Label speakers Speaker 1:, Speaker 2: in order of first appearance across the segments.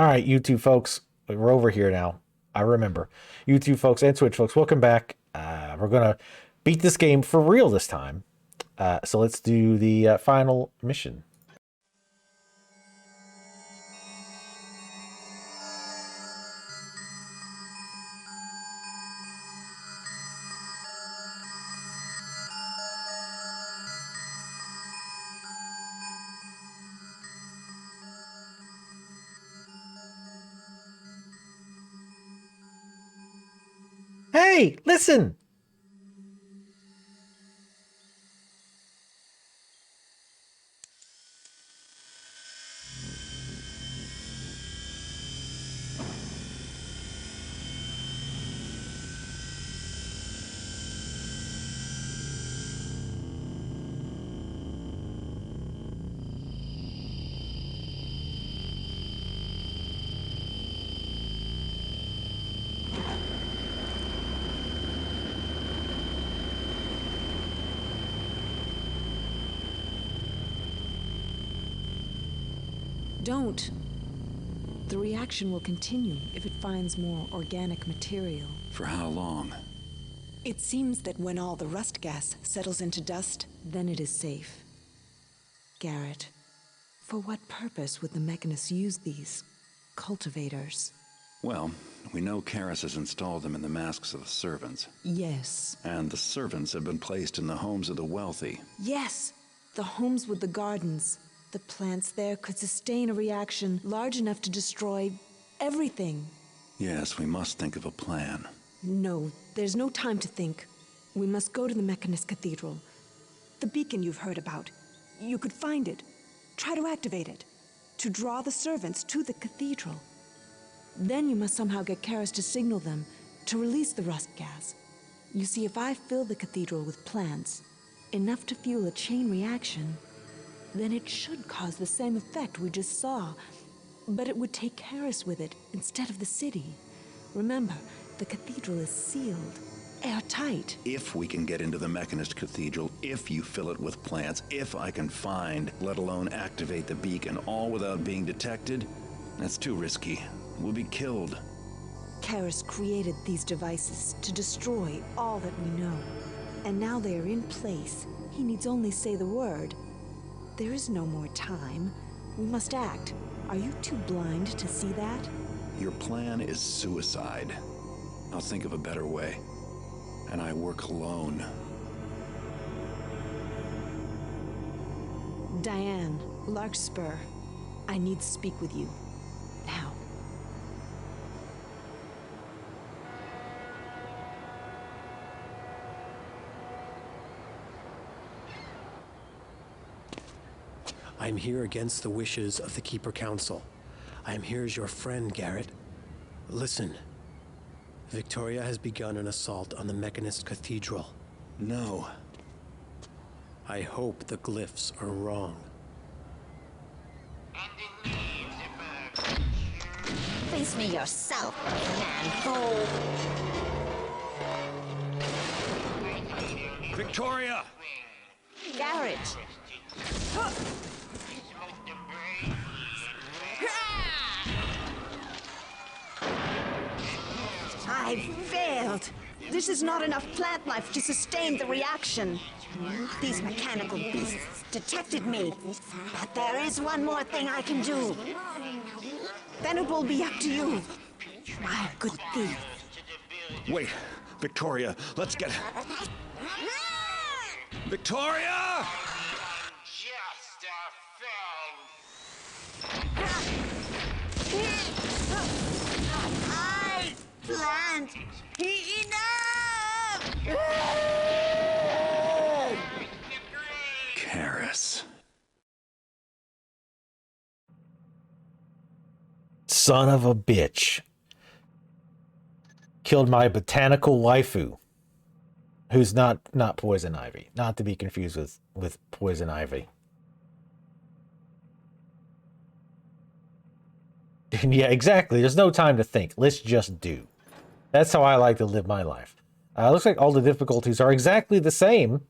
Speaker 1: All right, YouTube folks, we're over here now. I remember. YouTube folks and Twitch folks, welcome back. We're going to beat this game for real this time. So let's do the final mission. Hey, listen!
Speaker 2: Don't. The reaction will continue if it finds more organic material.
Speaker 3: For how long?
Speaker 2: It seems that when all the rust gas settles into dust, then it is safe. Garrett, for what purpose would the mechanists use these cultivators?
Speaker 3: Well, we know Karis has installed them in the masks of the servants.
Speaker 2: Yes.
Speaker 3: And the servants have been placed in the homes of the wealthy.
Speaker 2: Yes! The homes with the gardens. The plants there could sustain a reaction large enough to destroy everything.
Speaker 3: Yes, we must think of a plan.
Speaker 2: No, there's no time to think. We must go to the Mechanist Cathedral. The beacon you've heard about. You could find it. Try to activate it. To draw the servants to the cathedral. Then you must somehow get Karis to signal them to release the rust gas. You see, if I fill the cathedral with plants, enough to fuel a chain reaction, then it should cause the same effect we just saw. But it would take Karis with it instead of the city. Remember, the cathedral is sealed, airtight.
Speaker 3: If we can get into the Mechanist Cathedral, if you fill it with plants, if I can find, let alone activate the beacon, all without being detected, that's too risky. We'll be killed.
Speaker 2: Karis created these devices to destroy all that we know. And now they are in place. He needs only say the word. There is no more time. We must act. Are you too blind to see that?
Speaker 3: Your plan is suicide. I'll think of a better way. And I work alone.
Speaker 2: Diane, Larkspur, I need to speak with you. Now.
Speaker 4: I am here against the wishes of the Keeper Council. I am here as your friend, Garrett. Listen. Victoria has begun an assault on the Mechanist Cathedral.
Speaker 3: No.
Speaker 4: I hope the glyphs are wrong.
Speaker 5: Face me yourself, man.
Speaker 3: Victoria!
Speaker 5: Garrett.
Speaker 6: I failed. This is not enough plant life to sustain the reaction. These mechanical beasts detected me. But there is one more thing I can do. Then it will be up to you, my good thief.
Speaker 3: Wait, Victoria, let's get... Victoria!
Speaker 7: Just
Speaker 6: I plant enough!
Speaker 3: Karis.
Speaker 1: Son of a bitch. Killed my botanical waifu. Who's not Poison Ivy. Not to be confused with Poison Ivy. Yeah, exactly. There's no time to think. Let's just do. That's how I like to live my life. Looks like all the difficulties are exactly the same.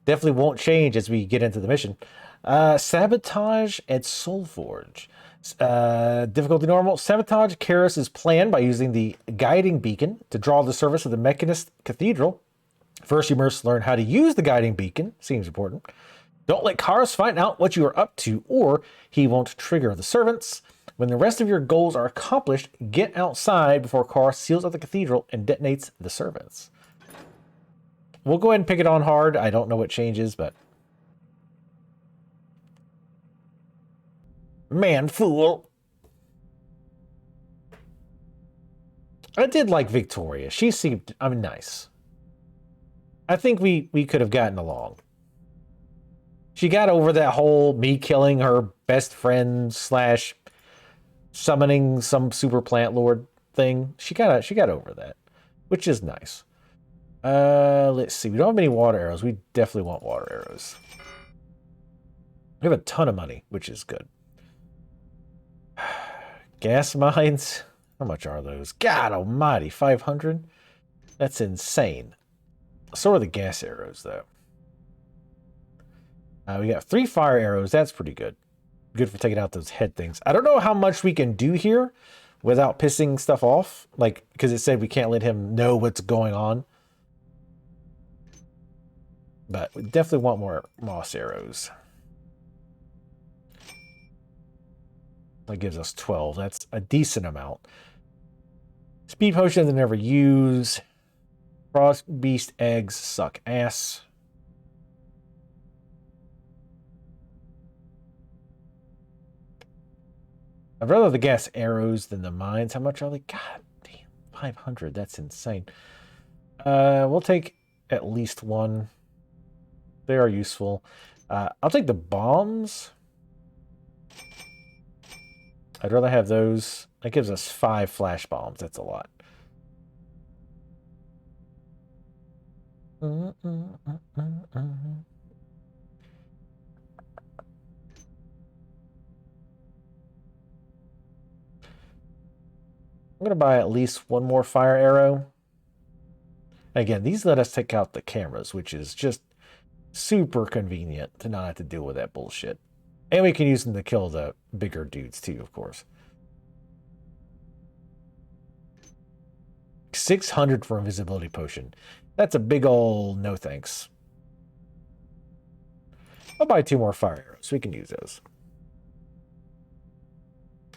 Speaker 1: Definitely won't change as we get into the mission. Sabotage and Soulforge. Difficulty normal. Sabotage Karis' plan by using the guiding beacon to draw the service of the Mechanist Cathedral. First, you must learn how to use the guiding beacon. Seems important. Don't let Karis find out what you are up to, or he won't trigger the servants. When the rest of your goals are accomplished, get outside before Karis seals up the cathedral and detonates the servants. We'll go ahead and pick it on hard. I don't know what changes, but... Man, fool. I did like Victoria. She seemed, nice. I think we could have gotten along. She got over that whole me killing her best friend / summoning some super plant lord thing. She got over that, which is nice. Let's see. We don't have any water arrows. We definitely want water arrows. We have a ton of money, which is good. Gas mines. How much are those? God almighty, 500? That's insane. So are the gas arrows, though. We got 3 fire arrows. That's pretty good. Good for taking out those head things. I don't know how much we can do here without pissing stuff off. Like, because it said we can't let him know what's going on. But we definitely want more moss arrows. That gives us 12. That's a decent amount. Speed potions I never use. Frost beast eggs suck ass. I'd rather the gas arrows than the mines. How much are they? God damn, 500. That's insane. We'll take at least one. They are useful. I'll take the bombs. I'd rather have those. That gives us 5 flash bombs. That's a lot. I'm going to buy at least one more fire arrow. Again, these let us take out the cameras, which is just super convenient to not have to deal with that bullshit. And we can use them to kill the bigger dudes too, of course. 600 for invisibility potion. That's a big ol' no thanks. I'll buy 2 more fire arrows. We can use those.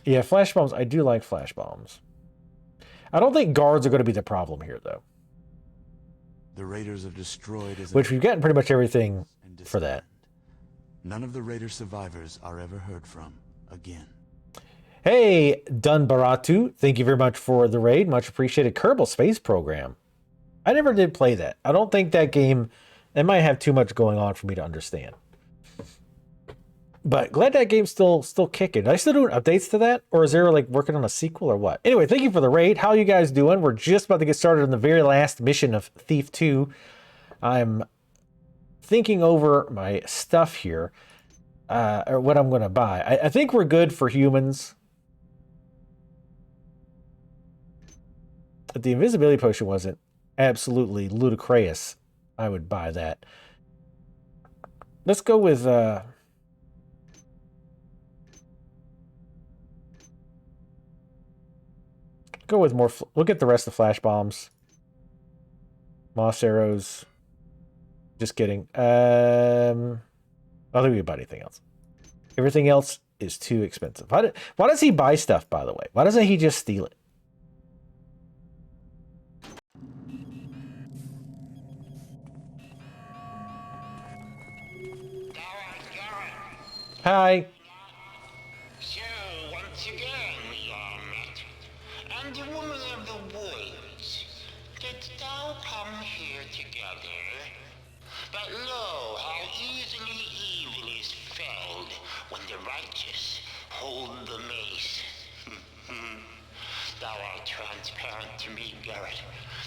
Speaker 1: Yeah, flash bombs. I do like flash bombs. I don't think guards are going to be the problem here, though.
Speaker 8: The raiders are destroyed as
Speaker 1: which we've gotten pretty much everything for that.
Speaker 8: None of the raider survivors are ever heard from again.
Speaker 1: Hey, Dunbaratu, thank you very much for the raid. Much appreciated. Kerbal Space Program. I never did play that. I don't think that game, it might have too much going on for me to understand. But glad that game's still kicking. Are I still doing updates to that? Or is there like working on a sequel or what? Anyway, thank you for the raid. How you guys doing? We're just about to get started on the very last mission of Thief 2. I'm thinking over my stuff here. Or what I'm going to buy. I think we're good for humans. If the invisibility potion wasn't absolutely ludicrous, I would buy that. Let's go with... go with more. We'll get the rest of the flash bombs. Moss arrows. Just kidding. I don't think we can buy anything else. Everything else is too expensive. Why does he buy stuff, by the way? Why doesn't he just steal it? Hi.
Speaker 7: So, once again we are met. And the woman of the woods, didst thou come here together? But lo, how easily evil is felled when the righteous hold the mace. Thou art transparent to me, Garrett.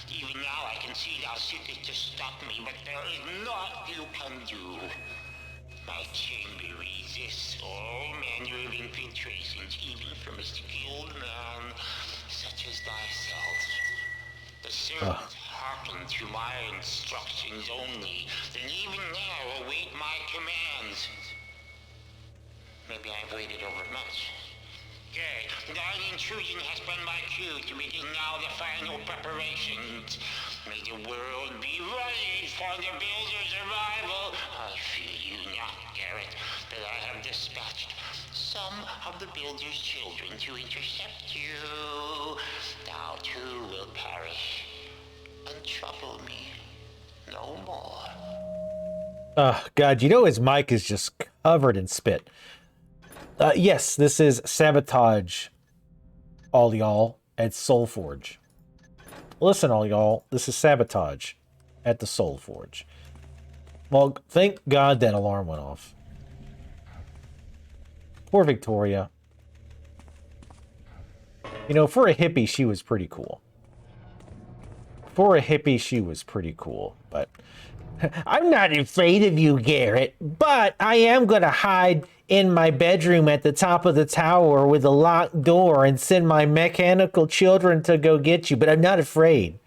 Speaker 7: Even now I can see thou seekest to stop me, but there is naught you can do. My chamber resists all manner of infiltrations, even from a skilled man such as thyself. The servants hearken to my instructions only, and even now await my commands. Maybe I've waited overmuch. Okay, that intrusion has been my cue to begin now the final preparations. May the world be ready for the Builder's arrival. I fear you not, Garrett, that I have dispatched some of the Builder's children to intercept you. Thou too will perish and trouble me no more.
Speaker 1: Oh, God, you know his mic is just covered in spit. Yes, this is Sabotage, all y'all, at Soulforge. Listen, all y'all, this is Sabotage at the Soulforge. Well, thank God that alarm went off. Poor Victoria. You know, for a hippie, she was pretty cool. For a hippie, she was pretty cool, but... I'm not afraid of you, Garrett, but I am going to hide in my bedroom at the top of the tower with a locked door and send my mechanical children to go get you, but I'm not afraid.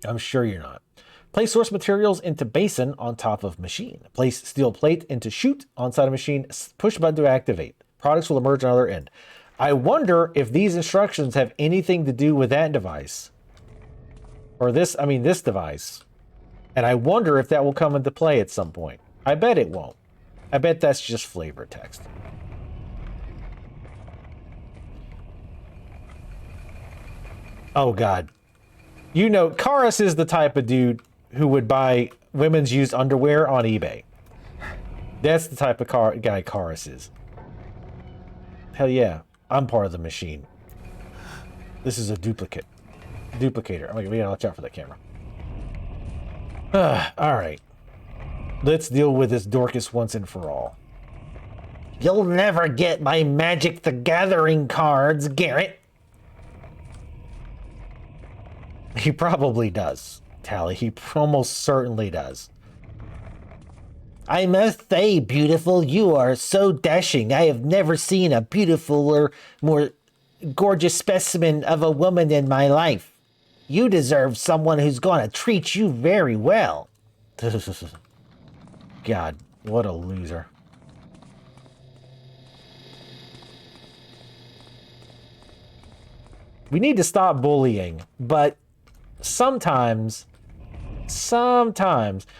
Speaker 1: I'm sure you're not. Place source materials into basin on top of machine. Place steel plate into chute on side of machine. Push button to activate. Products will emerge on the other end. I wonder if these instructions have anything to do with that device. Or this device. And I wonder if that will come into play at some point. I bet it won't. I bet that's just flavor text. Oh, God. You know, Karis is the type of dude who would buy women's used underwear on eBay. That's the type of guy Karis is. Hell yeah. I'm part of the machine. This is a duplicate. Duplicator. Oh, we gotta watch out for that camera. Alright. Let's deal with this Dorcas once and for all. You'll never get my Magic the Gathering cards, Garrett. He probably does, Tally. He almost certainly does. I must say, beautiful, you are so dashing. I have never seen a beautifuler, more gorgeous specimen of a woman in my life. You deserve someone who's going to treat you very well. God, what a loser. We need to stop bullying, but sometimes...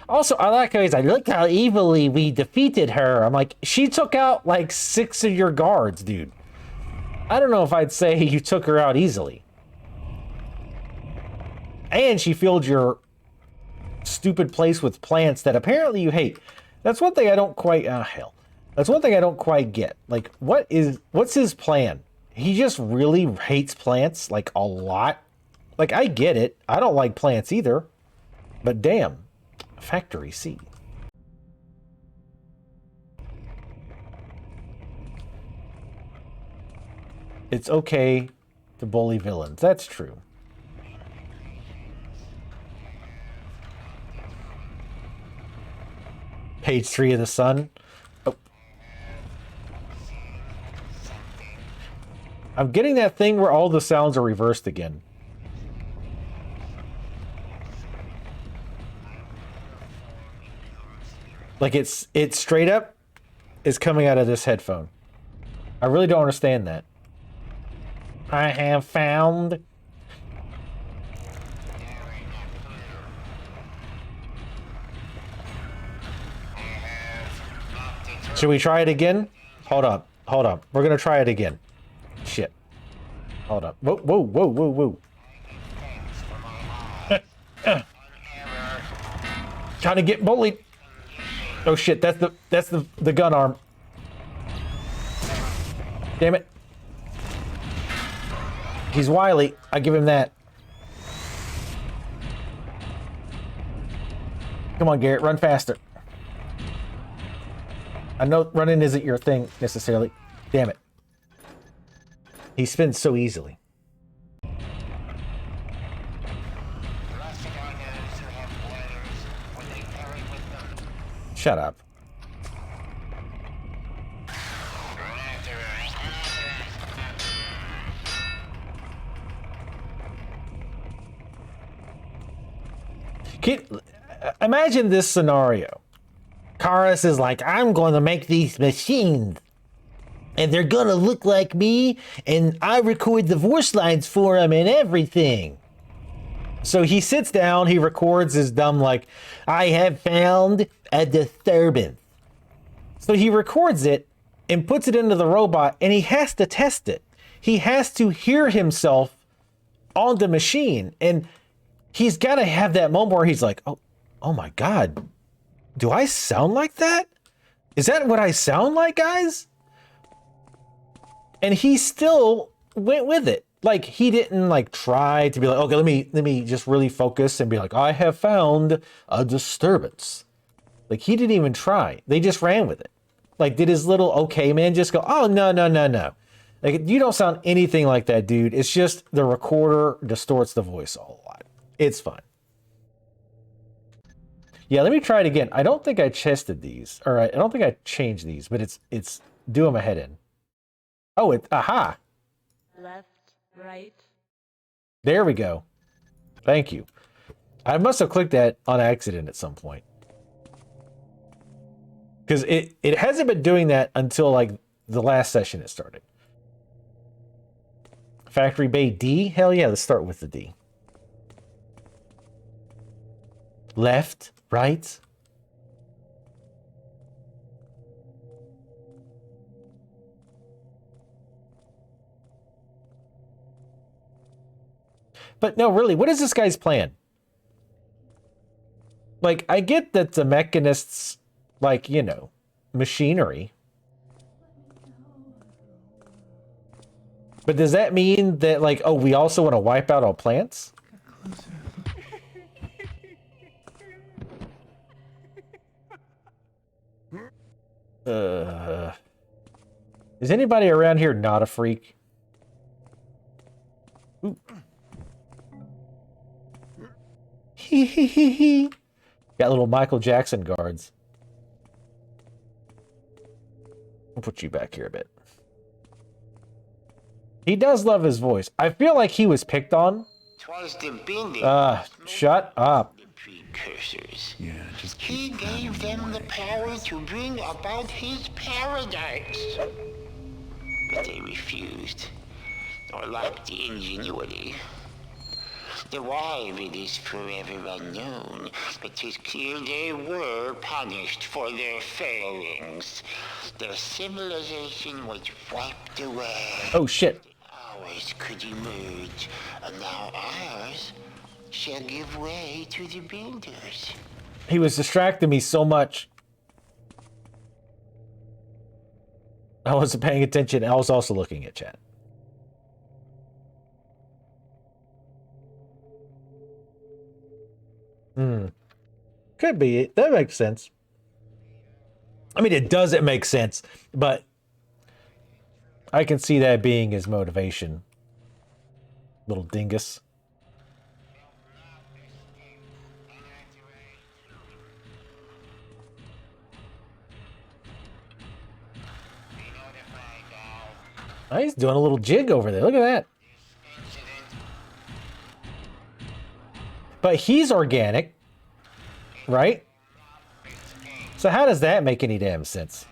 Speaker 1: Also, I like how he's like, look how evilly we defeated her. I'm like, she took out like 6 of your guards, dude. I don't know if I'd say you took her out easily. And she filled your stupid place with plants that apparently you hate. That's one thing I don't quite... hell. That's one thing I don't quite get. Like, what's his plan? He just really hates plants, like, a lot. Like, I get it. I don't like plants either. But damn. Factory C. It's okay to bully villains. That's true. Page 3 of the Sun. Oh. I'm getting that thing where all the sounds are reversed again. Like it's straight up is coming out of this headphone. I really don't understand that. I have found... Should we try it again? Hold up. We're gonna try it again. Shit. Hold up. Whoa. Trying to get bullied. Oh shit, that's the gun arm. Damn it. He's wily. I give him that. Come on, Garrett, run faster. I know running isn't your thing, necessarily. Damn it. He spins so easily. Shut up. Imagine this scenario. Karis is like, I'm going to make these machines. And they're gonna look like me, and I record the voice lines for them and everything. So he sits down, he records his dumb, like, I have found a disturbance. So he records it and puts it into the robot, and he has to test it. He has to hear himself on the machine, and he's got to have that moment where he's like, oh my God, do I sound like that? Is that what I sound like, guys? And he still went with it. Like, he didn't like try to be like, okay, let me just really focus and be like, I have found a disturbance. Like, he didn't even try. They just ran with it. Like, did his little okay man just go, oh, no. Like, you don't sound anything like that, dude. It's just the recorder distorts the voice a whole lot. It's fine. Yeah, let me try it again. I don't think I chested these. Or I don't think I changed these, but it's doing my head in. Oh, aha.
Speaker 9: Left, right.
Speaker 1: There we go. Thank you. I must have clicked that on accident at some point. Because it hasn't been doing that until like the last session it started. Factory Bay D? Hell yeah, let's start with the D. Left, right. But no, really, what is this guy's plan? Like, I get that the mechanists, like, you know, machinery. But does that mean that, like, oh, we also want to wipe out all plants? Is anybody around here not a freak? Ooh. Got little Michael Jackson guards. I'll put you back here a bit. He does love his voice. I feel like he was picked on. Shut up.
Speaker 7: The precursors.
Speaker 8: Yeah, just
Speaker 7: He gave them the power to bring about his paradise. But they refused, or lacked the ingenuity. The why of it is forever unknown, but 'tis clear they were punished for their failings. Their civilization was wiped away.
Speaker 1: Oh shit.
Speaker 7: Ours could emerge, and now ours shall give way to the builders.
Speaker 1: He was distracting me so much. I wasn't paying attention. I was also looking at chat. Could be. That makes sense. I mean, it doesn't make sense, but I can see that being his motivation. Little dingus. Oh, he's doing a little jig over there. Look at that. But he's organic, right? So how does that make any damn sense?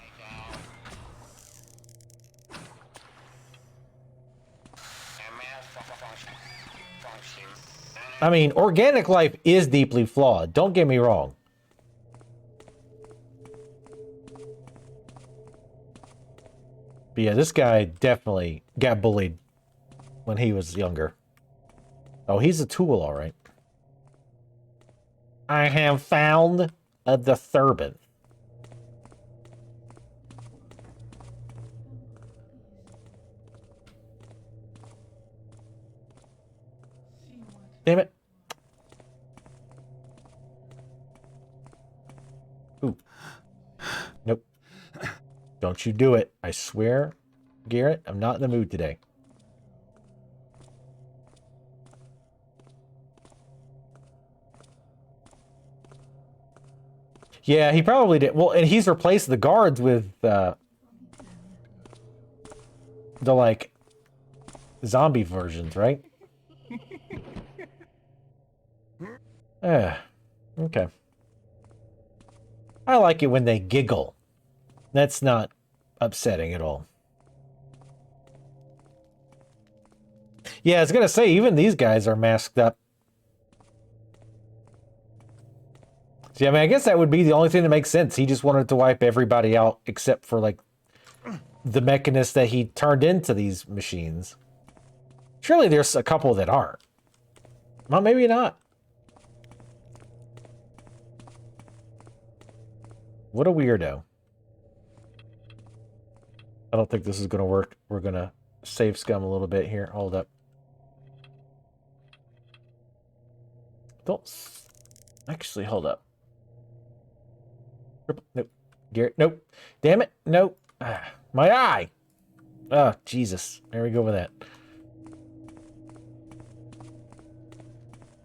Speaker 1: I mean, organic life is deeply flawed. Don't get me wrong. But yeah, this guy definitely got bullied when he was younger. Oh, he's a tool, all right. I have found a disturbance. Damn it. Ooh. Nope. Don't you do it. I swear, Garrett, I'm not in the mood today. Yeah, he probably did. Well, and he's replaced the guards with the like zombie versions, right? Okay. I like it when they giggle. That's not upsetting at all. Yeah, I was gonna say, even these guys are masked up. See, I mean, I guess that would be the only thing that makes sense. He just wanted to wipe everybody out except for, like, the mechanists that he turned into these machines. Surely there's a couple that aren't. Well, maybe not. What a weirdo. I don't think this is going to work. We're going to save scum a little bit here. Hold up. Don't... Actually, hold up. Nope. Garrett, nope. Damn it. Nope. Ah, my eye. Oh, Jesus. There we go with that.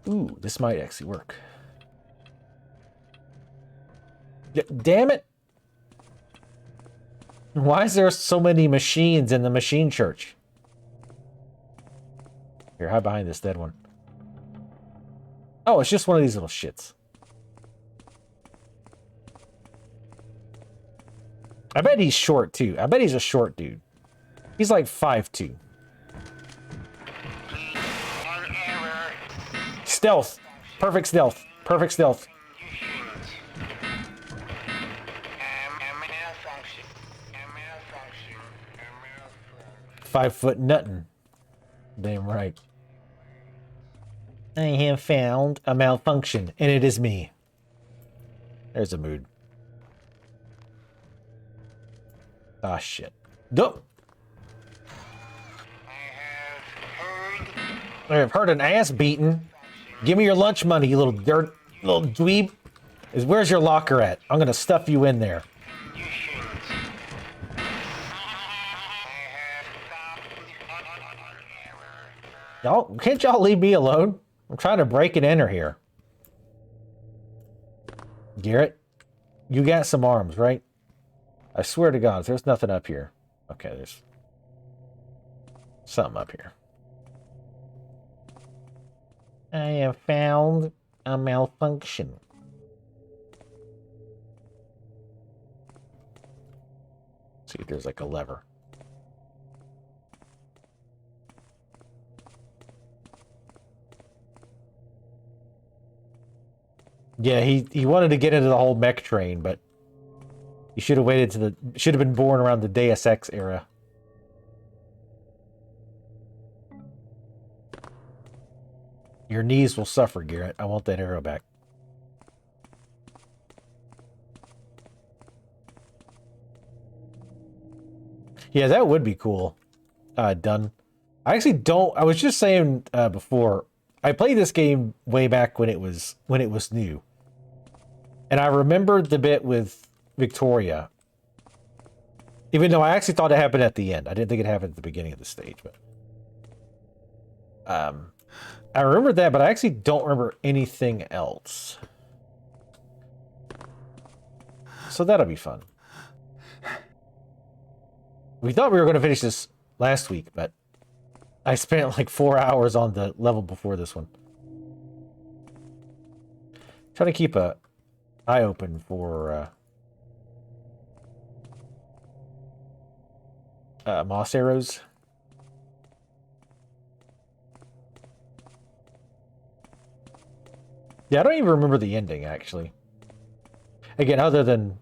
Speaker 1: Ooh, this might actually work. Damn it. Why is there so many machines in the machine church? Here, hide behind this dead one. Oh, it's just one of these little shits. I bet he's short, too. I bet he's a short dude. He's like 5'2". Stealth. Perfect stealth. Perfect stealth. 5 foot nothing. Damn right. I have found a malfunction, and it is me. There's a mood. Ah, shit. Go! I have heard an ass beating. Give me your lunch money, you little dweeb. Where's your locker at? I'm gonna stuff you in there. Y'all, can't y'all leave me alone? I'm trying to break and enter here. Garrett, you got some arms, right? I swear to God, there's nothing up here. Okay, there's something up here. I have found a malfunction. Let's see if there's like a lever. Yeah, he wanted to get into the whole mech train, but he should have waited to should have been born around the Deus Ex era. Your knees will suffer, Garrett. I want that arrow back. Yeah, that would be cool. Done. I actually don't. I was just saying before. I played this game way back when it was new, and I remembered the bit with Victoria. Even though I actually thought it happened at the end, I didn't think it happened at the beginning of the stage. But I remember that, but I actually don't remember anything else. So that'll be fun. We thought we were going to finish this last week, but I spent like 4 hours on the level before this one. Trying to keep an eye open for moss arrows. Yeah, I don't even remember the ending, actually. Again, other than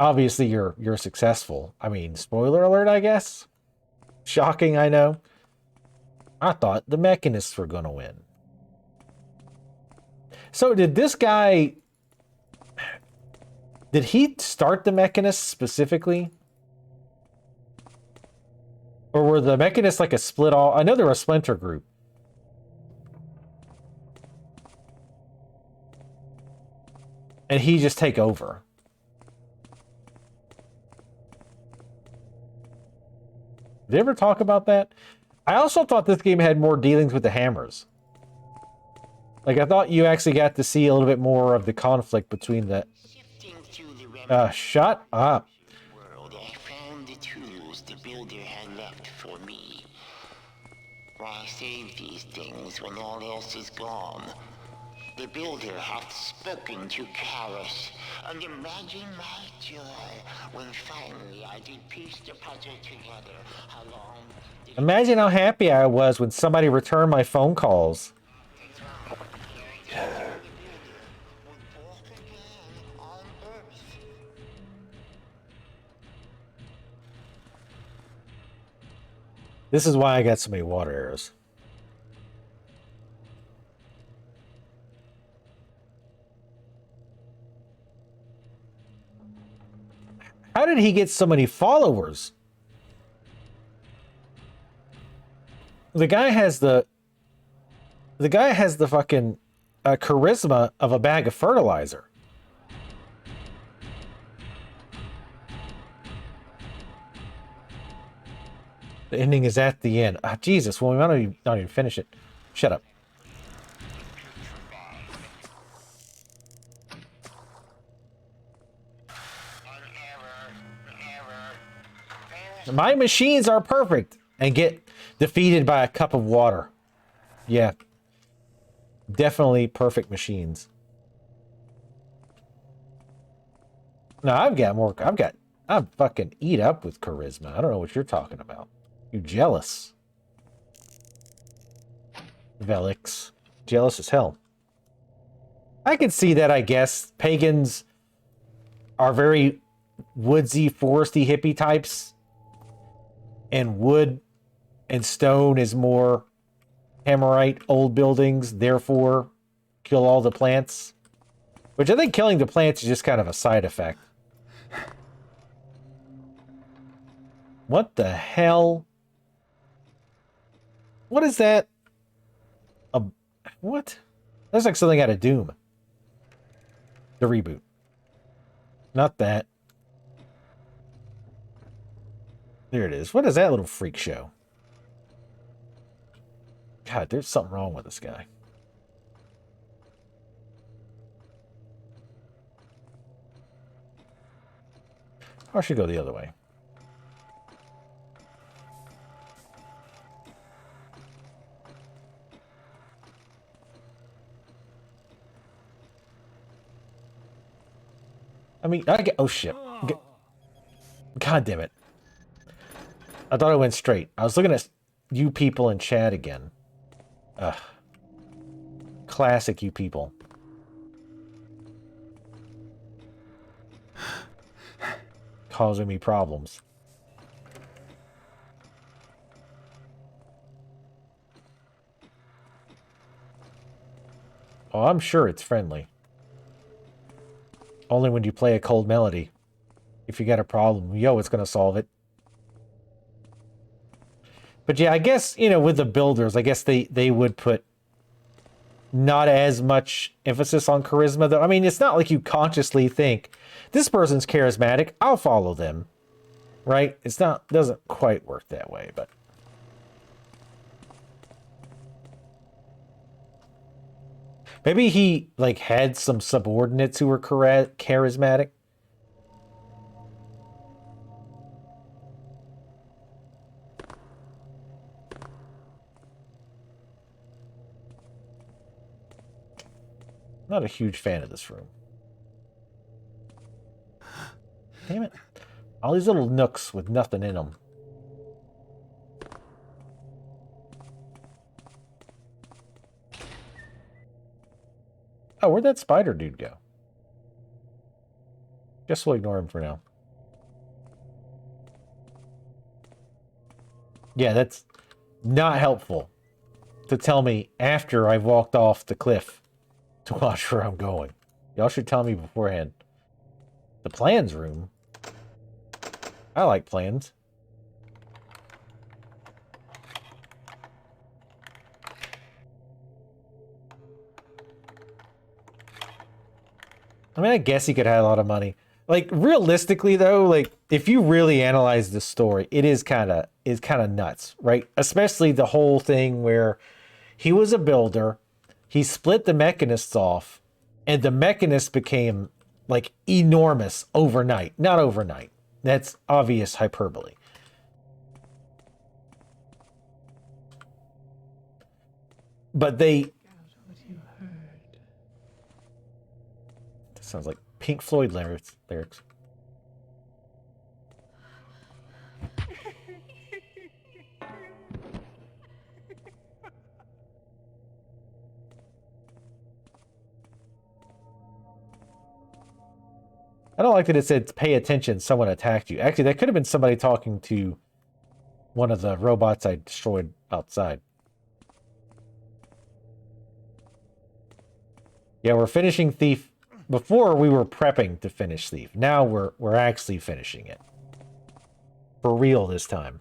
Speaker 1: obviously you're successful. I mean, spoiler alert, I guess. Shocking, I know. I thought the mechanists were going to win. So did this guy... Did he start the mechanists specifically? Or were the mechanists like a split all... I know they were a splinter group. And he just take over. Did they ever talk about that? I also thought this game had more dealings with the hammers. Like, I thought you actually got to see a little bit more of the conflict between the... shut up.
Speaker 7: I found the tools the builder had left for me. Why save these things when all else is gone? The builder hath spoken to Karis, and imagine my joy when finally I did piece the puzzle together. How long did
Speaker 1: Imagine how happy I was when somebody returned my phone calls. This is why I got so many water arrows. How did he get so many followers? The guy has the fucking charisma of a bag of fertilizer. The ending is at the end. Ah, Jesus, well, we might not even finish it. Shut up. My machines are perfect and get defeated by a cup of water. Yeah. Definitely perfect machines. No, I'm fucking eat up with charisma. I don't know what you're talking about. You jealous. Velix. Jealous as hell. I can see that, I guess. Pagans are very woodsy, foresty, hippie types. And wood and stone is more Hammerite, old buildings, therefore kill all the plants. Which I think killing the plants is just kind of a side effect. What the hell? What is that? What? That's like something out of Doom. The reboot. Not that. There it is. What is that little freak show? God, there's something wrong with this guy. Or I should go the other way. I mean, I get... Oh, shit. God damn it. I thought I went straight. I was looking at you people in chat again. Ugh. Classic you people. Causing me problems. Oh, I'm sure it's friendly. Only when you play a cold melody. If you got a problem, yo, it's gonna solve it. But yeah, I guess, you know, with the builders, I guess they would put not as much emphasis on charisma, though. I mean, it's not like you consciously think, this person's charismatic, I'll follow them. Right? It's not, doesn't quite work that way, but... Maybe he, like, had some subordinates who were charismatic. Not a huge fan of this room. Damn it. All these little nooks with nothing in them. Oh, where'd that spider dude go? Guess we'll ignore him for now. Yeah, that's not helpful to tell me after I've walked off the cliff to watch where I'm going. Y'all should tell me beforehand. The plans room? I like plans. I mean, I guess he could have a lot of money. Like, realistically, though, like, if you really analyze the story, it is kind of nuts, right? Especially the whole thing where he was a builder, he split the mechanists off, and the mechanists became, like, enormous overnight. Not overnight. That's obvious hyperbole. But they... Sounds like Pink Floyd lyrics. I don't like that it said, pay attention, someone attacked you. Actually, that could have been somebody talking to one of the robots I destroyed outside. Yeah, we're finishing Thief. Before, we were prepping to finish Thief. Now we're actually finishing it. For real this time.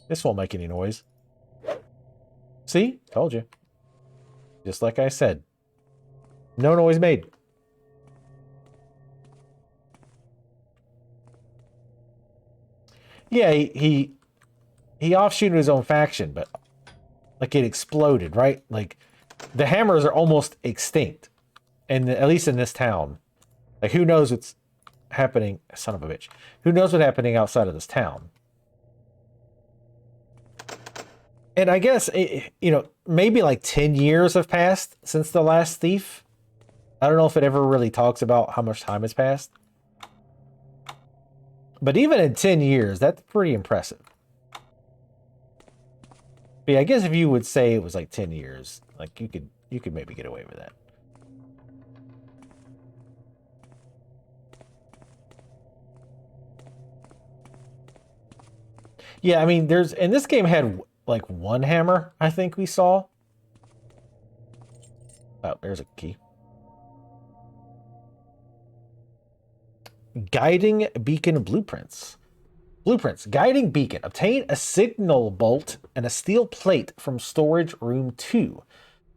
Speaker 1: This won't make any noise. See? Told you. Just like I said. No noise made. Yeah, he offshooted his own faction, but like it exploded, right? Like the hammers are almost extinct. And at least in this town. Like who knows what's happening, son of a bitch. Who knows what's happening outside of this town? And I guess, you know, maybe like 10 years have passed since the last Thief. I don't know if it ever really talks about how much time has passed. But even in 10 years, that's pretty impressive. But yeah, I guess if you would say it was like 10 years, like you could maybe get away with that. Yeah, I mean, and this game had like one hammer, I think we saw. Oh, there's a key. Guiding beacon blueprints. Blueprints. Guiding beacon. Obtain a signal bolt and a steel plate from storage room 2.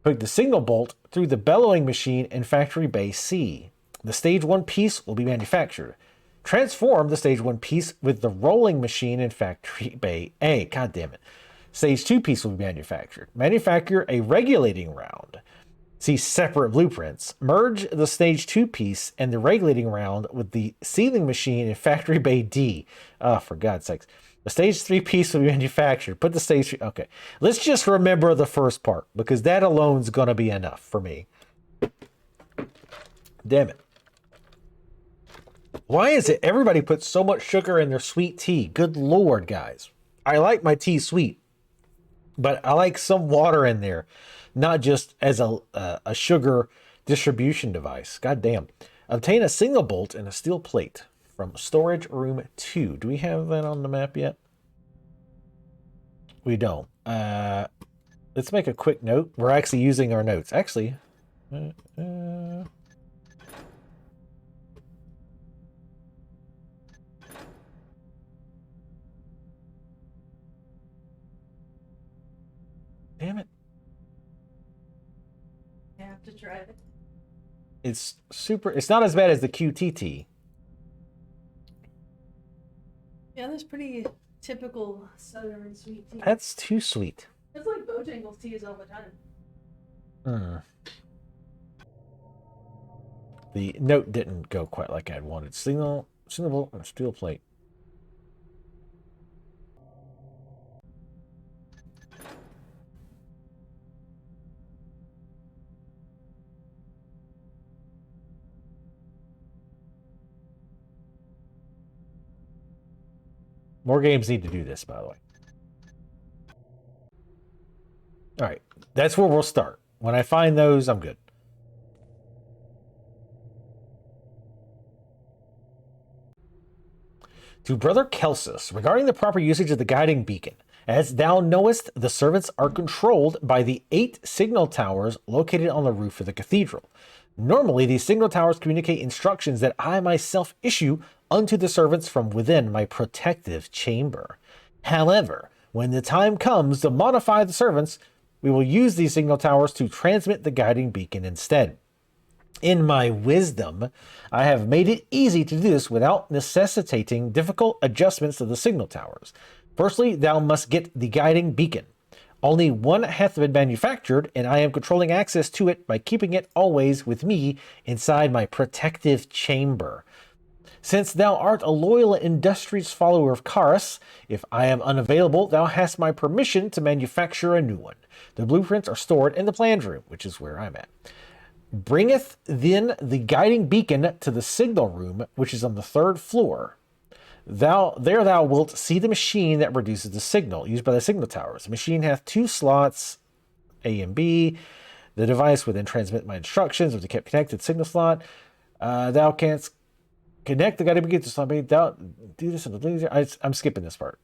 Speaker 1: Put the signal bolt through the bellowing machine in factory bay C. The stage 1 piece will be manufactured. Transform the stage 1 piece with the rolling machine in factory bay A. God damn it. Stage 2 piece will be manufactured. Manufacture a regulating round. See separate blueprints. Merge the stage 2 piece and the regulating round with the sealing machine in factory bay D. Oh, for God's sakes. The stage 3 piece will be manufactured. Put the stage 3... Okay. Let's just remember the first part, because that alone is going to be enough for me. Damn it. Why is it everybody puts so much sugar in their sweet tea? Good Lord, guys. I like my tea sweet, but I like some water in there, not just as a sugar distribution device. God damn. Obtain a signal bolt and a steel plate from storage room 2. Do we have that on the map yet? We don't. Let's make a quick note. We're actually using our notes. Actually, damn it.
Speaker 10: You have to try it.
Speaker 1: It's not as bad as the QTT.
Speaker 10: Yeah, that's pretty typical southern sweet tea.
Speaker 1: That's too sweet.
Speaker 10: It's like Bojangles teas all the time.
Speaker 1: The note didn't go quite like I'd wanted. Signal bolt and a steel plate. More games need to do this, by the way. All right, that's where we'll start. When I find those, I'm good. To Brother Kelsus, regarding the proper usage of the guiding beacon. As thou knowest, the servants are controlled by the 8 signal towers located on the roof of the cathedral. Normally, these signal towers communicate instructions that I myself issue unto the servants from within my protective chamber. However, when the time comes to modify the servants, we will use these signal towers to transmit the guiding beacon instead. In my wisdom, I have made it easy to do this without necessitating difficult adjustments to the signal towers. Firstly, thou must get the guiding beacon. Only one hath been manufactured, and I am controlling access to it by keeping it always with me inside my protective chamber. Since thou art a loyal and industrious follower of Karas, if I am unavailable, thou hast my permission to manufacture a new one. The blueprints are stored in the planned room, which is where I'm at. Bringeth then the guiding beacon to the signal room, which is on the 3rd floor. Thou wilt see the machine that produces the signal used by the signal towers. The machine hath 2 slots, A and B. The device would then transmit my instructions of the kept connected signal slot. Thou canst connect the guiding beacon to somebody. Thou do this. I'm skipping this part.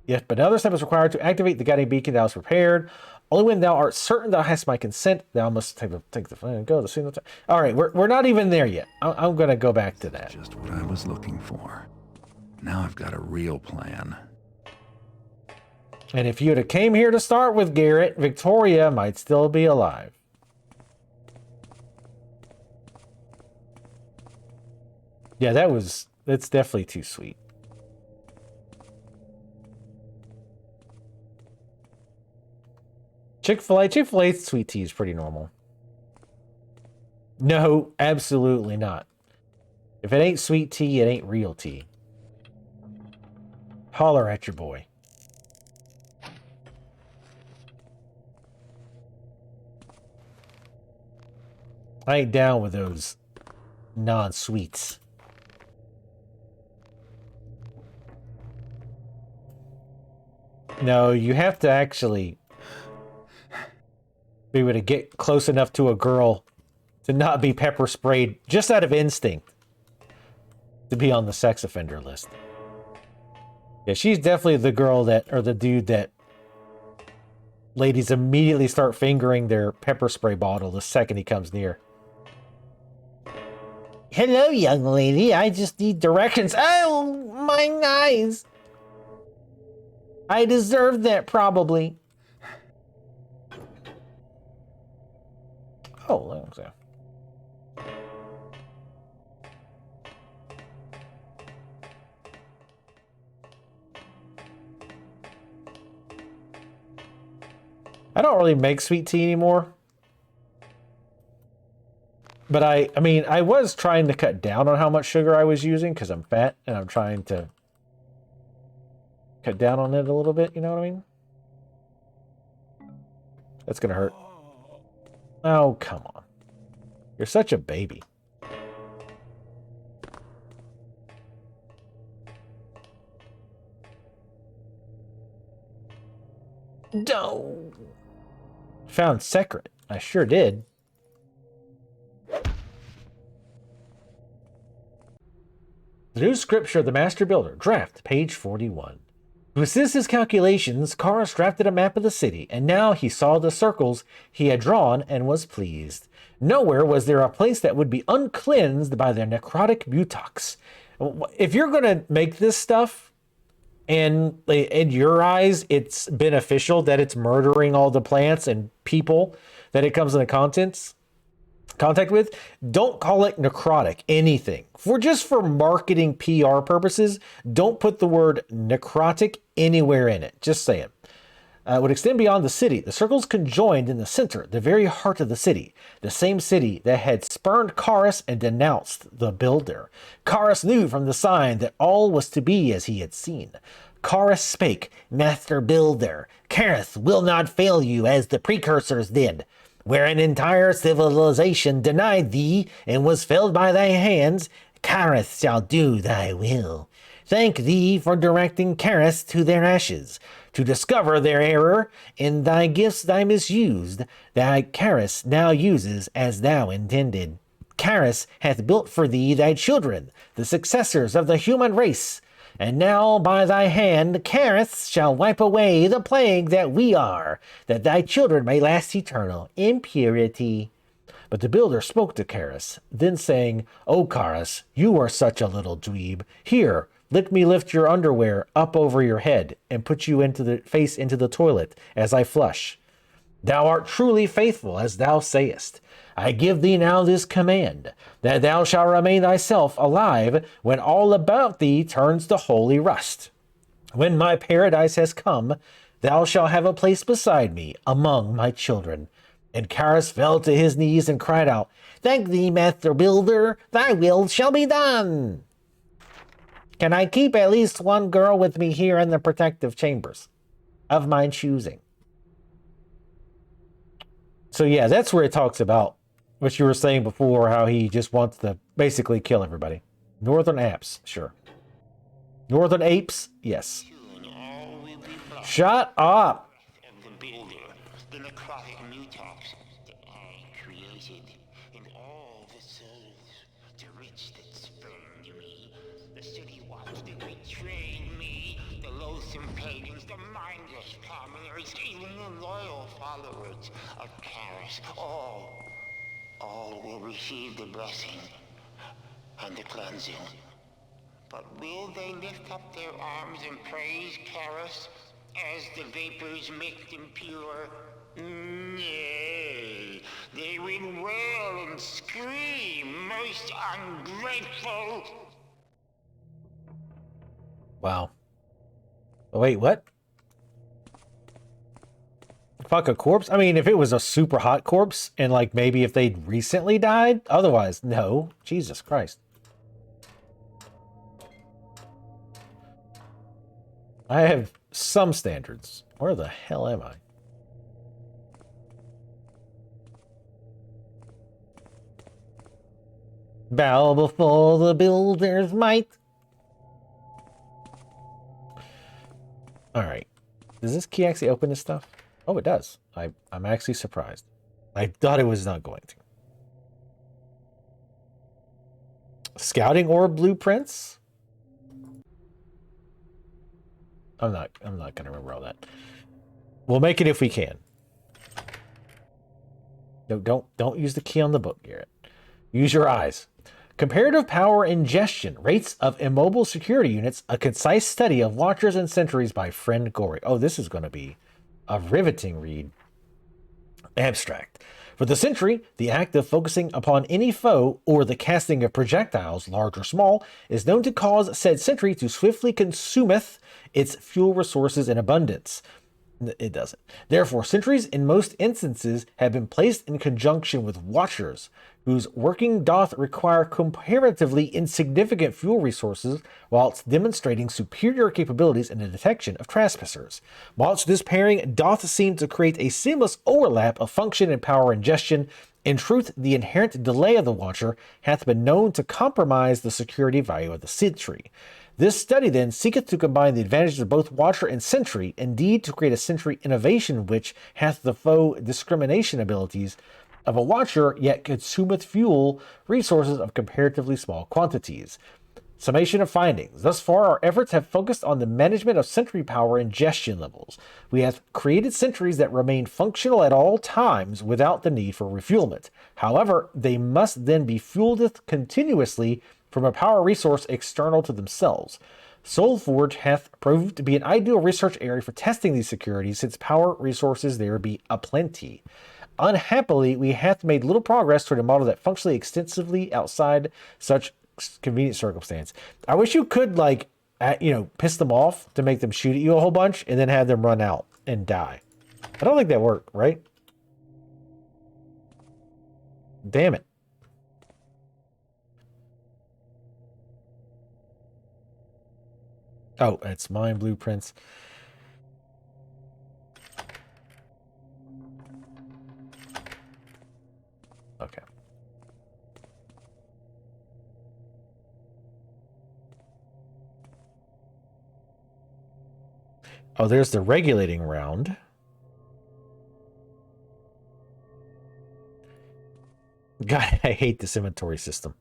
Speaker 1: Yes, but another step is required to activate the guiding beacon. Thou is prepared. Only when thou art certain thou hast my consent, thou must take the phone and go. The signal. All right, we're not even there yet. I'm gonna go back to that.
Speaker 3: Just what I was looking for. Now I've got a real plan.
Speaker 1: And if you'd have came here to start with, Garrett, Victoria might still be alive. Yeah, that's definitely too sweet. Chick-fil-A sweet tea is pretty normal. No, absolutely not. If it ain't sweet tea, it ain't real tea. Holler at your boy. I ain't down with those non-sweets. No, you have to actually be able to get close enough to a girl to not be pepper sprayed just out of instinct to be on the sex offender list. Yeah, she's definitely the girl that, or the dude that ladies immediately start fingering their pepper spray bottle the second he comes near. Hello, young lady. I just need directions. Oh, my eyes. I deserve that, probably. Oh, okay. I don't really make sweet tea anymore. But I mean, I was trying to cut down on how much sugar I was using because I'm fat and I'm trying to cut down on it a little bit, you know what I mean? That's gonna hurt. Oh, come on. You're such a baby. No. Found secret. I sure did. The new scripture of the Master Builder, draft, page 41. To assist his calculations, Karas drafted a map of the city, and now he saw the circles he had drawn and was pleased. Nowhere was there a place that would be uncleansed by their necrotic butox. If you're going to make this stuff, and in your eyes, it's beneficial that it's murdering all the plants and people that it comes into contact with, don't call it necrotic anything. For marketing PR purposes, don't put the word necrotic anywhere in it. Just saying. Would extend beyond the city. The circles conjoined in the center, the very heart of the city. The same city that had spurned Karas and denounced the builder. Karas knew from the sign that all was to be as he had seen. Karas spake, Master Builder, Kareth will not fail you as the precursors did. Where an entire civilization denied thee and was felled by thy hands, Kareth shall do thy will. Thank thee for directing Kareth to their ashes, to discover their error, in thy gifts thy misused, thy Kareth now uses as thou intended. Kareth hath built for thee thy children, the successors of the human race, and now by thy hand Kareth shall wipe away the plague that we are, that thy children may last eternal in purity. But the builder spoke to Kareth, then saying, O Karas, you are such a little dweeb. Here, let me lift your underwear up over your head and put you into the toilet as I flush. Thou art truly faithful as thou sayest. I give thee now this command, that thou shalt remain thyself alive when all about thee turns to holy rust. When my paradise has come, thou shalt have a place beside me among my children. And Karis fell to his knees and cried out, "Thank thee, Master Builder, thy will shall be done. Can I keep at least one girl with me here in the protective chambers of my choosing?" So yeah, that's where it talks about what you were saying before, how he just wants to basically kill everybody. Northern apes, sure. Northern apes, yes. Shut up!
Speaker 7: Of the builder, the necrotic mutox that I created, and all the souls, the rich that spurned me, the city watch that betrayed me, the loathsome pagans, the mindless commoners, even the loyal followers of Karis, all will receive the blessing and the cleansing. But will they lift up their arms and praise Karis as the vapors make them pure? Nay, they will wail and scream, most ungrateful.
Speaker 1: Wow. Oh, wait, what? Fuck a corpse? I mean, if it was a super hot corpse, and like maybe if they'd recently died, otherwise, no. Jesus Christ. I have some standards. Where the hell am I? Bow before the builder's might. Alright. Does this key actually open this stuff? Oh, it does. I'm actually surprised. I thought it was not going to. Scouting orb blueprints? I'm not gonna remember all that. We'll make it if we can. No, don't use the key on the book, Garrett. Use your eyes. Comparative power ingestion, rates of immobile security units, a concise study of watchers and sentries by Friend Gory. Oh, this is going to be a riveting read. Abstract. For the sentry, the act of focusing upon any foe or the casting of projectiles, large or small, is known to cause said sentry to swiftly consumeth its fuel resources in abundance. It doesn't. Therefore, sentries in most instances have been placed in conjunction with watchers, whose working doth require comparatively insignificant fuel resources, whilst demonstrating superior capabilities in the detection of trespassers. Whilst this pairing doth seem to create a seamless overlap of function and power ingestion, in truth, the inherent delay of the watcher hath been known to compromise the security value of the sentry. This study then seeketh to combine the advantages of both watcher and sentry, indeed to create a sentry innovation which hath the foe discrimination abilities of a watcher, yet consumeth fuel resources of comparatively small quantities. Summation of findings. Thus far, our efforts have focused on the management of sentry power ingestion levels. We have created sentries that remain functional at all times without the need for refuelment. However, they must then be fueled continuously from a power resource external to themselves. Soulforge hath proved to be an ideal research area for testing these securities, since power resources there be aplenty. Unhappily, we have made little progress toward a model that functionally extensively outside such convenient circumstance. I wish you could, like, piss them off to make them shoot at you a whole bunch and then have them run out and die. I don't think that worked, right? Damn it. Oh, it's mine blueprints. Okay. Oh, there's the regulating round. God, I hate this inventory system.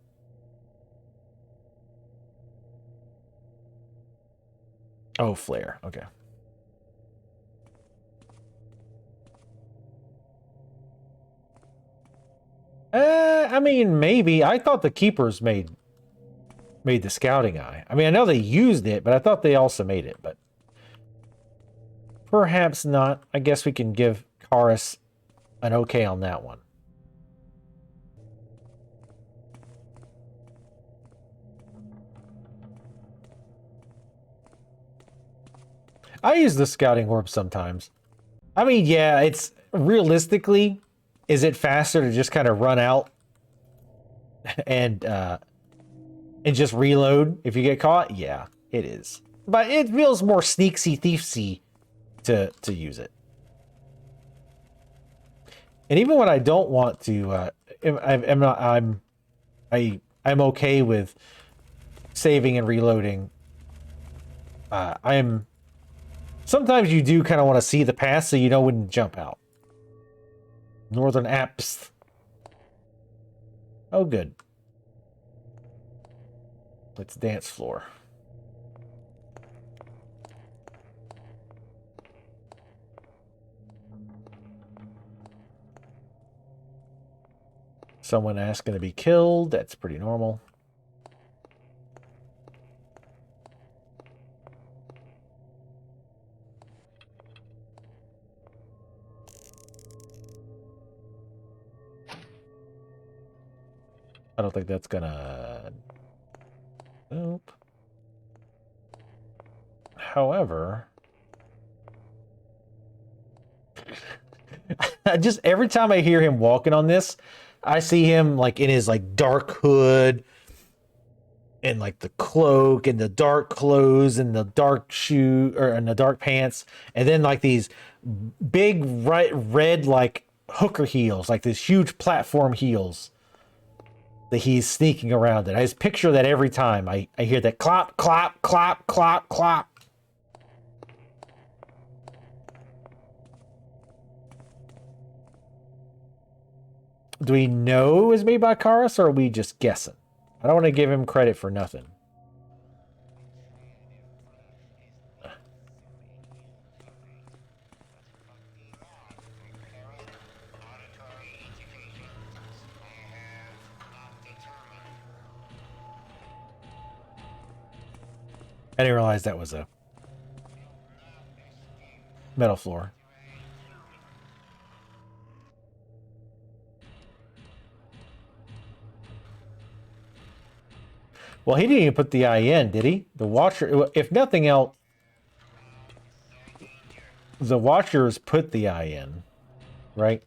Speaker 1: Oh, flare. Okay. I mean, maybe. I thought the keepers made the scouting eye. I mean, I know they used it, but I thought they also made it, but perhaps not. I guess we can give Karis an okay on that one. I use the scouting orb sometimes. I mean, yeah, it's realistically, Is it faster to just kind of run out and just reload if you get caught? Yeah, it is. But it feels more sneaksy thiefsy to use it. And even when I don't want to, I'm okay with saving and reloading. Sometimes you do kind of want to see the path so you know when to jump out. Northern Apps. Oh, good. Let's dance floor. Someone asking to be killed. That's pretty normal. I don't think that's gonna... Nope. However... just every time I hear him walking on this, I see him like in his like dark hood and like the cloak and the dark clothes and the dark shoe or and the dark pants, and then like these big red like hooker heels, like these huge platform heels that he's sneaking around in. I just picture that every time I hear that clop, clop, clop, clop, clop. Do we know it was made by Karas, or are we just guessing? I don't want to give him credit for nothing. I didn't realize that was a metal floor. Well, he didn't even put the eye in, did he? The Watcher, if nothing else, the Watchers put the eye in, right?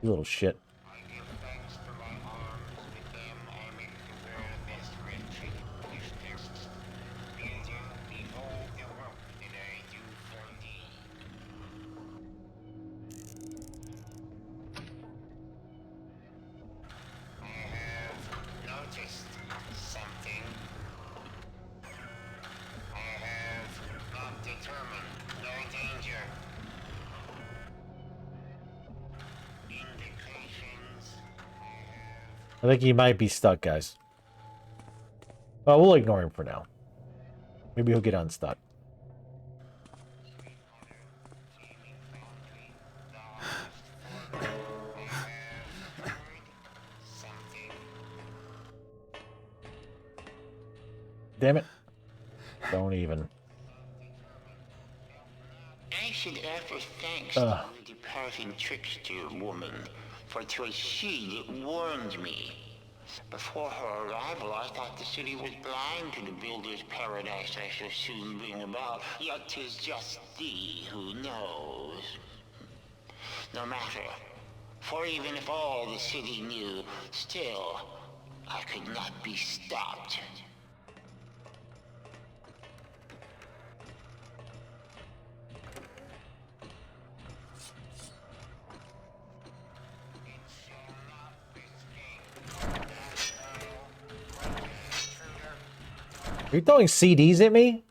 Speaker 1: You little shit. I think he might be stuck, guys. Well, we'll ignore him for now. Maybe he'll get unstuck. Damn it. Don't even.
Speaker 7: I should offer thanks to the departing trickster woman, for 'twas she that warned me. Before her arrival, I thought the city was blind to the builder's paradise I shall soon bring about. Yet 'tis just thee who knows. No matter, for even if all the city knew, still, I could not be stopped.
Speaker 1: Are you throwing CDs at me?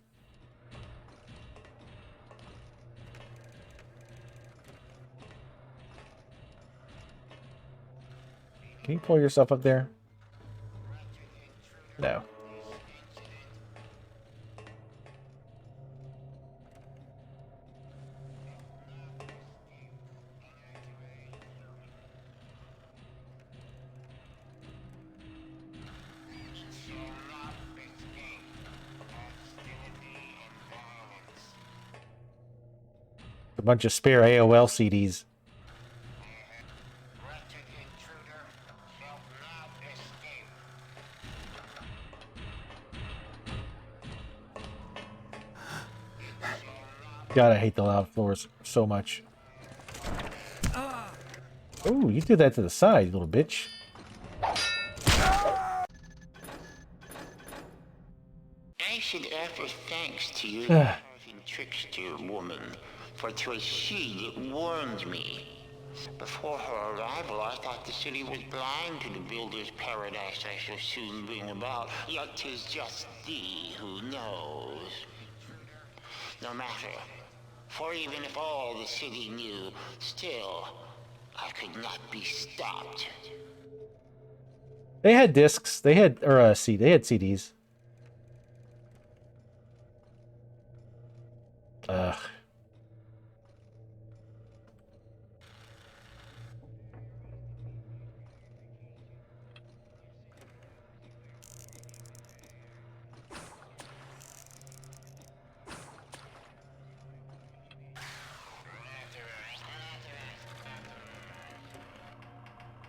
Speaker 1: Can you pull yourself up there? No. A bunch of spare AOL CDs. God, I hate the loud floors so much. Oh, you do that to the side, you little bitch.
Speaker 7: I should offer thanks to you, carving trickster woman, for 'twas she that warned me. Before her arrival, I thought the city was blind to the builder's paradise I shall soon bring about, yet 'tis just thee who knows. No matter, for even if all the city knew, still, I could not be stopped.
Speaker 1: They had discs. They had, or they had CDs. Ugh.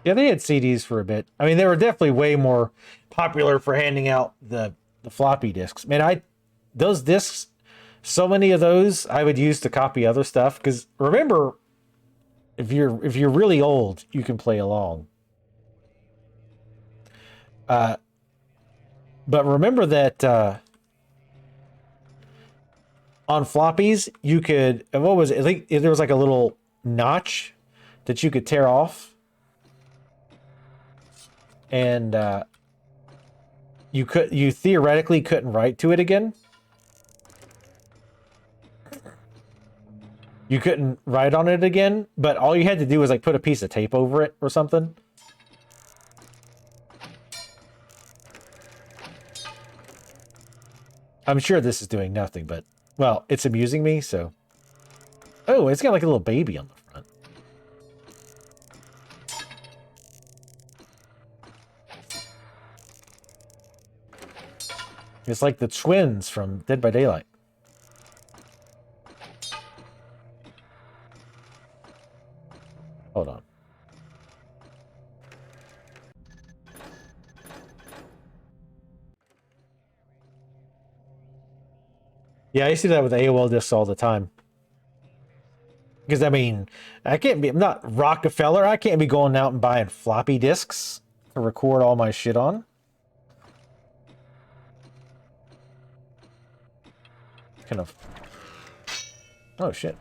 Speaker 1: Yeah, they had CDs for a bit. I mean, they were definitely way more popular for handing out the floppy disks. Man, those discs, so many of those I would use to copy other stuff. Because remember, if you're really old, you can play along. But remember that on floppies you could, what was it? I think there was like a little notch that you could tear off. And you theoretically couldn't write to it again. You couldn't write on it again, but all you had to do was like put a piece of tape over it or something. I'm sure this is doing nothing, but well, it's amusing me, so. Oh, it's got like a little baby on the front. It's like the twins from Dead by Daylight. Hold on. Yeah, I see that with AOL discs all the time. Because, I mean, I'm not Rockefeller. I can't be going out and buying floppy disks to record all my shit on. Kind of. Oh, shit.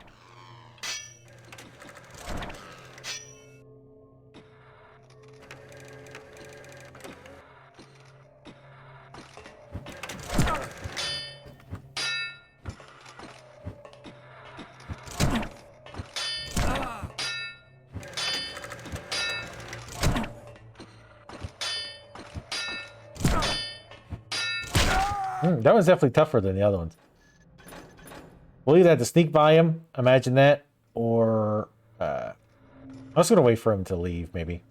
Speaker 1: That one's definitely tougher than the other ones. We'll either have to sneak by him, imagine that, or I was gonna wait for him to leave, maybe.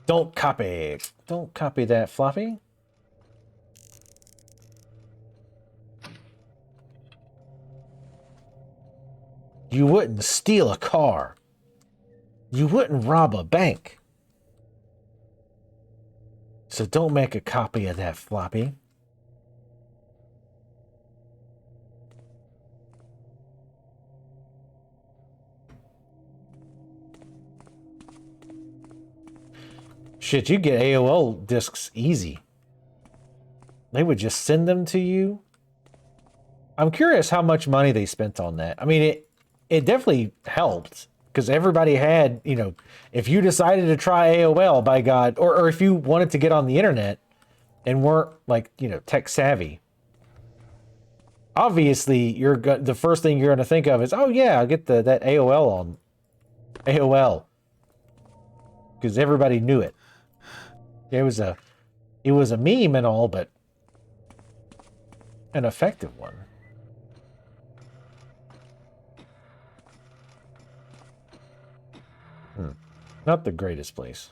Speaker 1: Don't copy that, Floppy. You wouldn't steal a car. You wouldn't rob a bank. So don't make a copy of that, Floppy. Shit, you get AOL discs easy. They would just send them to you. I'm curious how much money they spent on that. I mean, it definitely helped. Because everybody had, you know, if you decided to try AOL, by God, or if you wanted to get on the internet and weren't, like, you know, tech savvy, obviously the first thing you're going to think of is, oh yeah, I'll get that AOL on AOL, because everybody knew it. It was a meme and all, but an effective one. Not the greatest place.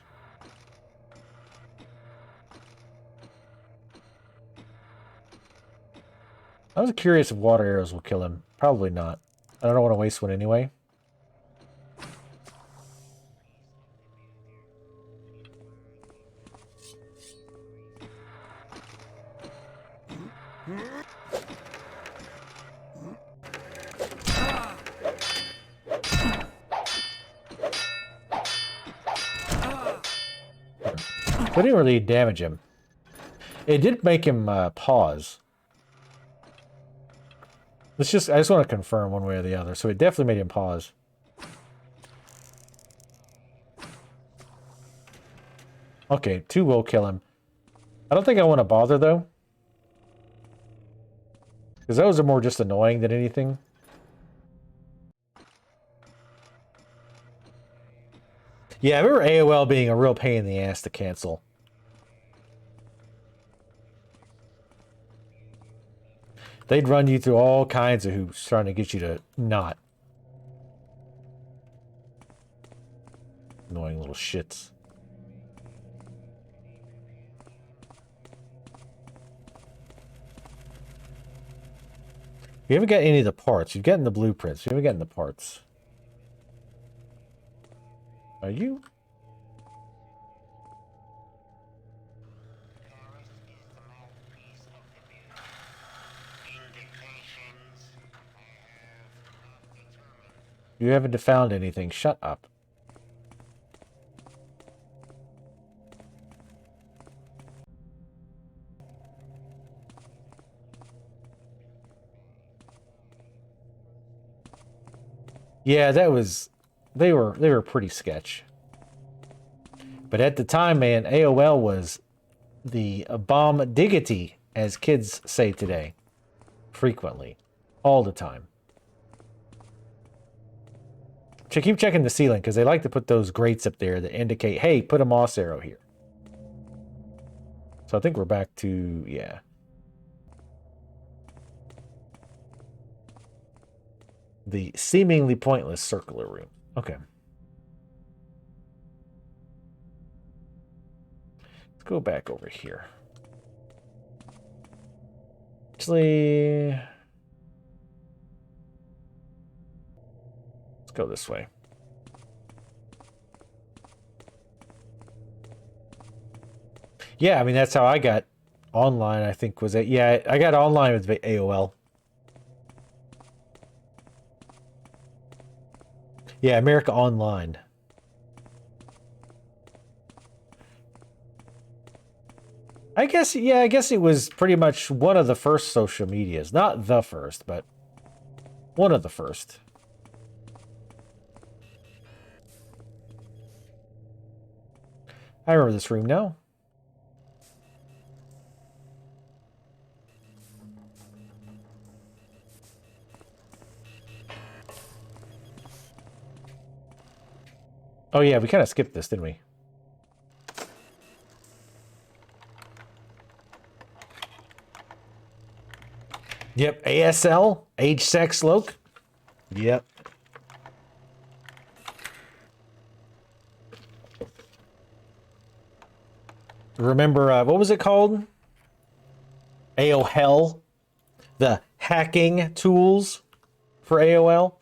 Speaker 1: I was curious if water arrows will kill him. Probably not. I don't want to waste one anyway. I didn't really damage him. It did make him pause. I just want to confirm one way or the other. So it definitely made him pause. Okay, 2 will kill him. I don't think I want to bother, though. Because those are more just annoying than anything. Yeah, I remember AOL being a real pain in the ass to cancel. They'd run you through all kinds of hoops trying to get you to not. Annoying little shits. We haven't got any of the parts. You've gotten the blueprints. We haven't gotten the parts. Are you? You haven't found anything. Shut up. Yeah, that was... They were pretty sketch. But at the time, man, AOL was the bomb diggity, as kids say today. Frequently. All the time. So keep checking the ceiling, because they like to put those grates up there that indicate, hey, put a moss arrow here. So I think we're back to, yeah. The seemingly pointless circular room. Okay. Let's go back over here. Actually, let's go this way. Yeah, I mean, that's how I got online, I think, was it? Yeah, I got online with AOL. Yeah, America Online. I guess, yeah, I guess it was pretty much one of the first social medias. Not the first, but one of the first. I remember this room now. Oh yeah, we kind of skipped this, didn't we? Yep, ASL, age, sex, loc. Yep. Remember, what was it called? AOL? The hacking tools for AOL?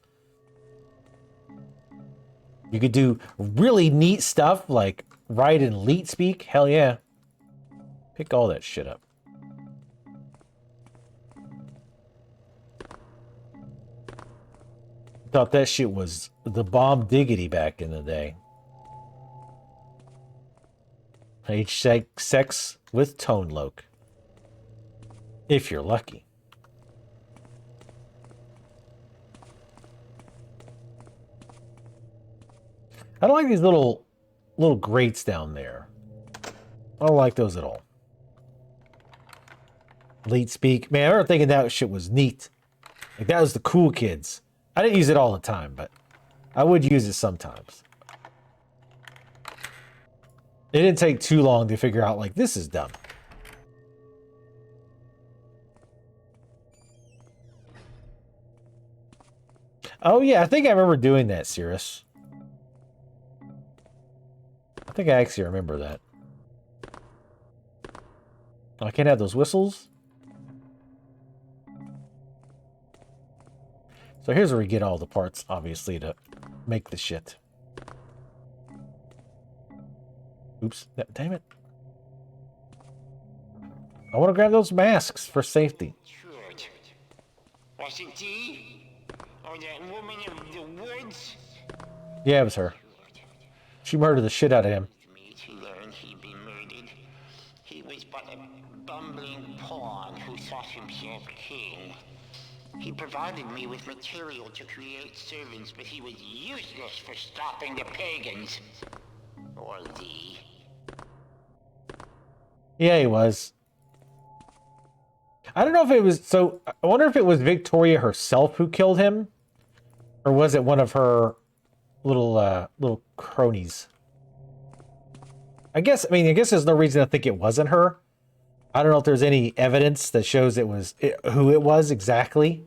Speaker 1: You could do really neat stuff like write in leet speak. Hell yeah. Pick all that shit up. Thought that shit was the bomb diggity back in the day. Age sex with tone loc. If you're lucky. I don't like these little grates down there. I don't like those at all. Leet speak. Man, I remember thinking that shit was neat. Like, that was the cool kids. I didn't use it all the time, but I would use it sometimes. It didn't take too long to figure out, like, this is dumb. Oh, yeah, I think I remember doing that, Cirrus. I think I actually remember that. Oh, I can't have those whistles? So here's where we get all the parts, obviously, to make the shit. Oops. Damn it. I want to grab those masks for safety.
Speaker 7: Was it thee? Or that woman of the woods?
Speaker 1: Yeah, it was her. She murdered the shit out of him.
Speaker 7: Me to learn he'd been murdered. He was but a bumbling pawn who thought himself king. He provided me with material to create servants, but he was useless for stopping the pagans. Or thee.
Speaker 1: Yeah, he was. I don't know if it was... So, I wonder if it was Victoria herself who killed him? Or was it one of her little cronies? I guess there's no reason to think it wasn't her. I don't know if there's any evidence that shows who it was exactly.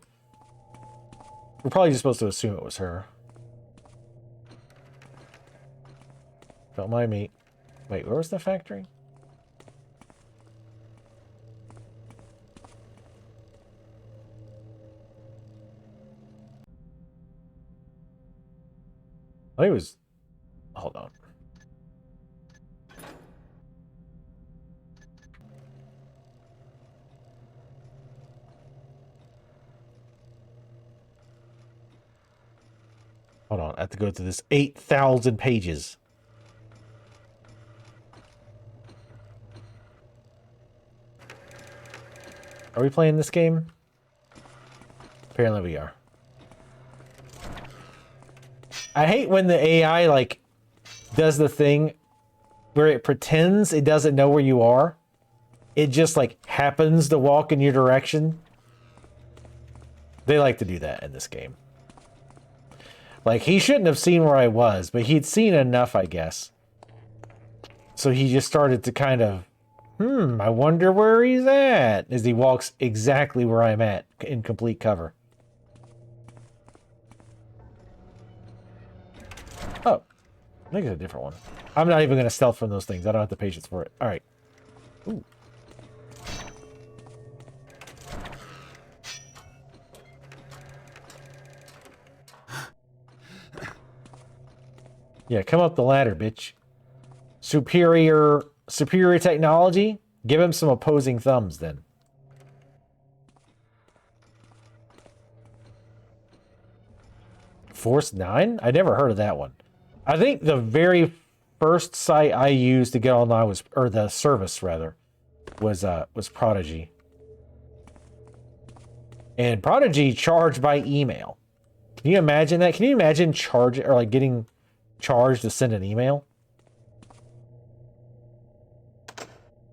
Speaker 1: We're probably just supposed to assume it was her. Don't mind me. Wait, where was the factory? I think it was... Hold on. Hold on, I have to go through this 8,000 pages. Are we playing this game? Apparently we are. I hate when the AI, like, does the thing where it pretends it doesn't know where you are. It just, like, happens to walk in your direction. They like to do that in this game. Like, he shouldn't have seen where I was, but he'd seen enough, I guess. So he just started to kind of, I wonder where he's at, as he walks exactly where I'm at, in complete cover. Oh, I think it's a different one. I'm not even going to stealth from those things. I don't have the patience for it. All right. Ooh. Yeah, come up the ladder, bitch. Superior technology? Give him some opposing thumbs, then. Force 9? I never heard of that one. I think the very first site I used to get online was, or the service rather, was Prodigy. And Prodigy charged by email. Can you imagine that? Can you imagine charging, or like getting charged to send an email?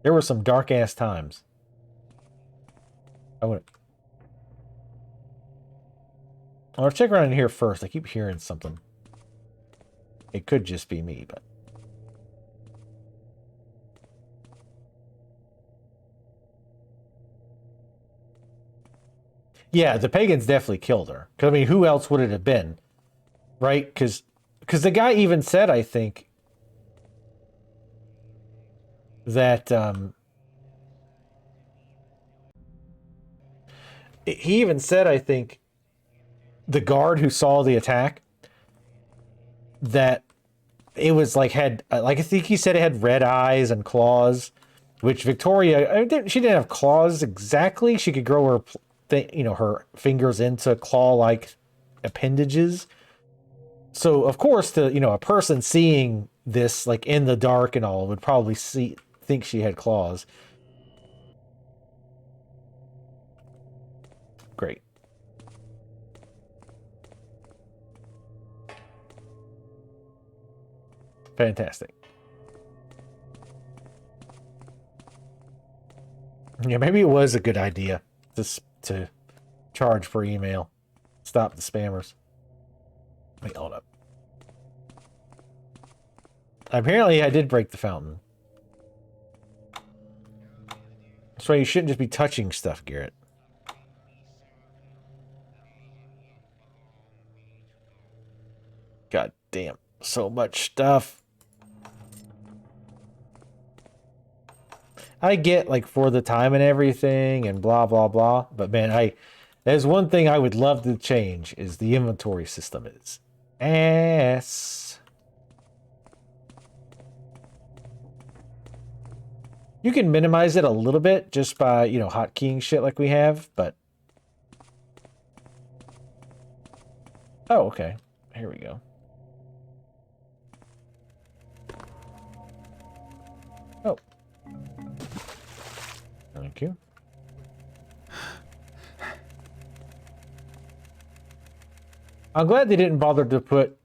Speaker 1: There were some dark ass times. I'll check around in here first. I keep hearing something. It could just be me, but... Yeah, the pagans definitely killed her. Because, I mean, who else would it have been? Right? Because the guy even said, I think, that... he even said, I think, the guard who saw the attack, that it was like I think he said it had red eyes and claws, which Victoria, she didn't have claws exactly. She could grow her fingers into claw-like appendages. So of course, a person seeing this like in the dark and all would probably think she had claws. Great. Fantastic. Yeah, maybe it was a good idea to charge for email. Stop the spammers. Wait, hold up. Apparently, I did break the fountain. That's why you shouldn't just be touching stuff, Garrett. God damn. So much stuff. I get, like, for the time and everything and blah, blah, blah. But, man, There's one thing I would love to change is the inventory system is ass. You can minimize it a little bit just by, you know, hotkeying shit like we have, but... Oh, okay. Here we go. Oh. Thank you. I'm glad they didn't bother to put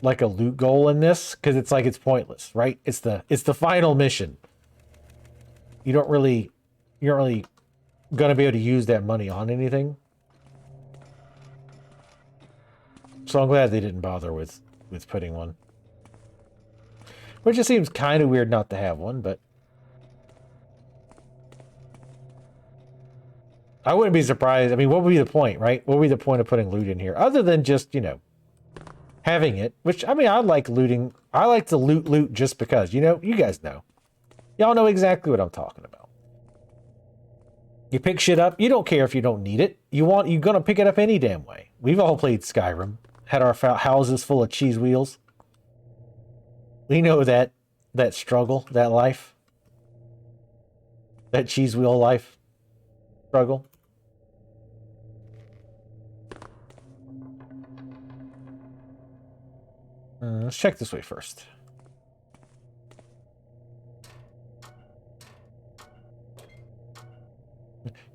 Speaker 1: like a loot goal in this, because it's like it's pointless, right? It's the final mission. You're not really gonna be able to use that money on anything. So I'm glad they didn't bother with putting one. Which just seems kind of weird not to have one, but I wouldn't be surprised. I mean, what would be the point, right? What would be the point of putting loot in here? Other than just, you know, having it. Which, I mean, I like looting. I like to loot just because. You know, you guys know. Y'all know exactly what I'm talking about. You pick shit up. You don't care if you don't need it. You're going to pick it up any damn way. We've all played Skyrim. Had our houses full of cheese wheels. We know that struggle, that life. That cheese wheel life struggle. Let's check this way first.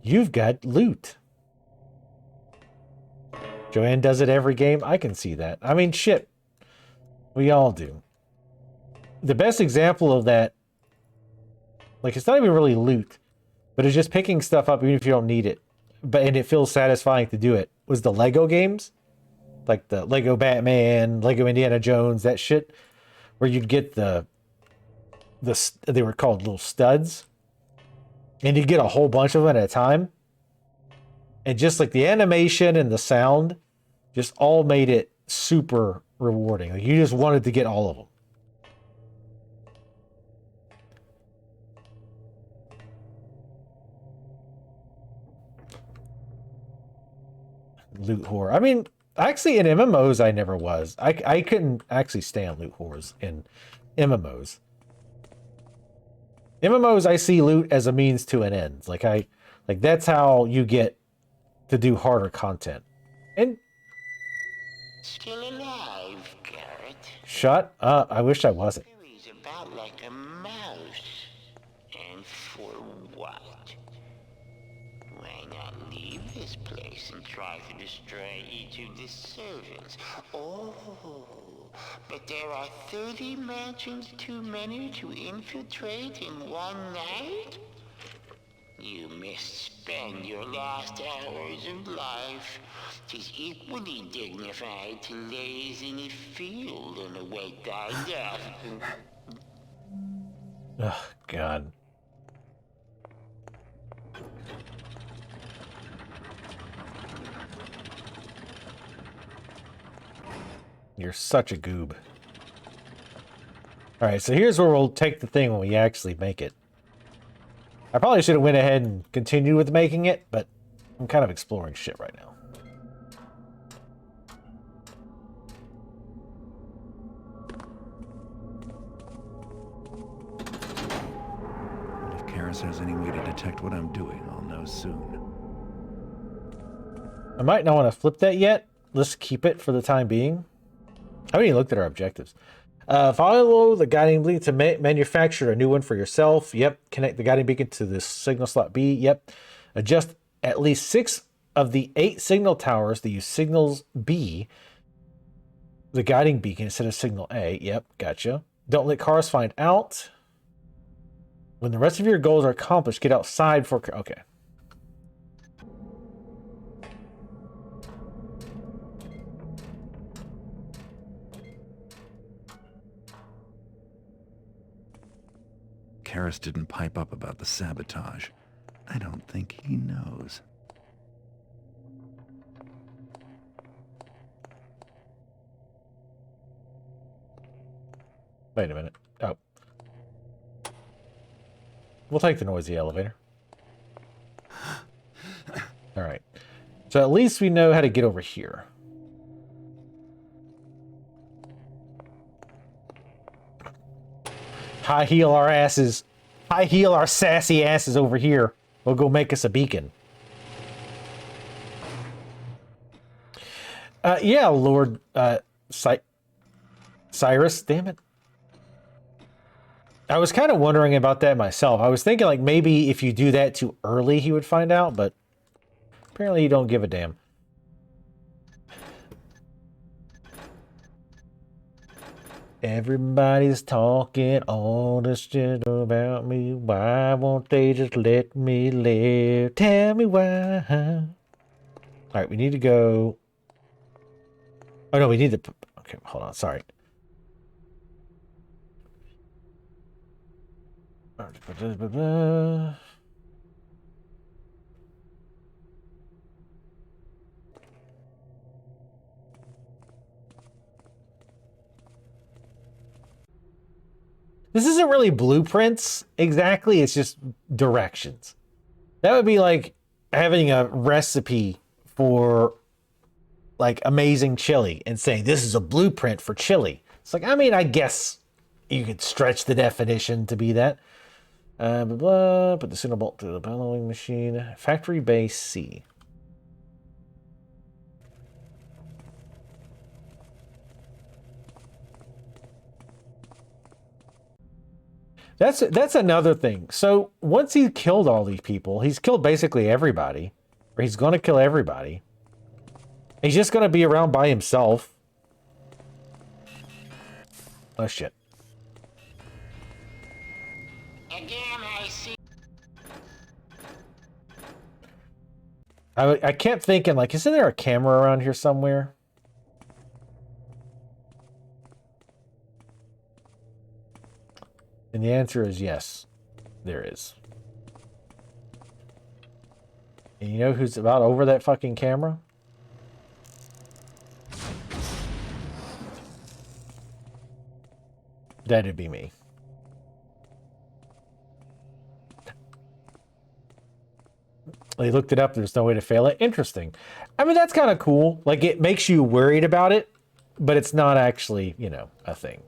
Speaker 1: You've got loot. Joanne does it every game. I can see that. I mean, shit. We all do. The best example of that, like, it's not even really loot, but it's just picking stuff up even if you don't need it. And it feels satisfying to do it, was the Lego games. Like the Lego Batman, Lego Indiana Jones, that shit. Where you'd get they were called little studs. And you'd get a whole bunch of them at a time. And just like the animation and the sound just all made it super rewarding. Like you just wanted to get all of them. Loot whore. I mean, actually in MMOs I never was. I couldn't actually stand loot whores in MMOs. MMOs I see loot as a means to an end. Like that's how you get to do harder content. And
Speaker 7: Still alive, Garrett.
Speaker 1: Shut up. I wish I wasn't.
Speaker 7: He's about like a mouse. And for what? Why not leave this place and try to destroy each of the servants? Oh, but there are 30 mansions too many to infiltrate in one night? You misspend your last hours of life. 'Tis equally dignified to laze in a field and await thy death.
Speaker 1: Oh, God. You're such a goob. Alright, so here's where we'll take the thing when we actually make it. I probably should have went ahead and continued with making it, but I'm kind of exploring shit right now.
Speaker 3: If Karis has any way to detect what I'm doing, I'll know soon.
Speaker 1: I might not want to flip that yet. Let's keep it for the time being. I haven't even looked at our objectives. Follow the guiding beacon to manufacture a new one for yourself. Yep. Connect the guiding beacon to this signal slot B. Yep. Adjust at least 6 of the 8 signal towers that use signals B, the guiding beacon, instead of signal A. Yep. Gotcha. Don't let cars find out. When the rest of your goals are accomplished, get outside for... Okay.
Speaker 3: Karis didn't pipe up about the sabotage. I don't think he knows.
Speaker 1: Wait a minute. Oh. We'll take the noisy elevator. All right. So at least we know how to get over here. High heel our asses. High heel our sassy asses over here. We'll go make us a beacon. Yeah, Lord Cyrus. Damn it. I was kind of wondering about that myself. I was thinking like maybe if you do that too early he would find out, but apparently you don't give a damn. Everybody's talking all this shit about me. Why won't they just let me live? Tell me why. All right, we need to go. Oh no, we need to. Okay, hold on. Sorry. This isn't really blueprints exactly. It's just directions. That would be like having a recipe for like amazing chili and saying this is a blueprint for chili. It's like, I mean, I guess you could stretch the definition to be that. Blah, blah, put the cinder bolt to the bellowing machine. Factory base C. That's another thing. So once he killed all these people, he's killed basically everybody, or he's going to kill everybody. He's just going to be around by himself. Oh shit.
Speaker 7: Again, I see.
Speaker 1: I kept thinking, like, isn't there a camera around here somewhere? And the answer is yes, there is. And you know who's about over that fucking camera? That'd be me. They looked it up. There's no way to fail it. Interesting. I mean, that's kind of cool. Like, it makes you worried about it, but it's not actually, you know, a thing.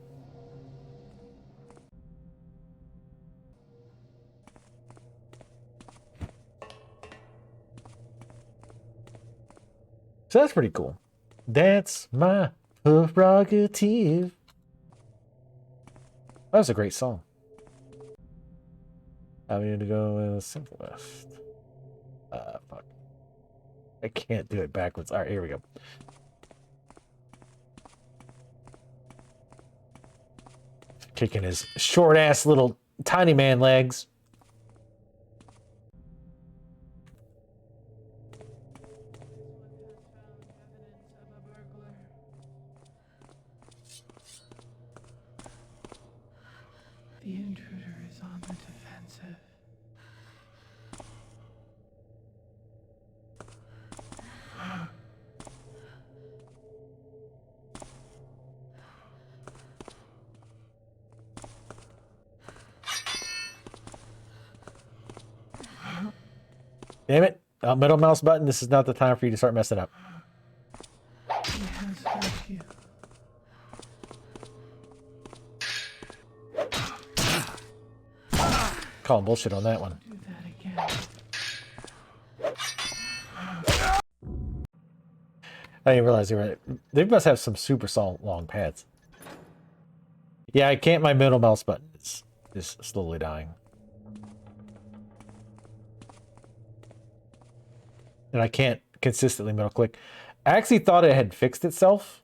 Speaker 1: So that's pretty cool. That's my prerogative. That was a great song. I'm going to go with the simplest. Fuck. I can't do it backwards. All right, here we go. Kicking his short-ass little tiny man legs.
Speaker 11: The intruder is on the defensive.
Speaker 1: Damn it. Middle mouse button. This is not the time for you to start messing up.
Speaker 11: He has hurt you.
Speaker 1: Calling bullshit on that one.
Speaker 11: Do that again.
Speaker 1: I didn't realize they must have some super long pads. Yeah, I can't. My middle mouse button is slowly dying. And I can't consistently middle click. I actually thought it had fixed itself.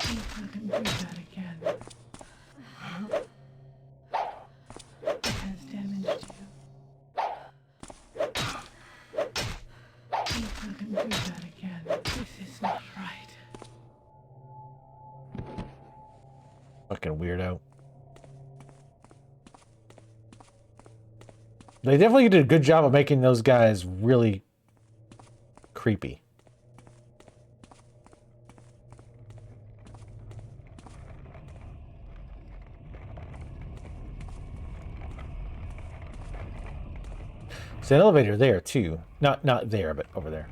Speaker 11: He's not gonna do that again. It has damaged you. He's not gonna do that again. This is not right.
Speaker 1: Fucking weirdo. They definitely did a good job of making those guys really creepy. There's an elevator there too. Not there, but over there.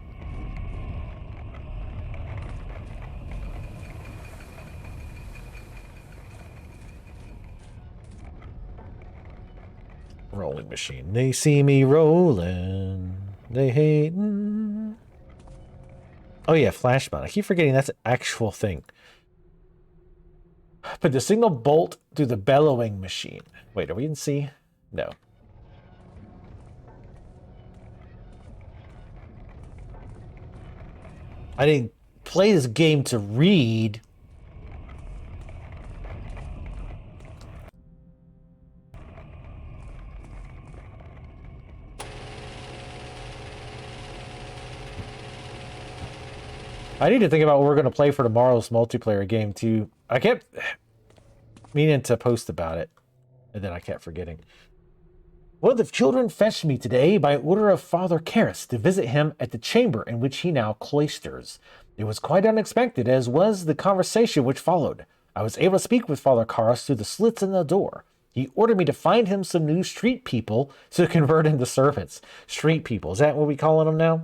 Speaker 1: Rolling machine. They see me rolling. They hating. Oh yeah, flashbot. I keep forgetting that's an actual thing. Put the signal bolt through the bellowing machine. Wait, are we in C? No. I didn't play this game to read. I need to think about what we're going to play for tomorrow's multiplayer game too. I kept meaning to post about it, and then I kept forgetting. One of the children fetched me today by order of Father Karras to visit him at the chamber in which he now cloisters. It was quite unexpected, as was the conversation which followed. I was able to speak with Father Karras through the slits in the door. He ordered me to find him some new street people to convert into servants. Street people, is that what we calling them now?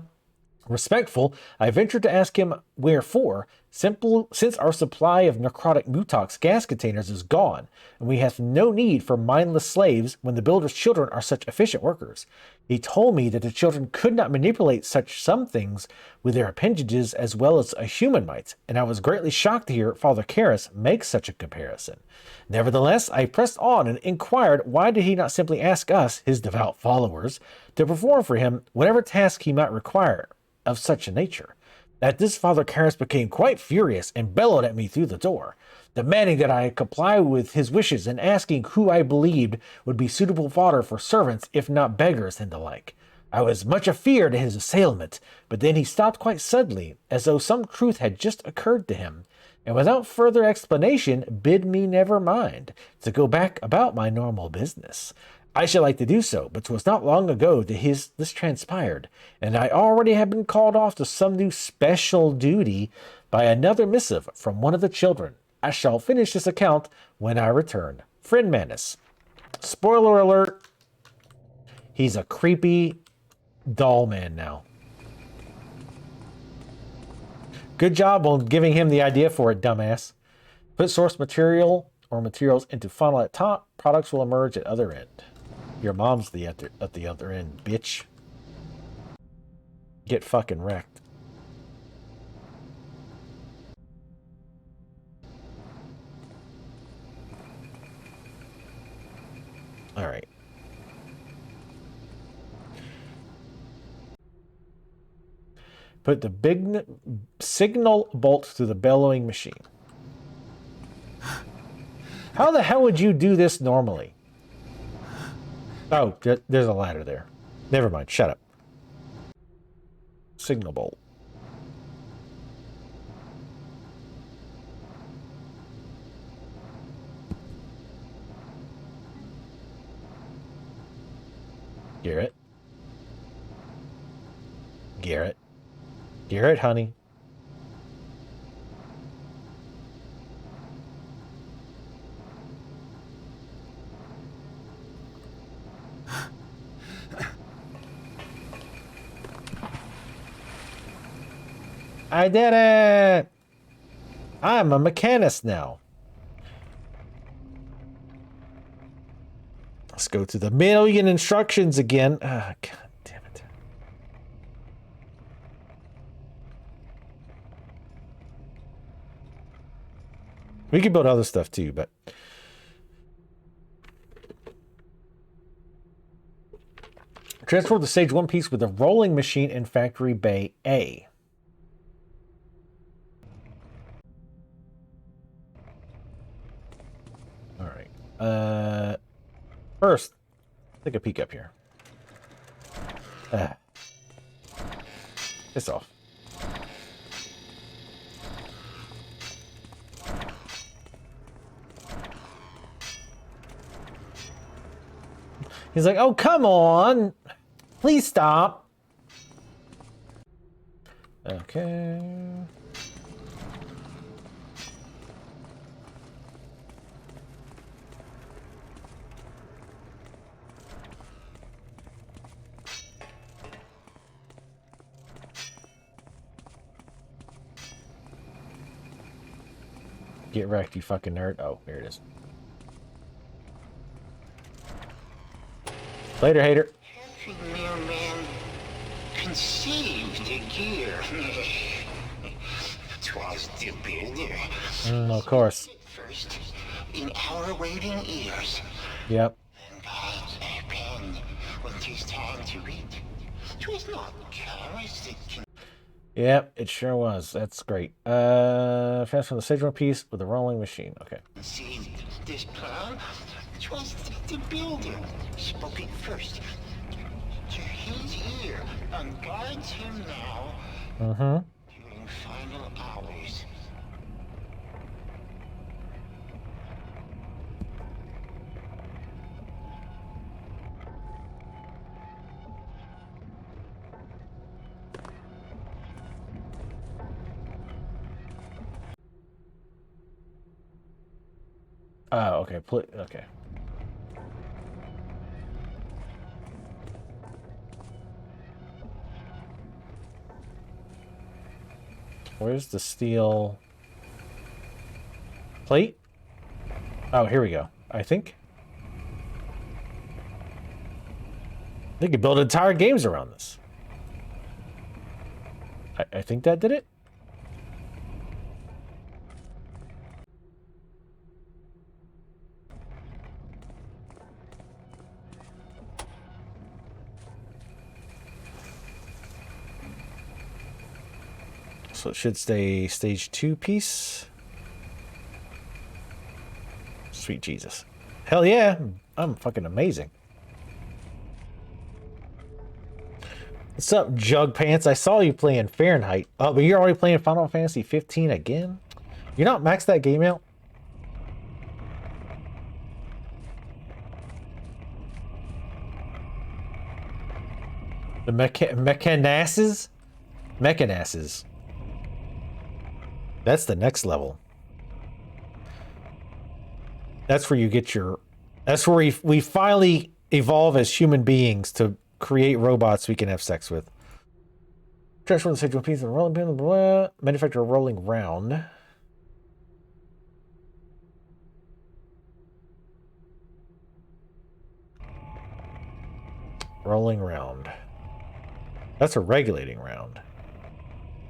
Speaker 1: Respectful, I ventured to ask him wherefore, since our supply of necrotic mutox gas containers is gone, and we have no need for mindless slaves when the builder's children are such efficient workers. He told me that the children could not manipulate some things with their appendages as well as a human might, and I was greatly shocked to hear Father Karras make such a comparison. Nevertheless, I pressed on and inquired why did he not simply ask us, his devout followers, to perform for him whatever task he might require of such a nature. At this, Father Karras became quite furious and bellowed at me through the door, demanding that I comply with his wishes and asking who I believed would be suitable fodder for servants, if not beggars and the like. I was much afeard at his assailant, but then he stopped quite suddenly, as though some truth had just occurred to him, and without further explanation bid me never mind, to go back about my normal business. I should like to do so, but 'twas not long ago that this transpired, and I already have been called off to some new special duty by another missive from one of the children. I shall finish this account when I return. Friend Manus. Spoiler alert, he's a creepy doll man now. Good job on giving him the idea for it, dumbass. Put source material or materials into funnel at top. Products will emerge at other end. Your mom's at the other end, bitch. Get fucking wrecked. All right. Put the big signal bolt through the bellowing machine. How the hell would you do this normally? Oh, there's a ladder there. Never mind. Shut up. Signal bolt. Garrett. Garrett. Garrett, honey. I did it! I'm a mechanist now. Let's go to the million instructions again. Ah, God damn it. We can build other stuff too, but... Transport the stage one piece with a rolling machine in Factory Bay A. First, take a peek up here. Piss off. He's like, oh, come on. Please stop. Okay. Get wrecked, you fucking nerd. Oh, here it is. Later, hater.
Speaker 7: Mailman conceived the gear. 'Twas the builder.
Speaker 1: Of course.
Speaker 7: First, in our waiting ears.
Speaker 1: Yep.
Speaker 7: And guides a pen when 'tis time to read. 'Twas not cowards that can.
Speaker 1: Yep, it sure was. That's great. Transfer the signal piece with a rolling machine. Okay.
Speaker 7: See this plan? 'Twas the builder spoke it first to his ear and guides him now during final hours.
Speaker 1: Oh, okay. Okay. Where's the steel plate? Oh, here we go. I think. They could build entire games around this. I think that did it. So it should stay stage 2 piece. Sweet Jesus. Hell yeah. I'm fucking amazing. What's up, Jug Pants? I saw you playing Fahrenheit. Oh, but you're already playing Final Fantasy 15 again? You're not maxed that game out? The Mechanasses? Mechanasses. That's the next level. That's where you get your... That's where we finally evolve as human beings to create robots we can have sex with. Transfer the signal piece of rolling pin, blah, manufacture a rolling round. Rolling round. That's a regulating round.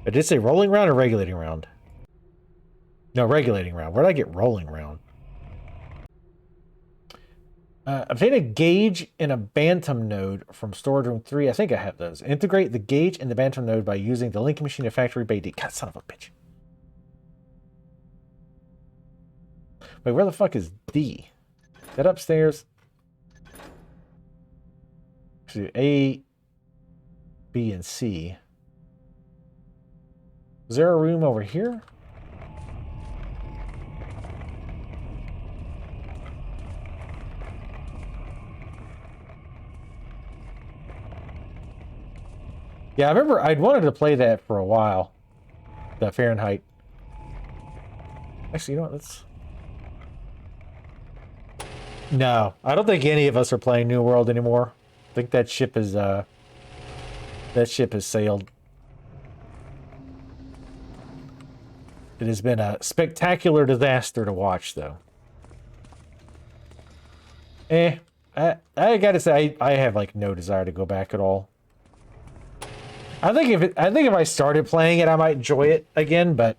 Speaker 1: I did say rolling round or regulating round? No, regulating round. Where did I get rolling round? Obtain a gauge and a bantam node from storage room 3. I think I have those. Integrate the gauge and the bantam node by using the linking machine at factory bay D. God, son of a bitch. Wait, where the fuck is D? Is that upstairs? Actually, A, B, and C. Is there a room over here? Yeah, I remember I'd wanted to play that for a while. The Fahrenheit. Actually, you know what? Let's... No, I don't think any of us are playing New World anymore. I think that ship is, that ship has sailed. It has been a spectacular disaster to watch, though. I gotta say, I have, like, no desire to go back at all. I think if I started playing it, I might enjoy it again, but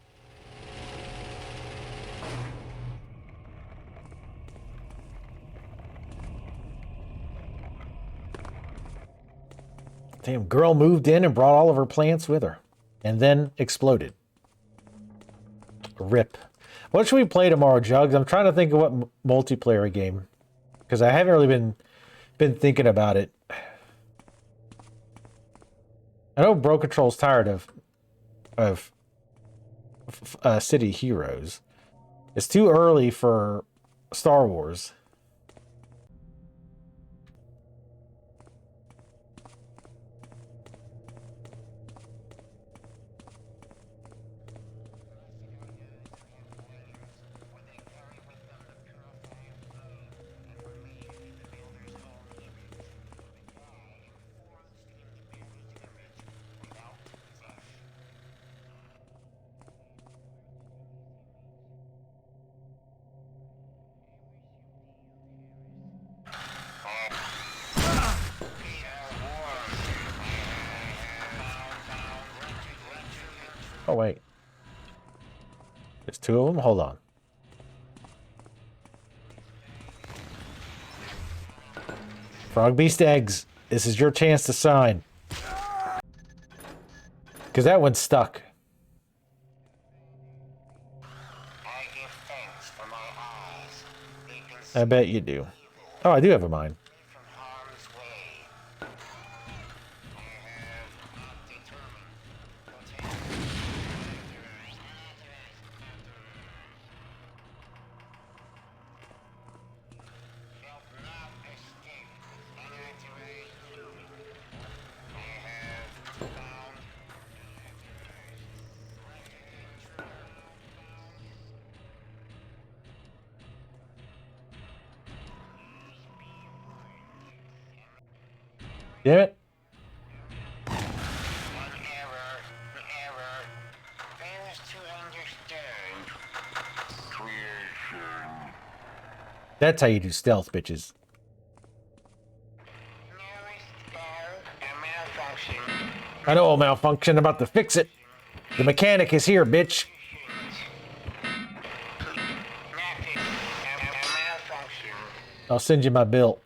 Speaker 1: damn, girl moved in and brought all of her plants with her, and then exploded. Rip. What should we play tomorrow, Jugs? I'm trying to think of what multiplayer game, because I haven't really been thinking about it. I know Bro Control's tired of City Heroes. It's too early for Star Wars. Oh, wait. There's two of them? Hold on. Frog Beast eggs. This is your chance to sign. Because that one's stuck. I bet you do. Oh, I do have a mine. Damn it. That's how you do stealth, bitches. I know a malfunction, about to fix it. The mechanic is here, bitch. I'll send you my bill.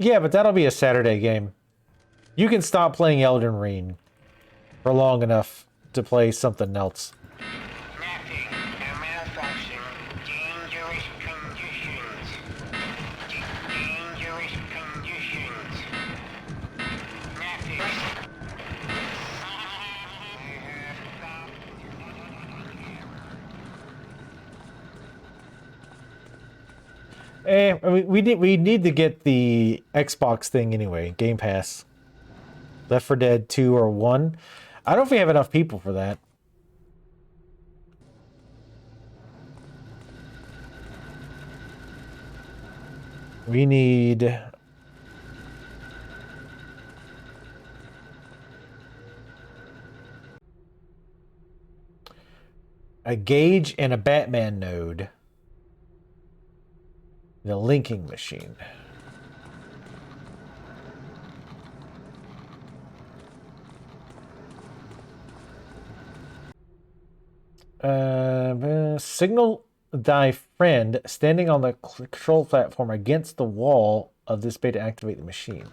Speaker 1: Yeah, but that'll be a Saturday game. You can stop playing Elden Ring for long enough to play something else. I mean, we need to get the Xbox thing anyway. Game Pass. Left 4 Dead 2 or 1. I don't know if we have enough people for that. We need... a gauge and a Batman node. The linking machine. Signal thy friend standing on the control platform against the wall of this bay to activate the machine.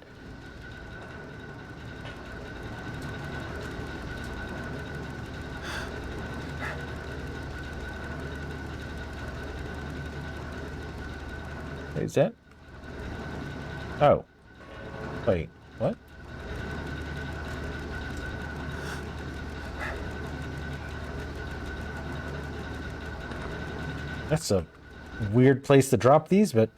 Speaker 1: Is that? Oh. Wait, what? That's a weird place to drop these, but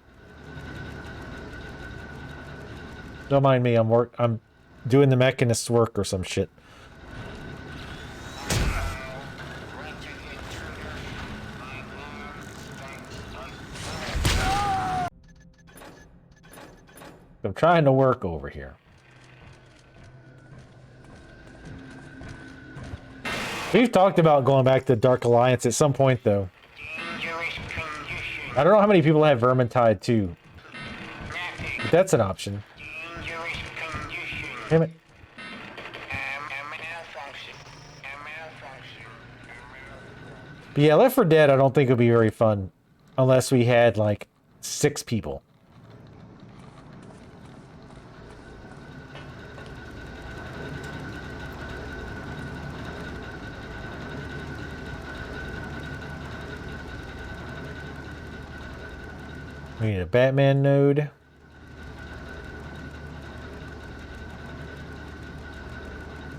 Speaker 1: don't mind me. I'm doing the mechanist's work or some shit. I'm trying to work over here. We've talked about going back to Dark Alliance at some point, though. I don't know how many people have Vermintide too. But that's an option. Damn it. But yeah, Left 4 Dead I don't think would be very fun unless we had like 6 people. We need a Batman node.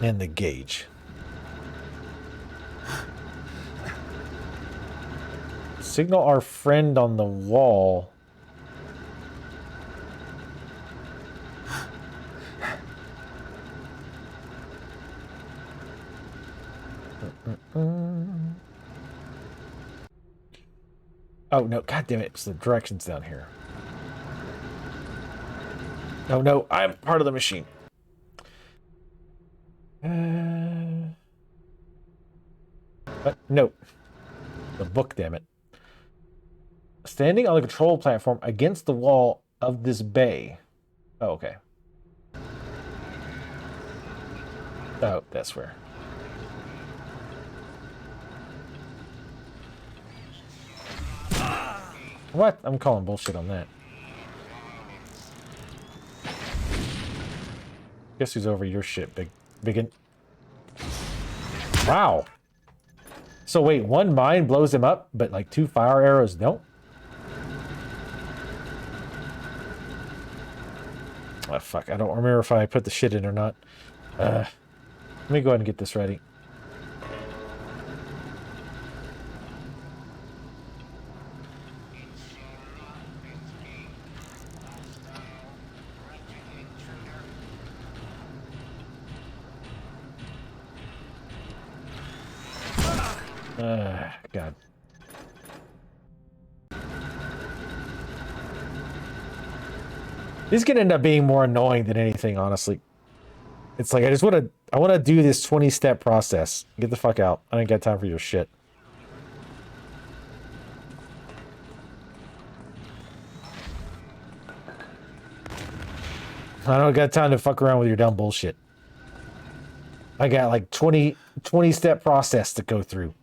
Speaker 1: And the gauge. Signal our friend on the wall. Oh, no. God damn it. It's the directions down here. Oh, no. I'm part of the machine. What? No. The book, damn it. Standing on the control platform against the wall of this bay. Oh, okay. Oh, that's where. What? I'm calling bullshit on that. Guess who's over your shit, biggin. Wow. So wait, one mine blows him up, but like 2 fire arrows don't? Oh, fuck. I don't remember if I put the shit in or not. Let me go ahead and get this ready. God. This could end up being more annoying than anything, honestly. It's like, I want to do this 20-step process. Get the fuck out. I ain't got time for your shit. I don't got time to fuck around with your dumb bullshit. I got like 20-step process to go through.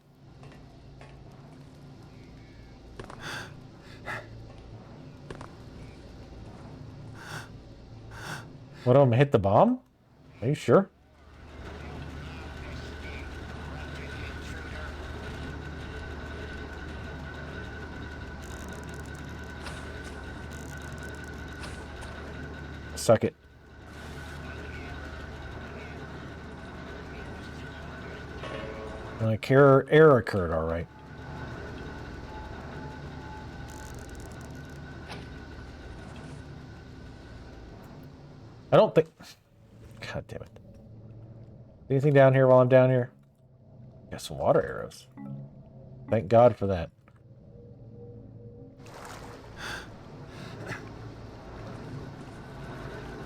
Speaker 1: What, I'm gonna hit the bomb? Are you sure? Suck it. Error occurred, alright. I don't think... God damn it. Anything down here while I'm down here? Got some water arrows. Thank God for that.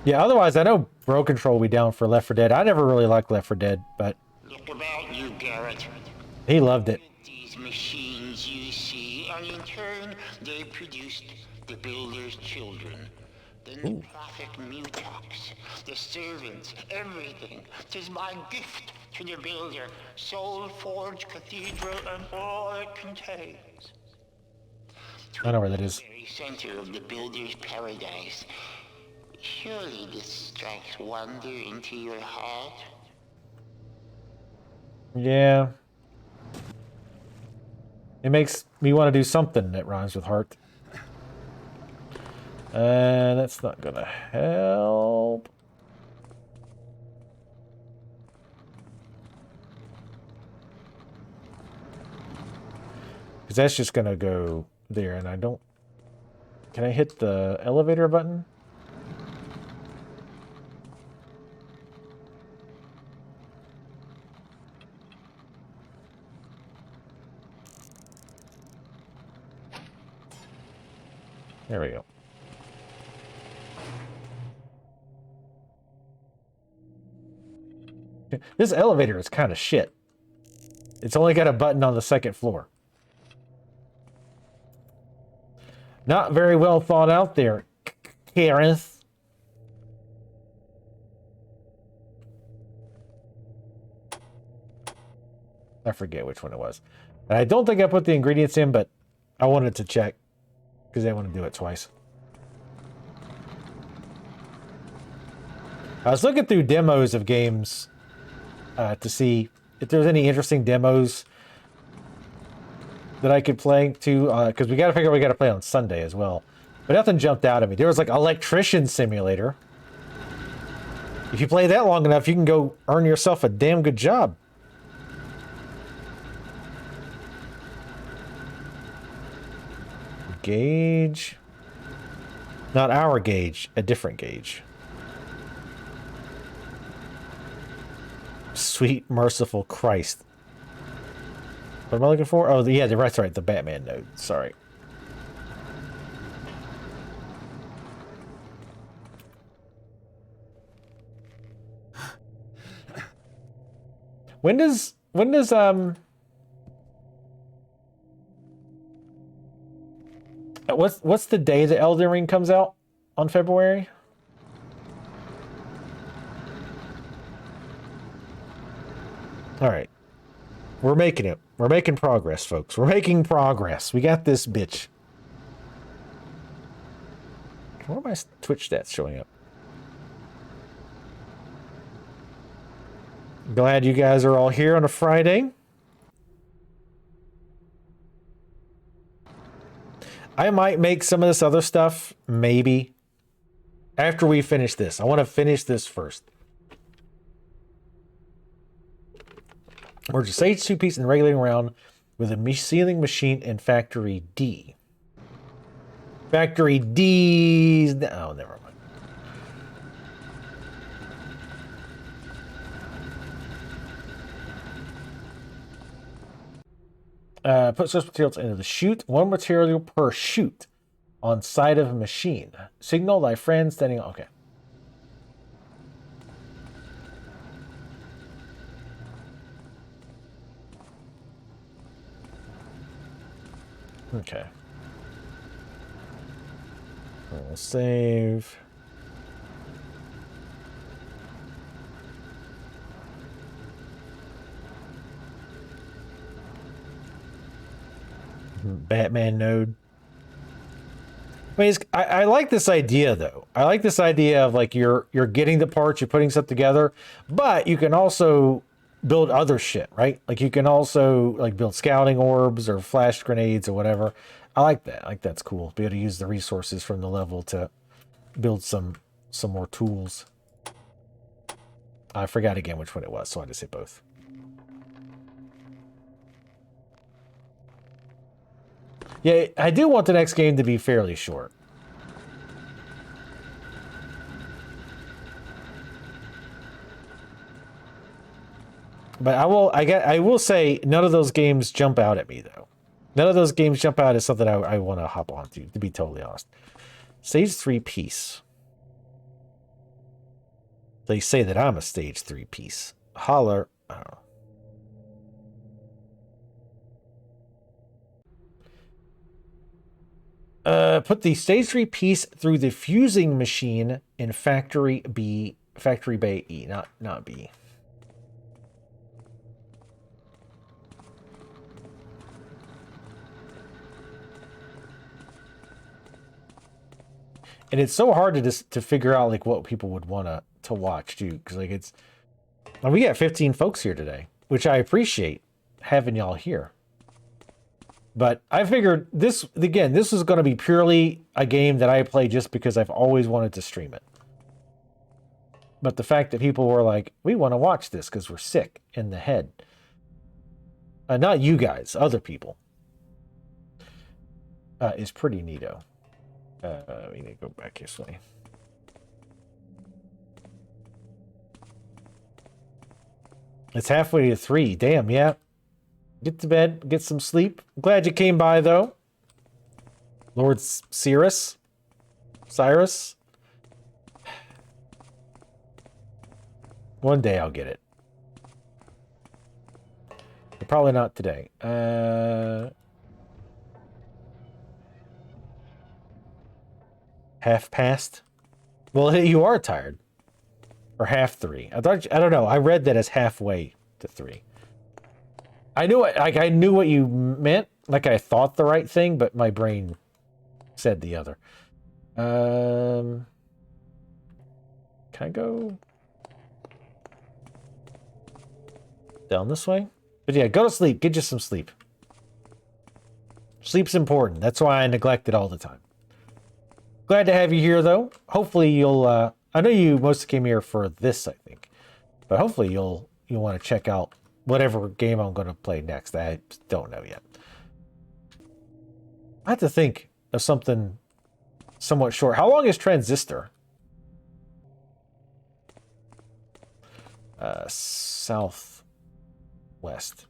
Speaker 1: Yeah, otherwise I know Bro Control will be down for Left 4 Dead. I never really liked Left 4 Dead, but...
Speaker 7: Look about you, Garrett.
Speaker 1: He loved it.
Speaker 7: These machines you see, and in turn, they produced the Builder's children. The necrotic mutants, the servants, everything. 'Tis my gift to the Builder, Soulforge Cathedral, and all it contains.
Speaker 1: I know where that is.
Speaker 7: The very center of the Builder's paradise. Surely this strikes wonder into your heart.
Speaker 1: Yeah. It makes me want to do something that rhymes with heart. That's not gonna help. Because that's just gonna go there, and I don't... Can I hit the elevator button? There we go. This elevator is kind of shit. It's only got a button on the second floor. Not very well thought out there, Karen. I forget which one it was. And I don't think I put the ingredients in, but I wanted to check because I want to do it twice. I was looking through demos of games to see if there's any interesting demos that I could play too, because we got to figure out we got to play on Sunday as well. But nothing jumped out at me. There was like Electrician Simulator. If you play that long enough, you can go earn yourself a damn good job. Gauge. Not our gauge, a different gauge. Sweet, merciful Christ. What am I looking for? Oh, yeah, that's right, the Batman node. Sorry. When does What's the day the Elden Ring comes out on February? All right. We're making it. We're making progress, folks. We're making progress. We got this bitch. Where are my Twitch stats showing up? Glad you guys are all here on a Friday. I might make some of this other stuff, maybe, after we finish this. I want to finish this first. Merge a Sage 2 piece in regulating round with a sealing machine in Factory D. Factory D's... Oh, never mind. Put source materials into the chute. One material per chute on side of a machine. Signal thy friend standing... Okay. Okay. We'll save. Batman node. I mean, I like this idea though. I like this idea of like you're getting the parts, you're putting stuff together, but you can also build other shit, right? Like you can also like build scouting orbs or flash grenades or whatever. I like that. I like that's cool. Be able to use the resources from the level to build some more tools. I forgot again which one it was, so I just hit both. Yeah, I do want the next game to be fairly short. But I will say none of those games jump out at me though. None of those games jump out as something I want to hop onto, to be totally honest. Stage 3 piece. They say that I'm a stage 3 piece. Holler. I don't know. Put the stage 3 piece through the fusing machine in Factory B, Factory Bay E, not B. And it's so hard to figure out like what people would want to watch too, because like it's, well, we got 15 folks here today, which I appreciate having y'all here. But I figured this is going to be purely a game that I play just because I've always wanted to stream it. But the fact that people were like, we want to watch this because we're sick in the head. Not you guys, other people. Is pretty neato. We need to go back this way. It's halfway to 3. Damn, yeah. Get to bed, get some sleep. Glad you came by, though. Lord Cyrus. One day I'll get it. But probably not today. Half past? Well, you are tired. Or half 3. I don't know. I read that as halfway to 3. I knew what you meant. Like I thought the right thing, but my brain said the other. Can I go down this way? But yeah, go to sleep. Get you some sleep. Sleep's important. That's why I neglect it all the time. Glad to have you here, though. Hopefully you'll... I know you mostly came here for this, I think. But hopefully you'll want to check out whatever game I'm going to play next. I don't know yet. I have to think of something somewhat short. How long is Transistor? Southwest. So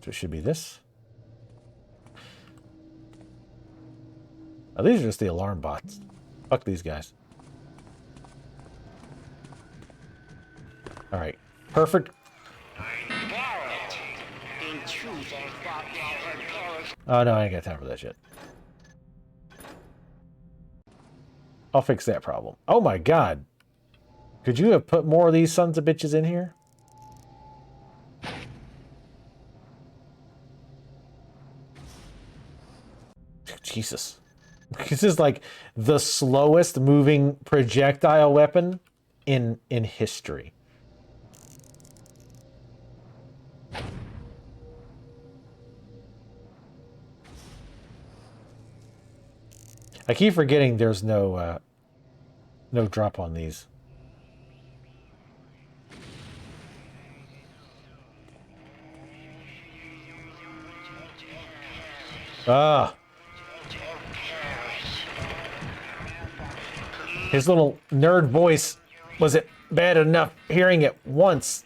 Speaker 1: it should be this. Oh, these are just the alarm bots. Fuck these guys. All right. Perfect. Oh, no, I ain't got time for that shit. I'll fix that problem. Oh my god. Could you have put more of these sons of bitches in here? Jesus. This is like the slowest moving projectile weapon in history. I keep forgetting there's no drop on these. Ah. His little nerd voice wasn't bad enough hearing it once,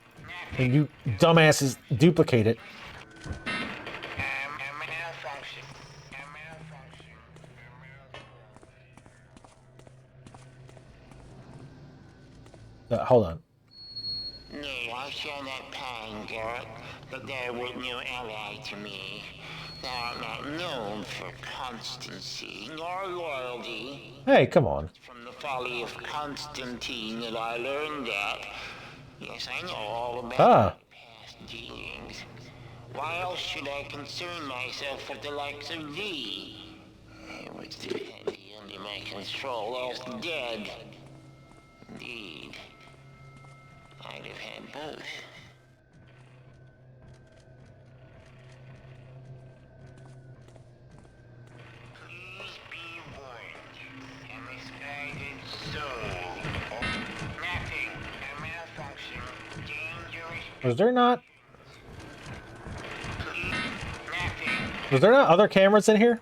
Speaker 1: and you dumbasses duplicate it. Hold on.
Speaker 7: No, I shall not pine, Garrett, but thou wert no ally to me. Thou art not known for constancy nor loyalty.
Speaker 1: Hey, come on.
Speaker 7: From the folly of Constantine that I learned that. Yes, I know all about my past dealings. Why else should I concern myself with the likes of thee? Which to have thee under my control, else dead. Indeed. I'd have had both. Please be warned, a misguided soul. Nothing, a malfunction, dangerous.
Speaker 1: Was there not? Was there not other cameras in here?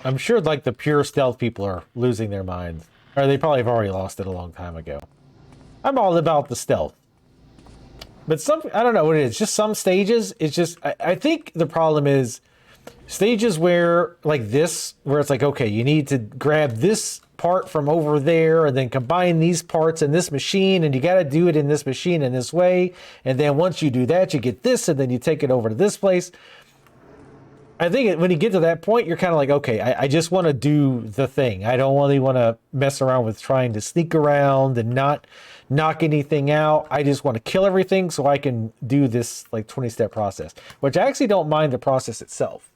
Speaker 1: I'm sure like the pure stealth people are losing their minds. Or they probably have already lost it a long time ago. I'm all about the stealth. But I don't know what it is. Just some stages, it's just, I think the problem is stages where, like this, where it's like, okay, you need to grab this part from over there and then combine these parts in this machine, and you got to do it in this machine in this way. And then once you do that, you get this, and then you take it over to this place. I think when you get to that point, you're kind of like, okay, I just want to do the thing. I don't really want to mess around with trying to sneak around and not knock anything out. I just want to kill everything so I can do this like 20-step process, which I actually don't mind the process itself.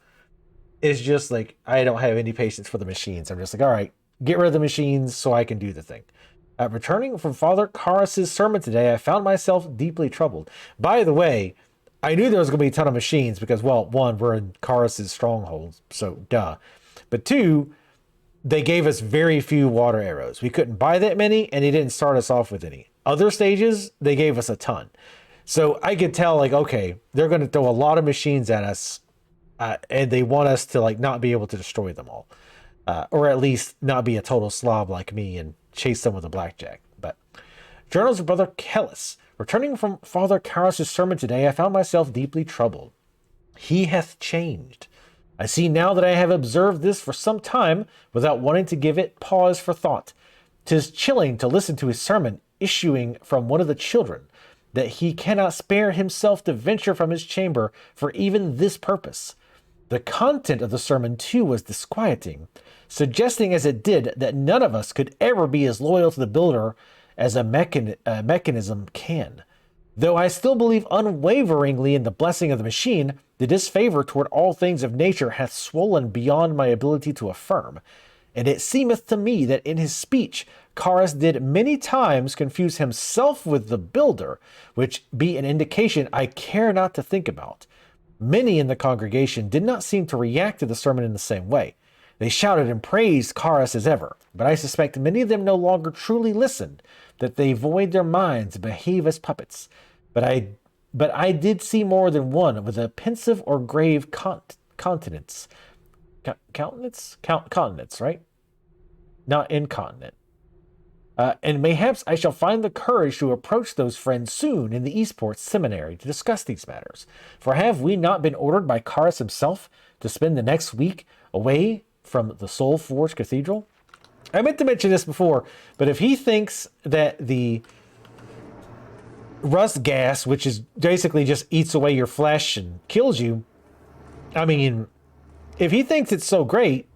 Speaker 1: It's just like, I don't have any patience for the machines. I'm just like, all right, get rid of the machines so I can do the thing. Returning from Father Karras' sermon today, I found myself deeply troubled. By the way, I knew there was going to be a ton of machines because, well, one, we're in Karras' stronghold, so duh. But two, they gave us very few water arrows. We couldn't buy that many, and they didn't start us off with any. Other stages, they gave us a ton. So I could tell, like, okay, they're going to throw a lot of machines at us, and they want us to, like, not be able to destroy them all. Or at least not be a total slob like me and chase them with a blackjack. But Journals of Brother Kellis. Returning from Father Karras' sermon today, I found myself deeply troubled. He hath changed. I see now that I have observed this for some time without wanting to give it pause for thought. 'Tis chilling to listen to his sermon issuing from one of the children, that he cannot spare himself to venture from his chamber for even this purpose. The content of the sermon, too, was disquieting, suggesting as it did that none of us could ever be as loyal to the builder as a mechanism can. Though I still believe unwaveringly in the blessing of the machine, the disfavor toward all things of nature hath swollen beyond my ability to affirm. And it seemeth to me that in his speech Karras did many times confuse himself with the builder, which be an indication I care not to think about. Many in the congregation did not seem to react to the sermon in the same way. They shouted and praised Karras as ever, but I suspect many of them no longer truly listened, that they void their minds and behave as puppets. But I did see more than one with a pensive or grave countenance. Countenance, right? Not incontinent. And mayhaps I shall find the courage to approach those friends soon in the Eastport Seminary to discuss these matters. For have we not been ordered by Karras himself to spend the next week away from the Soulforge Cathedral? I meant to mention this before, but if he thinks that the rust gas, which is basically just eats away your flesh and kills you, I mean, if he thinks it's so great,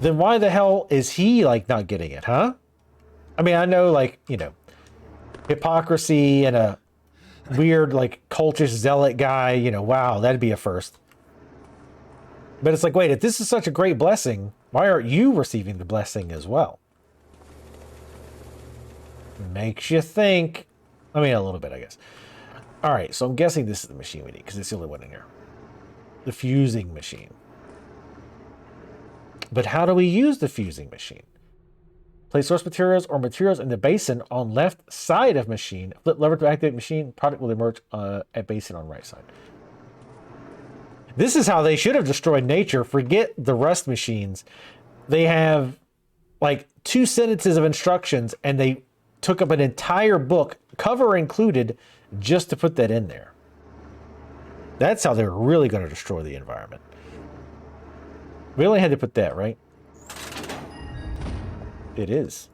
Speaker 1: then why the hell is he like not getting it, huh? I mean, I know, like, you know, hypocrisy and a weird like cultist zealot guy, you know, wow, that'd be a first. But it's like, wait, if this is such a great blessing, why aren't you receiving the blessing as well? Makes you think. I mean, a little bit, I guess. All right, so I'm guessing this is the machine we need because it's the only one in here. The fusing machine. But how do we use the fusing machine? Place source materials or materials in the basin on left side of machine. Flip lever to activate machine. Product will emerge at basin on right side. This is how they should have destroyed nature. Forget the rust machines. They have like 2 sentences of instructions and they took up an entire book, cover included, just to put that in there. That's how they're really going to destroy the environment. We only had to put that, right? It is.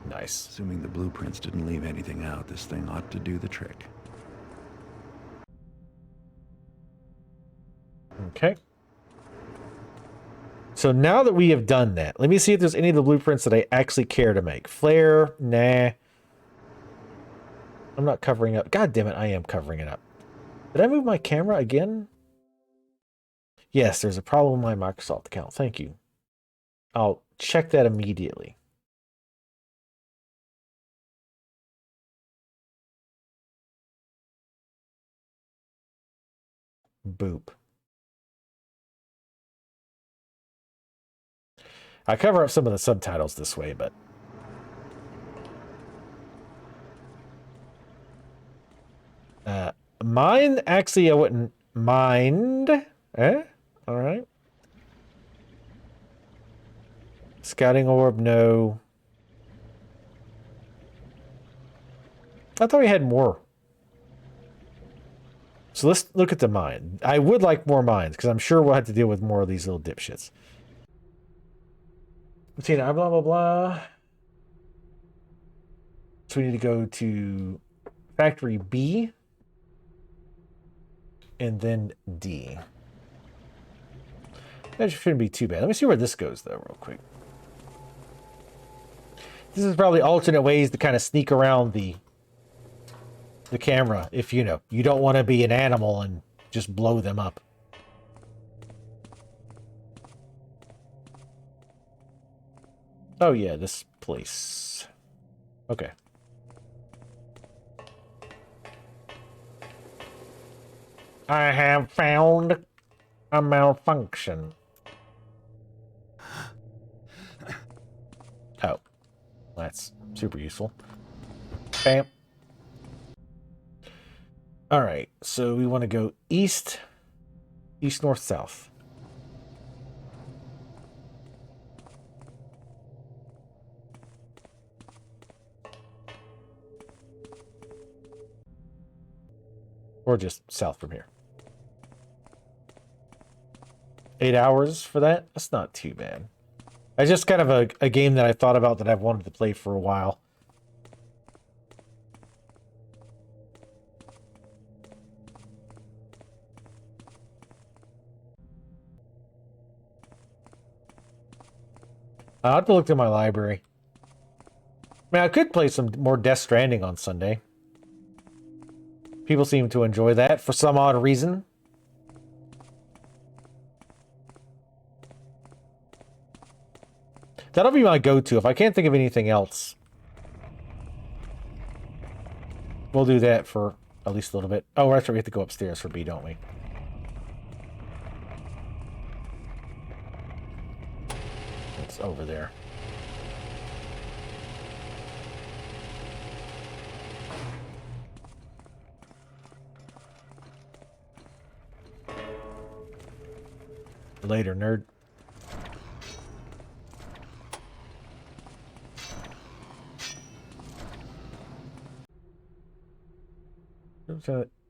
Speaker 1: Nice.
Speaker 3: Assuming the blueprints didn't leave anything out, this thing ought to do the trick.
Speaker 1: Okay. So now that we have done that, let me see if there's any of the blueprints that I actually care to make. Flare, nah. I'm not covering up. God damn it, I am covering it up. Did I move my camera again? Yes, there's a problem with my Microsoft account. Thank you. I'll check that immediately. Boop. I cover up some of the subtitles this way, but mine, actually, I wouldn't mind. Eh? All right. Scouting orb, no. I thought we had more. So let's look at the mine. I would like more mines, because I'm sure we'll have to deal with more of these little dipshits. Tina, blah, blah, blah. So we need to go to factory B. And then D. That shouldn't be too bad. Let me see where this goes, though, real quick. This is probably alternate ways to kind of sneak around the camera if, you know, you don't want to be an animal and just blow them up. Oh, yeah, this place. Okay. I have found a malfunction. Oh, that's super useful. Bam. All right, so we want to go east, north, south. Or just south from here. 8 hours for that? That's not too bad. It's just kind of a game that I thought about that I've wanted to play for a while. I'll have to look through my library. I mean, I could play some more Death Stranding on Sunday. People seem to enjoy that for some odd reason. That'll be my go-to. If I can't think of anything else, we'll do that for at least a little bit. Oh, actually, we have to go upstairs for B, don't we? It's over there. Later, nerd.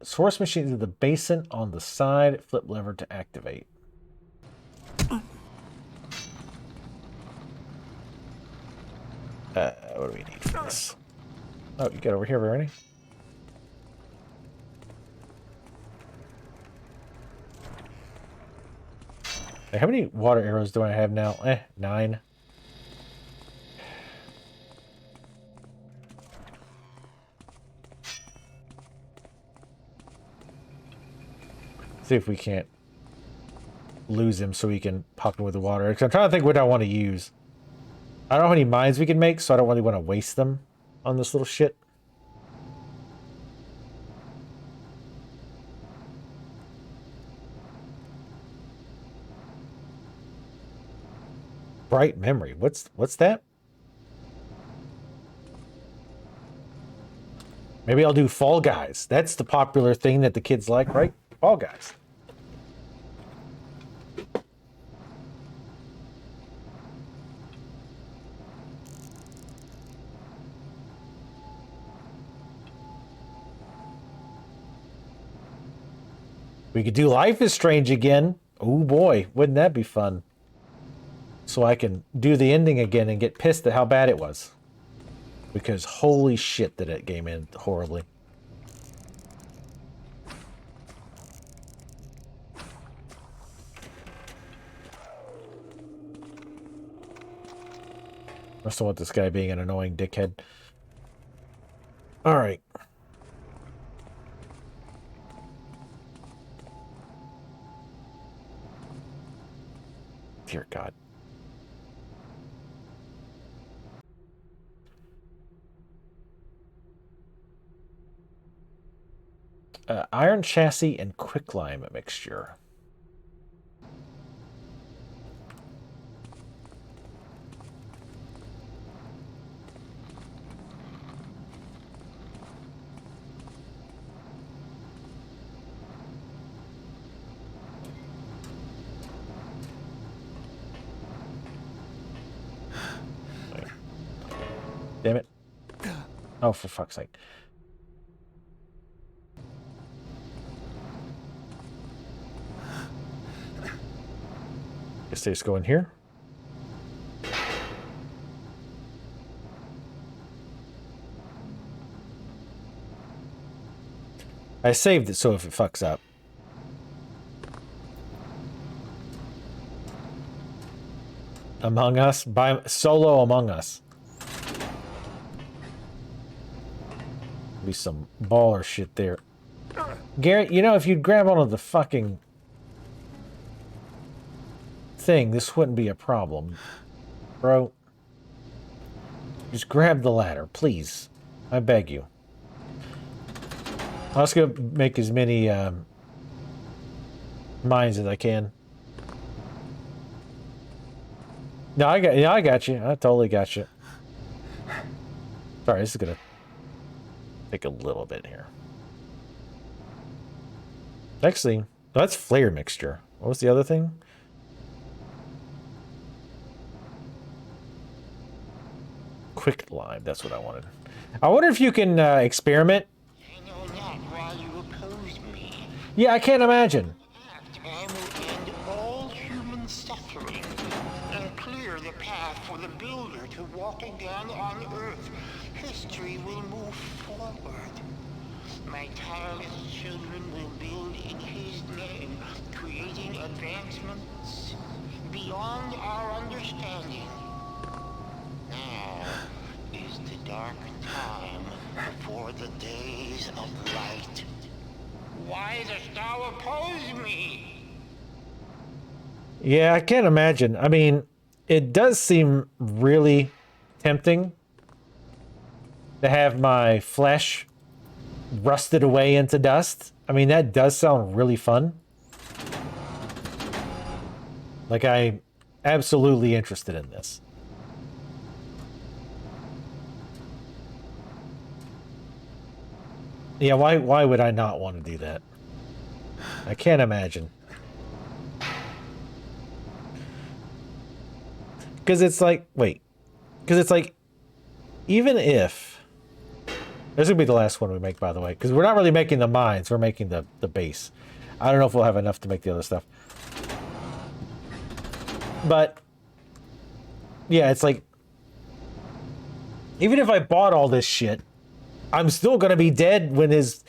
Speaker 1: Source machine to the basin on the side. Flip lever to activate. What do we need for this? Oh, you get over here already? Hey, how many water arrows do I have now? 9. See if we can't lose him so we can pop him with the water. Because I'm trying to think what I want to use. I don't know how many mines we can make, so I don't really want to waste them on this little shit. Bright memory. What's that? Maybe I'll do Fall Guys. That's the popular thing that the kids like, right? Fall Guys. We could do Life is Strange again. Oh boy, wouldn't that be fun? So I can do the ending again and get pissed at how bad it was. Because holy shit did that game end horribly. I still want this guy being an annoying dickhead. Alright. Dear God. Iron chassis and quicklime mixture. Damn it. Oh, for fuck's sake. Guess they just go in here. I saved it so if it fucks up. Among Us? By solo Among Us. Be some baller shit there. Garrett, you know, if you'd grab onto the fucking thing, this wouldn't be a problem. Bro. Just grab the ladder, please. I beg you. I'll just go make as many mines as I can. No, I got you. I totally got you. Sorry, this is gonna take a little bit here. Actually, that's flare mixture. What was the other thing? Quick lime. That's what I wanted. I wonder if you can experiment.
Speaker 7: I know not why you oppose me.
Speaker 1: Yeah, I can't imagine.
Speaker 7: I will end all human suffering and clear the path for the Builder to walk again on Earth. History will move forward. My tireless children will build in his name, creating advancements beyond our understanding. Now is the dark time before the days of light. Why dost thou oppose me?
Speaker 1: Yeah, I can't imagine. I mean, it does seem really tempting to have my flesh rusted away into dust. I mean, that does sound really fun. Like, I'm absolutely interested in this. Yeah, why would I not want to do that? I can't imagine. Because it's like, wait. Because it's like, even if... This will be the last one we make, by the way. Because we're not really making the mines. We're making the base. I don't know if we'll have enough to make the other stuff. But... yeah, it's like... even if I bought all this shit, I'm still going to be dead when his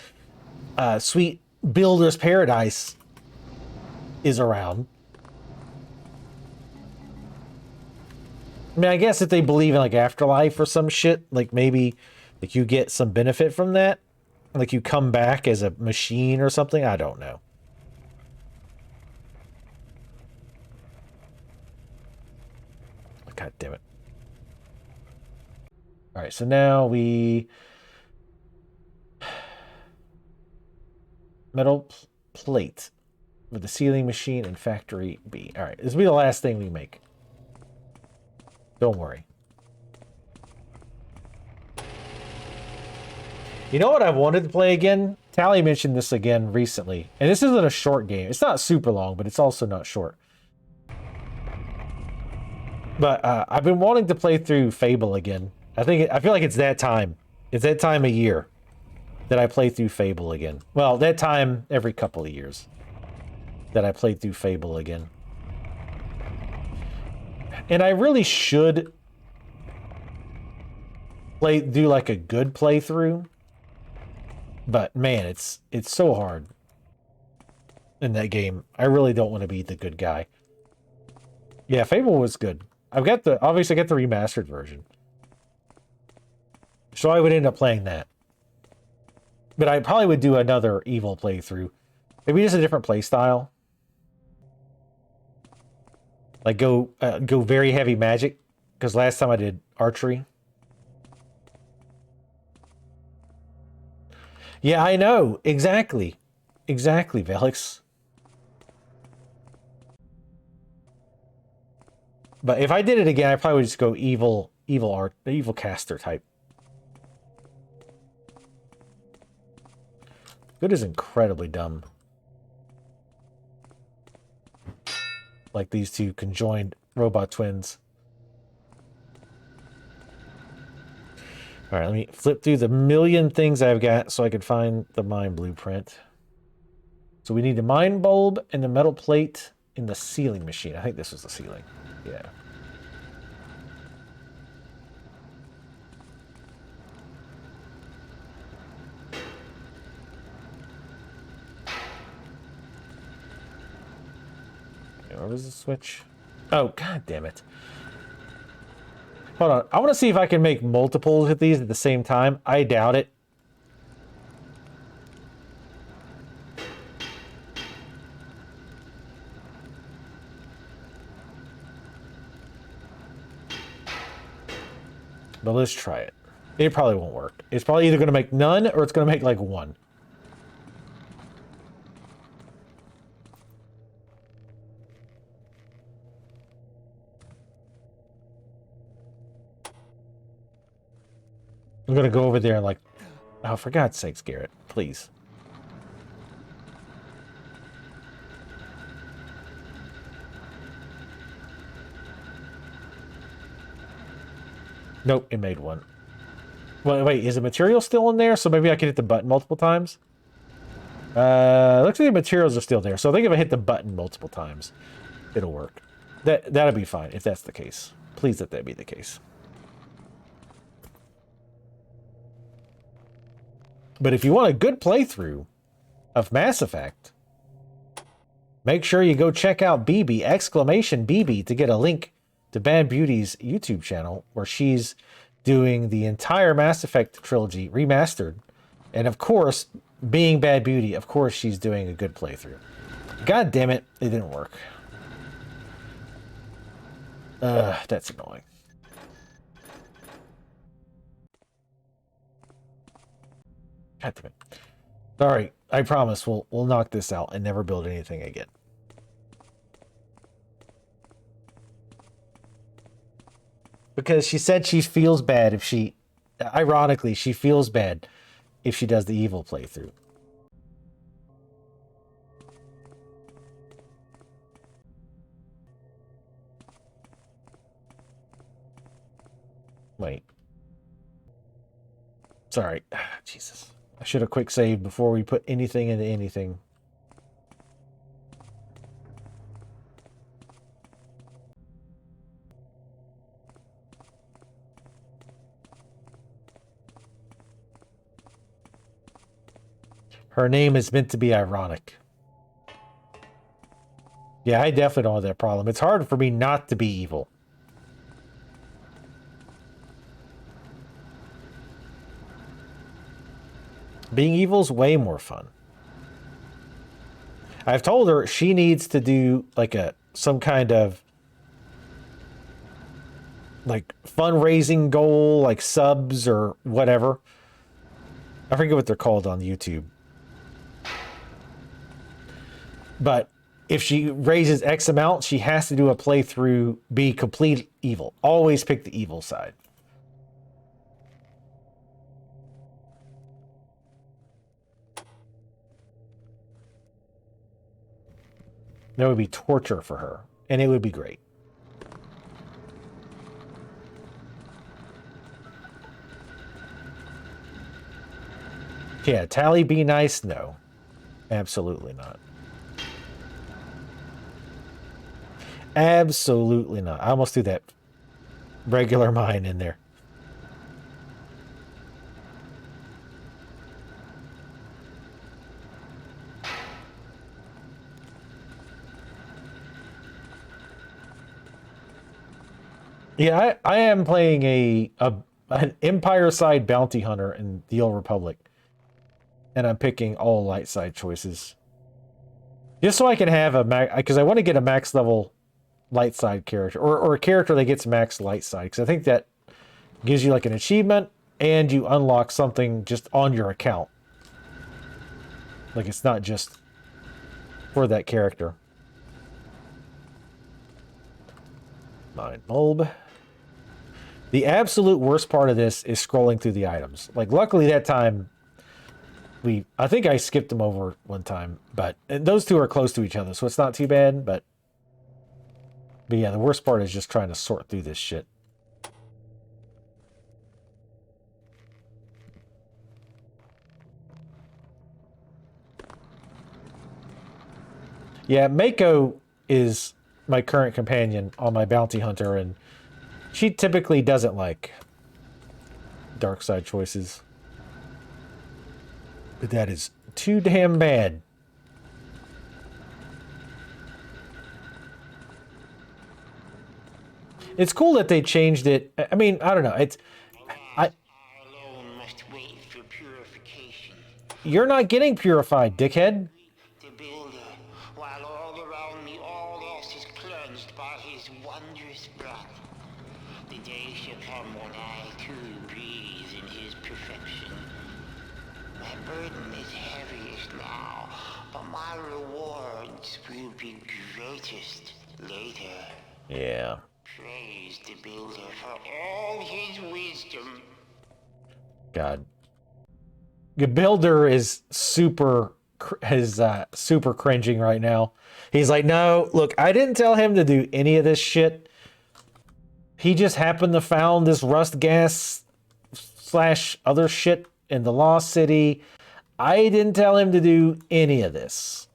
Speaker 1: sweet Builder's Paradise is around. I mean, I guess if they believe in like afterlife or some shit, like maybe like you get some benefit from that. Like you come back as a machine or something. I don't know. God damn it. All right, so now we... Metal plate with the sealing machine in factory B. All right, this will be the last thing we make. Don't worry. You know what I wanted to play again? Tally mentioned this again recently. And this isn't a short game. It's not super long, but it's also not short. But I've been wanting to play through Fable again. I feel like it's that time. It's that time of year that I play through Fable again. Well, that time every couple of years that I play through Fable again. And I really should do like a good playthrough. But man, it's so hard in that game. I really don't want to be the good guy. Yeah, Fable was good. Obviously I got the remastered version. So I would end up playing that. But I probably would do another Evil playthrough. Maybe just a different play style. Like go very heavy magic. Because last time I did archery. Yeah, I know. Exactly. Exactly, Velix. But if I did it again, I probably would just go evil caster type. Good is incredibly dumb. Like these two conjoined robot twins. All right, let me flip through the million things I've got so I can find the mine blueprint. So we need the mine bulb and the metal plate in the sealing machine. I think this was the sealing. Yeah. Where was the switch? Oh, god damn it. Hold on. I want to see if I can make multiples of these at the same time. I doubt it. But let's try it. It probably won't work. It's probably either going to make none or it's going to make like one. I'm going to go over there and like... Oh, for God's sakes, Garrett. Please. Nope, it made one. Well, wait, is the material still in there? So maybe I can hit the button multiple times? Looks like the materials are still there. So I think if I hit the button multiple times, it'll work. That'll be fine if that's the case. Please let that be the case. But if you want a good playthrough of Mass Effect, make sure you go check out BB, !BB, to get a link to Bad Beauty's YouTube channel, where she's doing the entire Mass Effect trilogy remastered. And of course, being Bad Beauty, of course she's doing a good playthrough. God damn it, it didn't work. That's annoying. God damn it. Alright, I promise we'll knock this out and never build anything again. Because she said she feels bad if she... Ironically, she feels bad if she does the evil playthrough. Wait. Sorry. Jesus. I should have quick saved before we put anything into anything. Her name is meant to be ironic. Yeah, I definitely don't have that problem. It's hard for me not to be evil. Being evil's way more fun. I've told her she needs to do like some kind of like fundraising goal, like subs or whatever. I forget what they're called on YouTube. But if she raises X amount, she has to do a playthrough, be complete evil. Always pick the evil side. That would be torture for her, and it would be great. Yeah, Tally be nice? No. Absolutely not. Absolutely not. I almost threw that regular mine in there. Yeah, I am playing an Empire side bounty hunter in the Old Republic. And I'm picking all light side choices. Just so I can have a max, because I want to get a max level light side character. Or a character that gets max light side. Because I think that gives you like an achievement and you unlock something just on your account. Like it's not just for that character. Mind bulb. The absolute worst part of this is scrolling through the items. Like luckily that time I think I skipped them over one time, but those two are close to each other, so it's not too bad, but yeah, the worst part is just trying to sort through this shit. Yeah, Mako is my current companion on my bounty hunter, and she typically doesn't like dark side choices. But that is too damn bad. It's cool that they changed it. I mean, I don't know. You're not getting purified, dickhead.
Speaker 7: The builder, while all around me all else is cleansed by his wondrous breath. The day shall come when I too breathe in his perfection. My burden is heaviest now, but my rewards will be greatest later.
Speaker 1: Yeah.
Speaker 7: Praise the builder for all his wisdom.
Speaker 1: God. The builder is super cringing right now. He's like, no, look, I didn't tell him to do any of this shit. He just happened to found this rust gas / other shit in the Lost City. I didn't tell him to do any of this.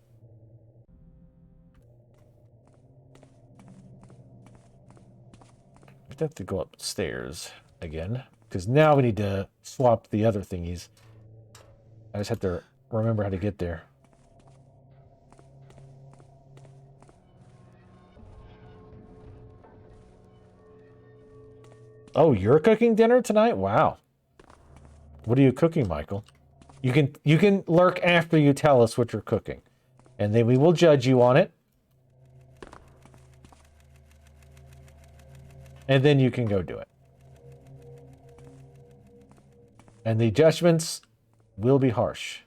Speaker 1: We have to go upstairs again, because now we need to swap the other thingies. I just have to remember how to get there. Oh, you're cooking dinner tonight? Wow. What are you cooking, Michael? You can lurk after you tell us what you're cooking, and then we will judge you on it. And then you can go do it. And the judgments will be harsh.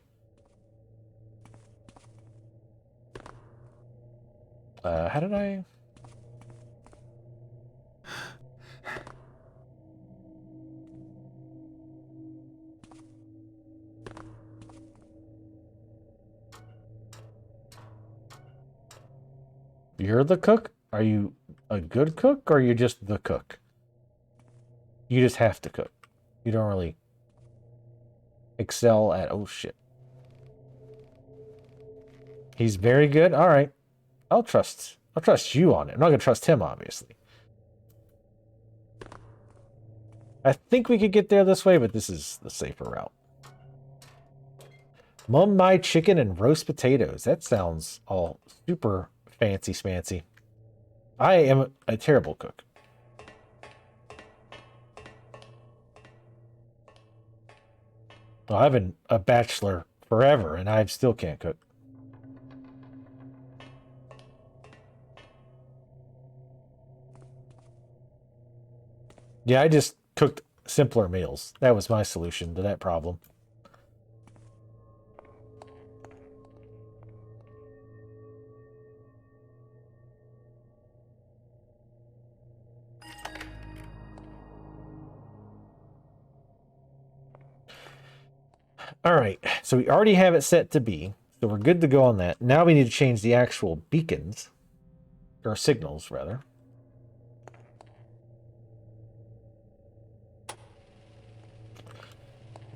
Speaker 1: How did I... You're the cook? Are you a good cook, or are you just the cook? You just have to cook. You don't really excel at... Oh, shit. He's very good? All right. I'll trust you on it. I'm not going to trust him, obviously. I think we could get there this way, but this is the safer route. Mum my chicken and roast potatoes. That sounds all super fancy smancy. I am a terrible cook. Well, I've been a bachelor forever, and I still can't cook. Yeah, I just cooked simpler meals. That was my solution to that problem. All right, so we already have it set to B, so we're good to go on that. Now we need to change the actual beacons, or signals, rather. I'm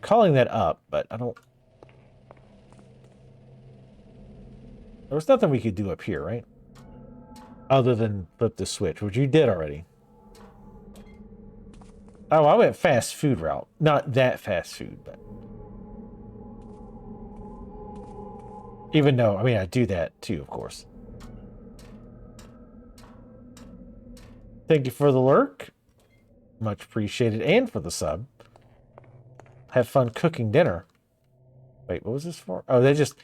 Speaker 1: calling that up, but I don't... There was nothing we could do up here, right? Other than flip the switch, which you did already. Oh, I went fast food route. Not that fast food, but... Even though, I mean, I do that too, of course. Thank you for the lurk. Much appreciated. And for the sub. Have fun cooking dinner. Wait, what was this for? Oh, they just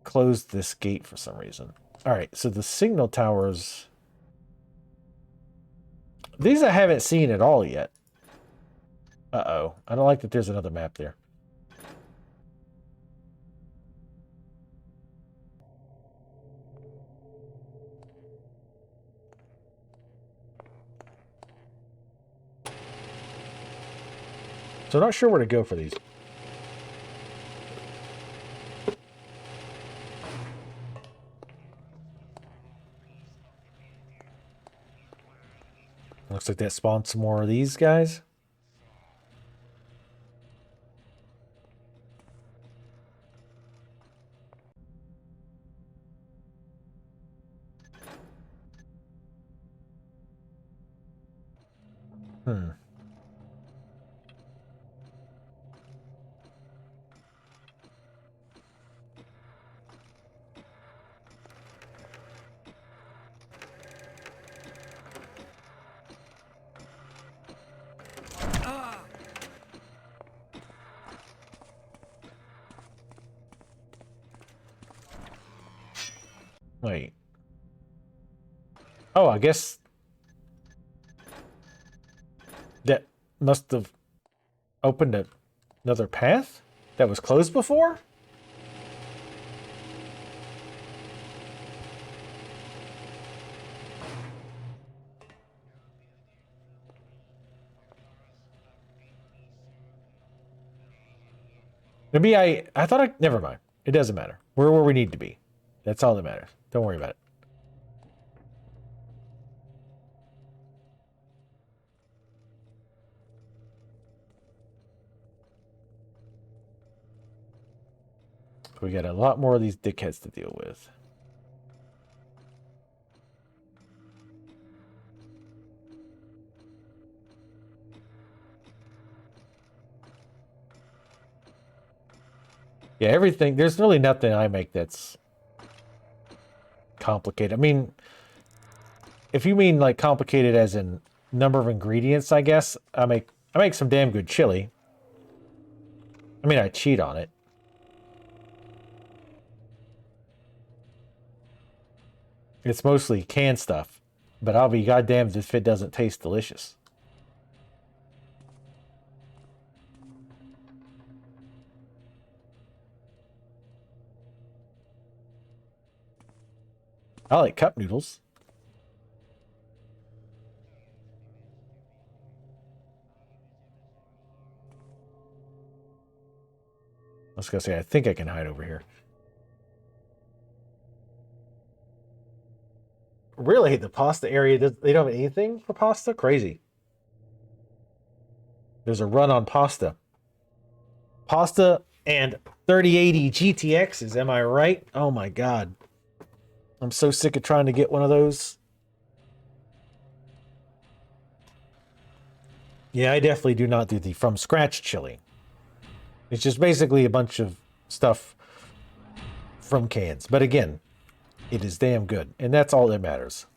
Speaker 1: closed this gate for some reason. Alright, so the signal towers... These I haven't seen at all yet. Uh-oh. I don't like that there's another map there. So I'm not sure where to go for these. Looks like that spawned some more of these guys. Hmm. Wait. Oh, I guess that must have opened another path that was closed before? Maybe I thought I... Never mind. It doesn't matter. We're where we need to be. That's all that matters. Don't worry about it. We got a lot more of these dickheads to deal with. Yeah, everything... There's really nothing I make that's complicated. I mean, if you mean like complicated as in number of ingredients, I guess, I make some damn good chili. I mean, I cheat on it. It's mostly canned stuff, but I'll be goddamned if it doesn't taste delicious. I like cup noodles. I was gonna say, I think I can hide over here. Really? The pasta area, they don't have anything for pasta? Crazy. There's a run on pasta. Pasta and 3080 GTXs, am I right? Oh my god. I'm so sick of trying to get one of those. Yeah, I definitely do not do the from scratch chili. It's just basically a bunch of stuff from cans. But again, it is damn good. And that's all that matters.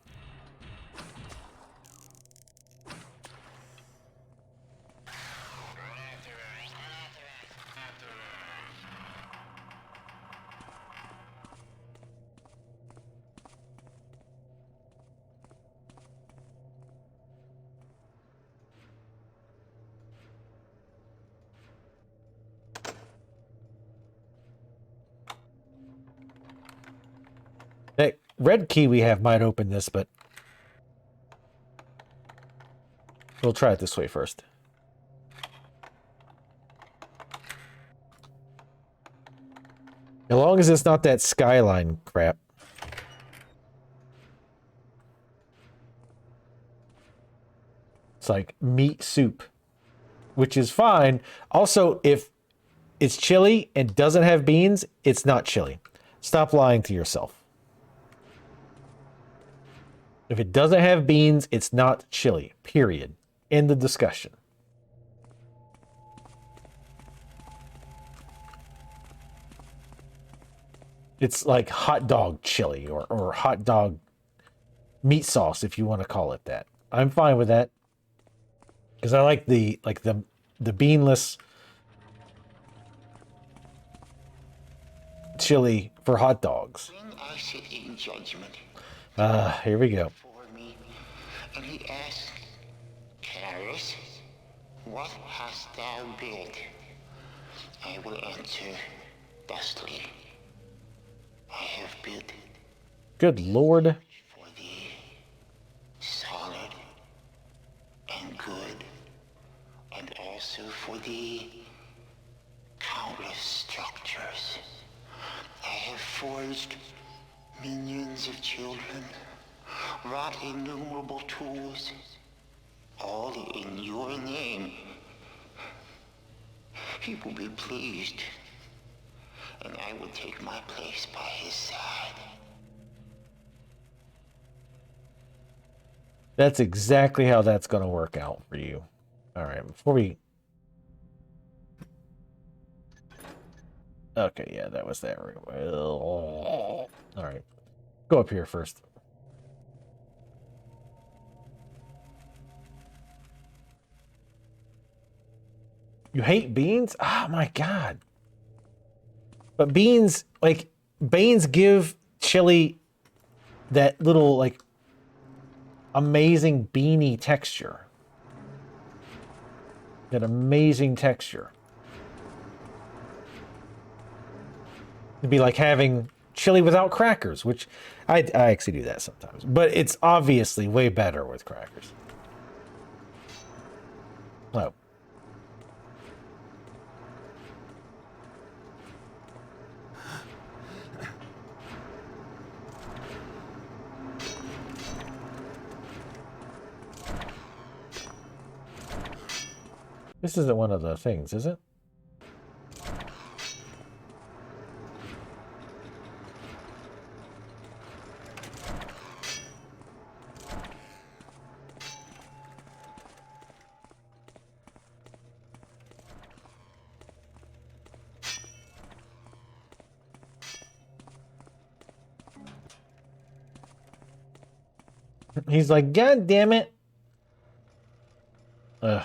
Speaker 1: red key we have might open this, but we'll try it this way first. As long as it's not that skyline crap. It's like meat soup, which is fine. Also, if it's chili and doesn't have beans, it's not chili. Stop lying to yourself. If it doesn't have beans, it's not chili. Period. End of discussion. It's like hot dog chili or hot dog meat sauce, if you want to call it that. I'm fine with that. Because I like the beanless chili for hot dogs.
Speaker 7: When I sit in judgment,
Speaker 1: Here we go.
Speaker 7: for me, and he asked, Caris, what hast thou built? I will answer thusly. I have built
Speaker 1: Good Lord.
Speaker 7: for thee solid and good, and also for thee countless structures. I have forged minions of children, wrought innumerable tools, all in your name. He will be pleased, and I will take my place by his side.
Speaker 1: That's exactly how that's going to work out for you. All right, before we... Okay, yeah, that was that. All right. Go up here first. You hate beans? Oh my god. But beans, like, beans give chili that little, like, amazing beany texture. That amazing texture. It'd be like having chili without crackers, which I actually do that sometimes. But it's obviously way better with crackers. Oh. This isn't one of the things, is it? He's like, God damn it. Ugh.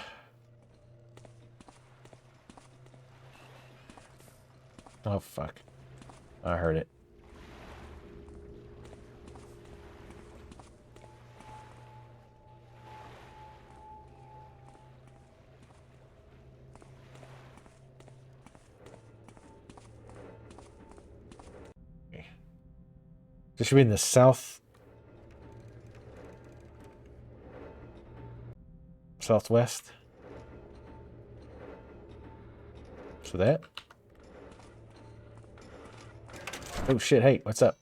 Speaker 1: Oh, fuck. I heard it. Okay. This should be in the southwest. So that. Oh shit, hey, what's up?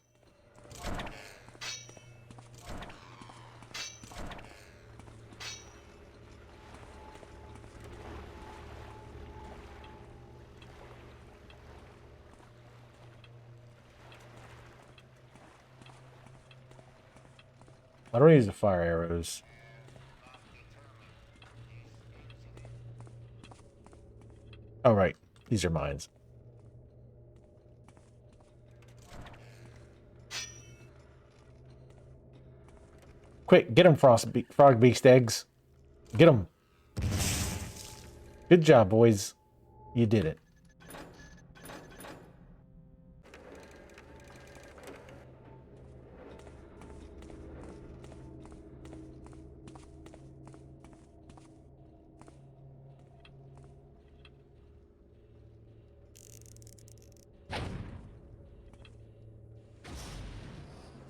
Speaker 1: I don't use the fire arrows. Oh, right. These are mines. Quick, get them, frog beast eggs. Get them. Good job, boys. You did it.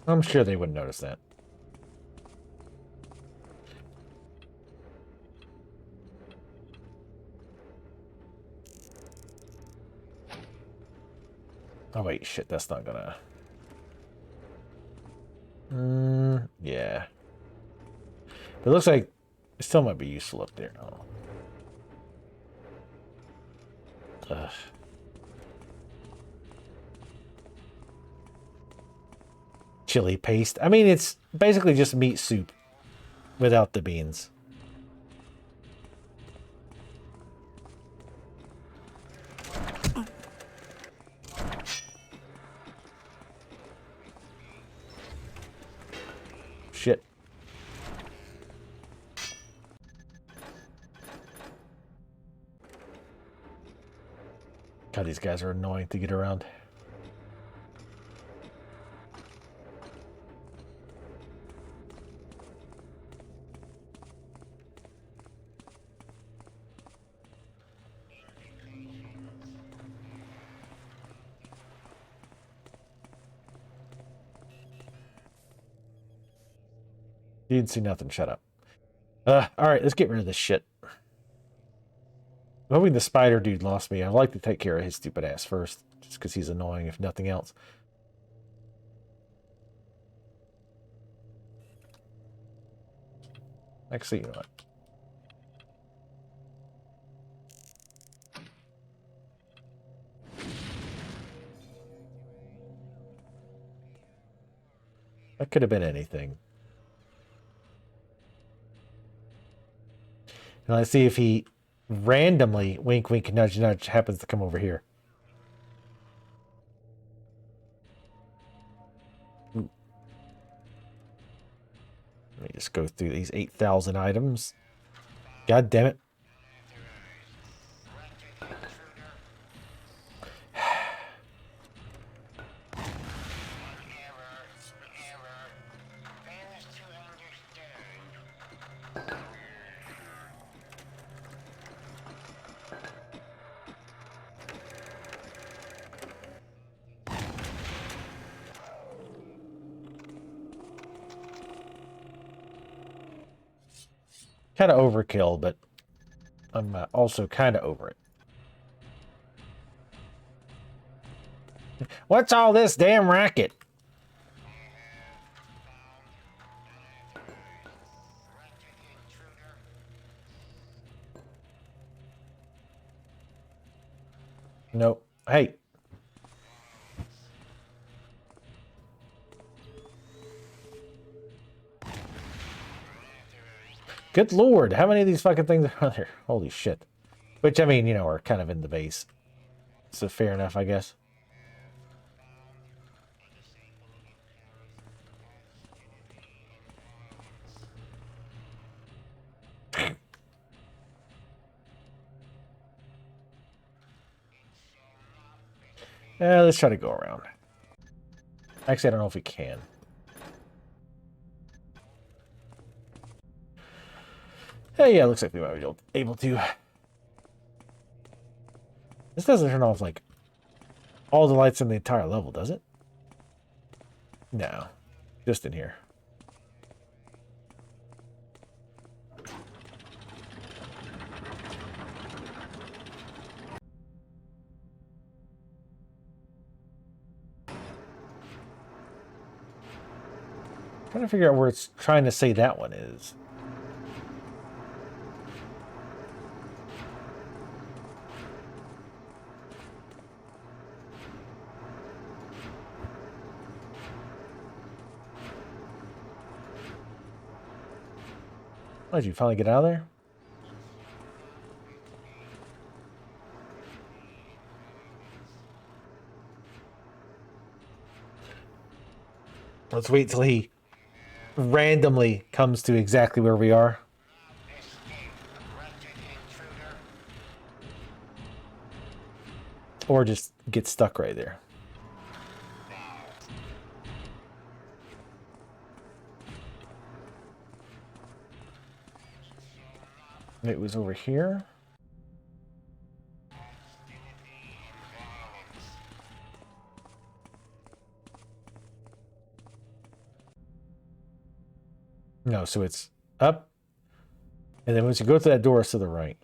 Speaker 1: I'm sure they wouldn't notice that. Oh wait, shit, that's not gonna... yeah. But it looks like it still might be useful up there. Oh. Ugh. Chili paste. I mean, it's basically just meat soup without the beans. Shit. God, these guys are annoying to get around. You didn't see nothing. Shut up. Alright, let's get rid of this shit. I'm hoping the spider dude lost me. I'd like to take care of his stupid ass first. Just because he's annoying, if nothing else. Actually, you know what? That could have been anything. And let's see if he randomly, wink, wink, nudge, nudge, happens to come over here. Ooh. Let me just go through these 8,000 items. God damn it. Kind of overkill, but I'm also kind of over it. What's all this damn racket? Nope. Hey. Good lord, how many of these fucking things are there? Holy shit. Which, I mean, you know, are kind of in the base. So fair enough, I guess. Let's try to go around. Actually, I don't know if we can. Hey, yeah, looks like we might be able to. This doesn't turn off, like, all the lights in the entire level, does it? No. Just in here. Trying to figure out where it's trying to say that one is. Oh, did you finally get out of there? Let's wait till he randomly comes to exactly where we are. Or just get stuck right there. It was over here. No, so it's up. And then once you go to that door, it's to the right.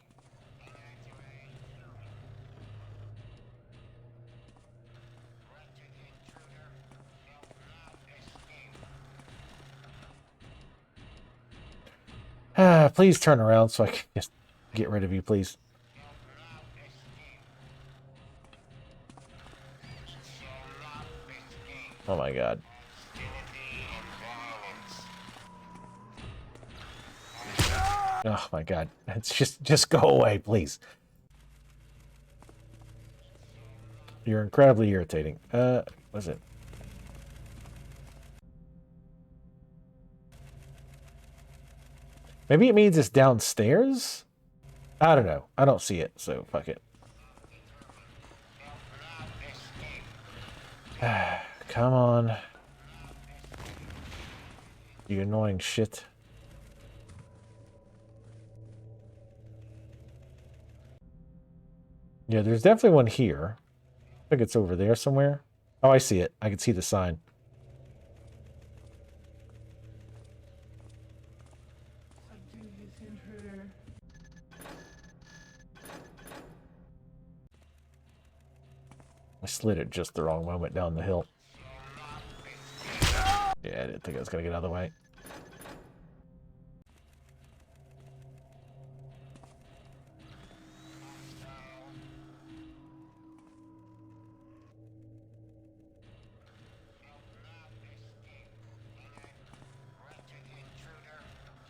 Speaker 1: Please turn around so I can just get rid of you, please. Oh my god. Oh my god. It's just go away, please. You're incredibly irritating. What's it? Maybe it means it's downstairs? I don't know. I don't see it, so fuck it. Come on. You annoying shit. Yeah, there's definitely one here. I think it's over there somewhere. Oh, I see it. I can see the sign. I slid it just the wrong moment down the hill. Yeah, I didn't think I was going to get out of the way.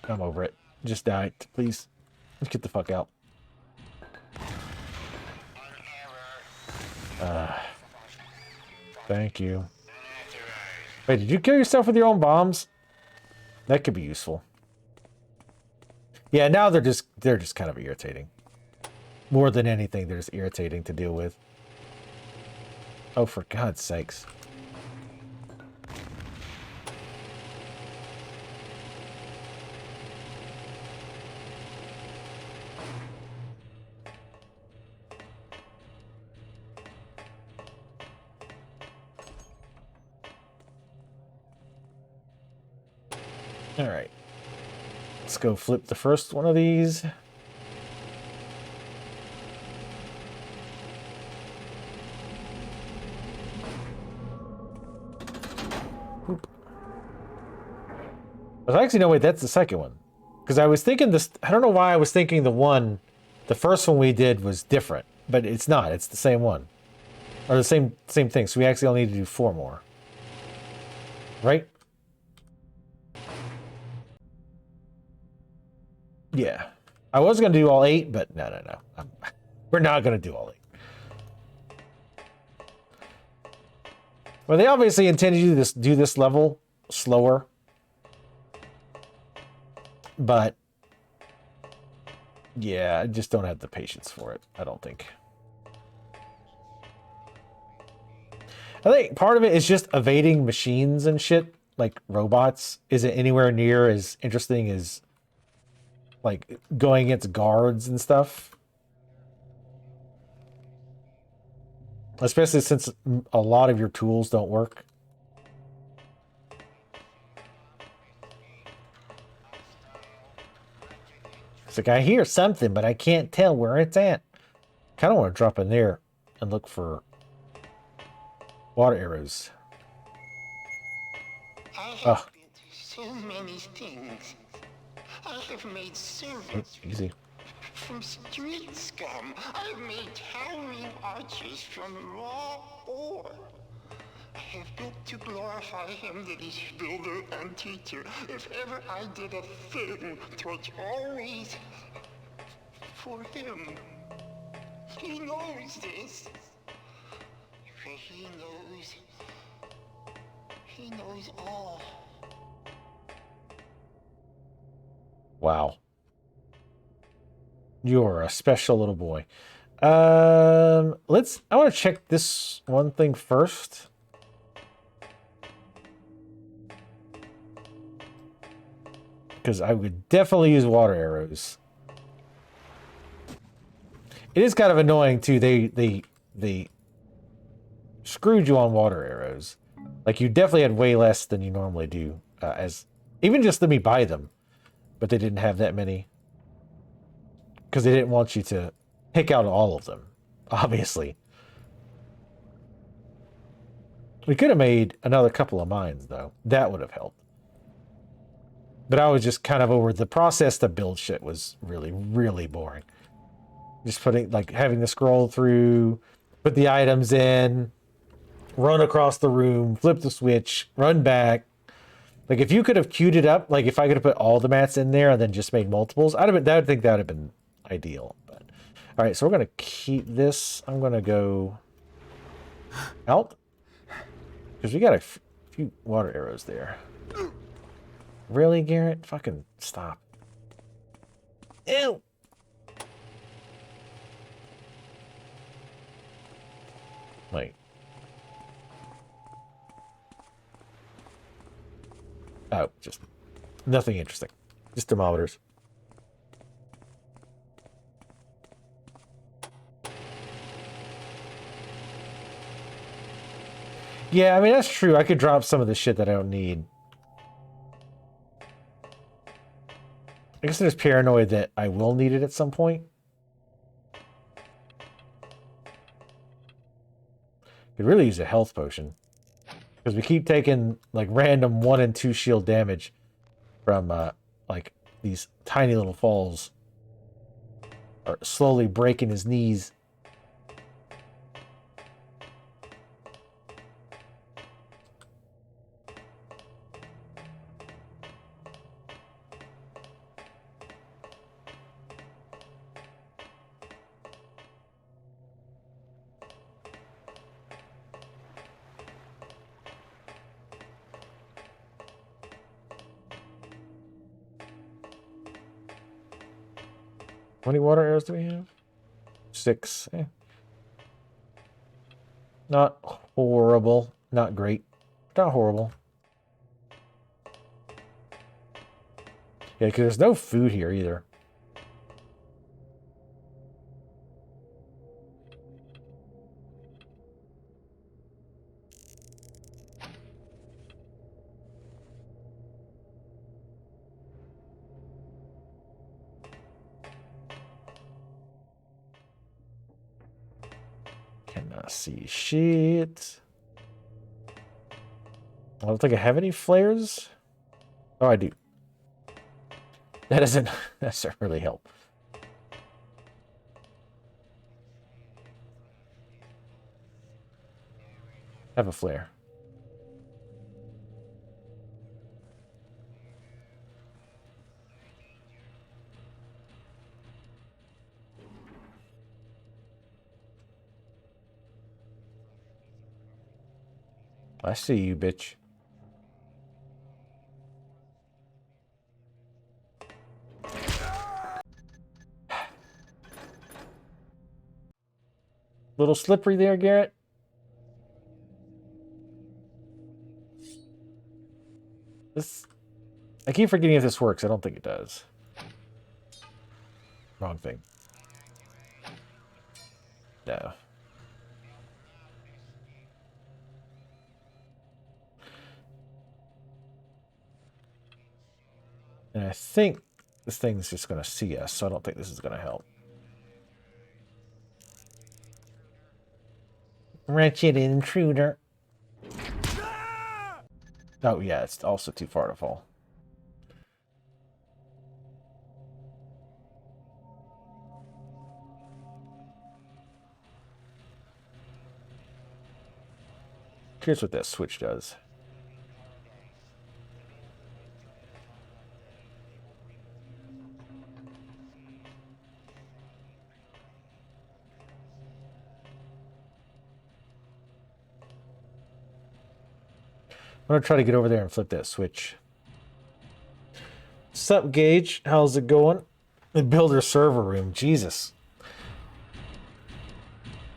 Speaker 1: I'm over it. Just die, please. Let's get the fuck out. Thank you. Wait, did you kill yourself with your own bombs? That could be useful. Yeah, now they're just kind of irritating. More than anything, they're just irritating to deal with. Oh, for God's sakes. All right. Let's go flip the first one of these. Oop. Actually, no, wait, that's the second one. Because I was thinking this, I don't know why I was thinking the first one we did was different, but it's not. It's the same one. Or the same thing. So we actually only need to do 4 more. Right? Yeah. I was going to do all 8, but no. We're not going to do all 8. Well, they obviously intended to do this level slower. But yeah, I just don't have the patience for it, I don't think. I think part of it is just evading machines and shit, like robots, isn't anywhere near as interesting as like going against guards and stuff. Especially since a lot of your tools don't work. It's like, I hear something, but I can't tell where it's at. Kind of want to drop in there and look for water arrows.
Speaker 7: I have been through so many things. I have made servants.
Speaker 1: Easy.
Speaker 7: From street scum. I've made towering archers from raw ore. I have built to glorify him that is builder and teacher. If ever I did a thing, 'twas always for him. He knows this. For he knows all.
Speaker 1: Wow. You're a special little boy. I want to check this one thing first. Because I would definitely use water arrows. It is kind of annoying too. They screwed you on water arrows. Like, you definitely had way less than you normally do as Even just let me buy them. But they didn't have that many. Because they didn't want you to pick out all of them. Obviously. We could have made another couple of mines, though. That would have helped. But I was just kind of over the process to build shit was really, really boring. Just putting, like, having to scroll through, put the items in, run across the room, flip the switch, run back. Like, if you could have queued it up, like, if I could have put all the mats in there and then just made multiples, I think that would have been ideal. But all right, so we're going to keep this. I'm going to go out. Because we got a few water arrows there. Really, Garrett? Fucking stop. Ew! Wait. Oh, just nothing interesting. Just thermometers. Yeah, I mean, that's true. I could drop some of the shit that I don't need. I guess I'm just paranoid that I will need it at some point. Could really use a health potion. Because we keep taking, like, random 1 and 2 shield damage from, like, these tiny little falls. Or slowly breaking his knees. How many water arrows do we have? 6. Not horrible. Not great. Not horrible. Yeah, because there's no food here either. Cannot see shit. I don't think I have any flares. Oh, I do. That doesn't really help. Have a flare. I see you, bitch. Little slippery there, Garrett. I keep forgetting if this works. I don't think it does. Wrong thing. No. And I think this thing's just going to see us, so I don't think this is going to help. Wretched intruder. Oh, yeah, it's also too far to fall. Here's what that switch does. I'm going to try to get over there and flip that switch. Sup, Gage? How's it going? The builder server room. Jesus.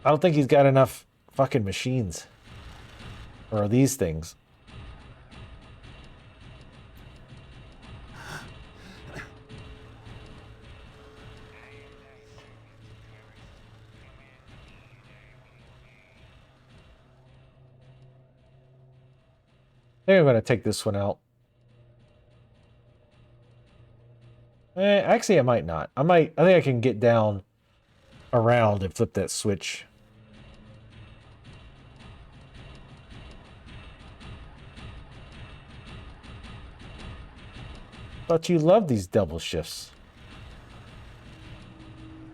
Speaker 1: I don't think he's got enough fucking machines. Or these things. I think I'm going to take this one out. Actually, I might not. I think I can get down around and flip that switch. Thought you loved these double shifts.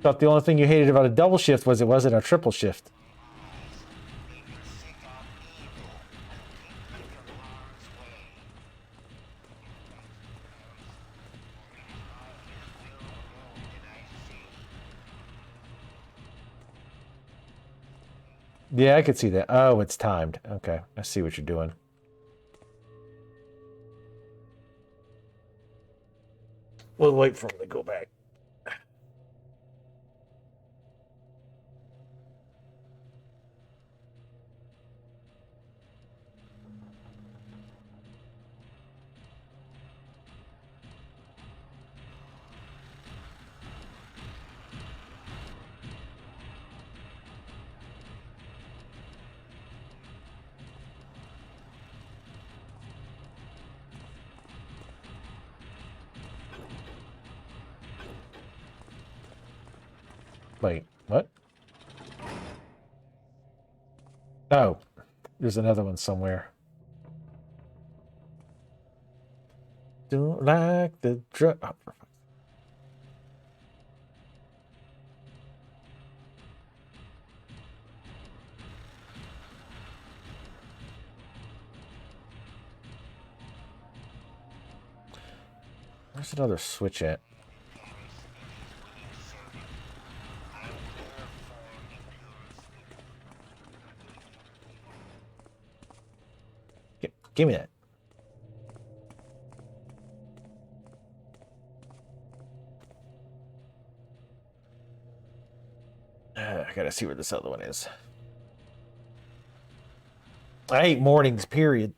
Speaker 1: Thought the only thing you hated about a double shift was it wasn't a triple shift. Yeah, I could see that. Oh, it's timed. Okay, I see what you're doing. We'll wait for him to go back. Wait, what? Oh, there's another one somewhere. Don't like the drug. Oh, where's another switch at? Give me that. I gotta see where this other one is. I hate mornings, period.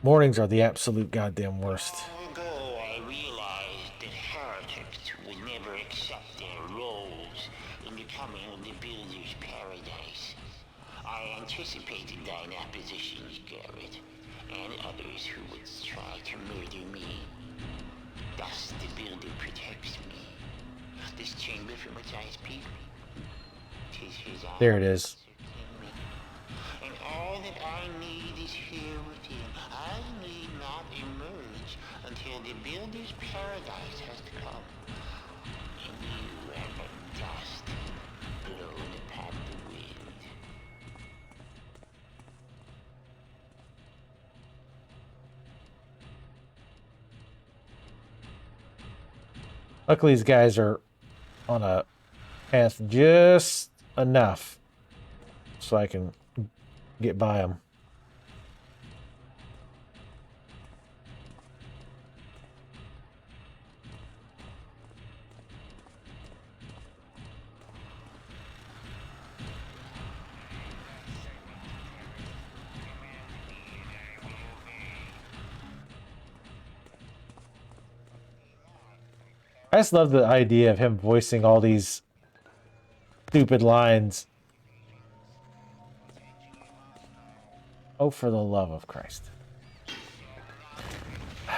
Speaker 1: Mornings are the absolute goddamn worst.
Speaker 7: Long ago, I realized that heretics would never accept their roles in becoming the Builder's paradise. I anticipated thine oppositions, Garrett, and others who would try to murder me. Thus, the Builder protects me. This chamber from which I speak, 'tis his eye.
Speaker 1: There it is.
Speaker 7: And all that I need is here within. I need not emerge until the Builder's paradise has come. And you are but dust blown upon the wind.
Speaker 1: Luckily, these guys are on a path just enough so I can get by them. I just love the idea of him voicing all these stupid lines. Oh, for the love of Christ.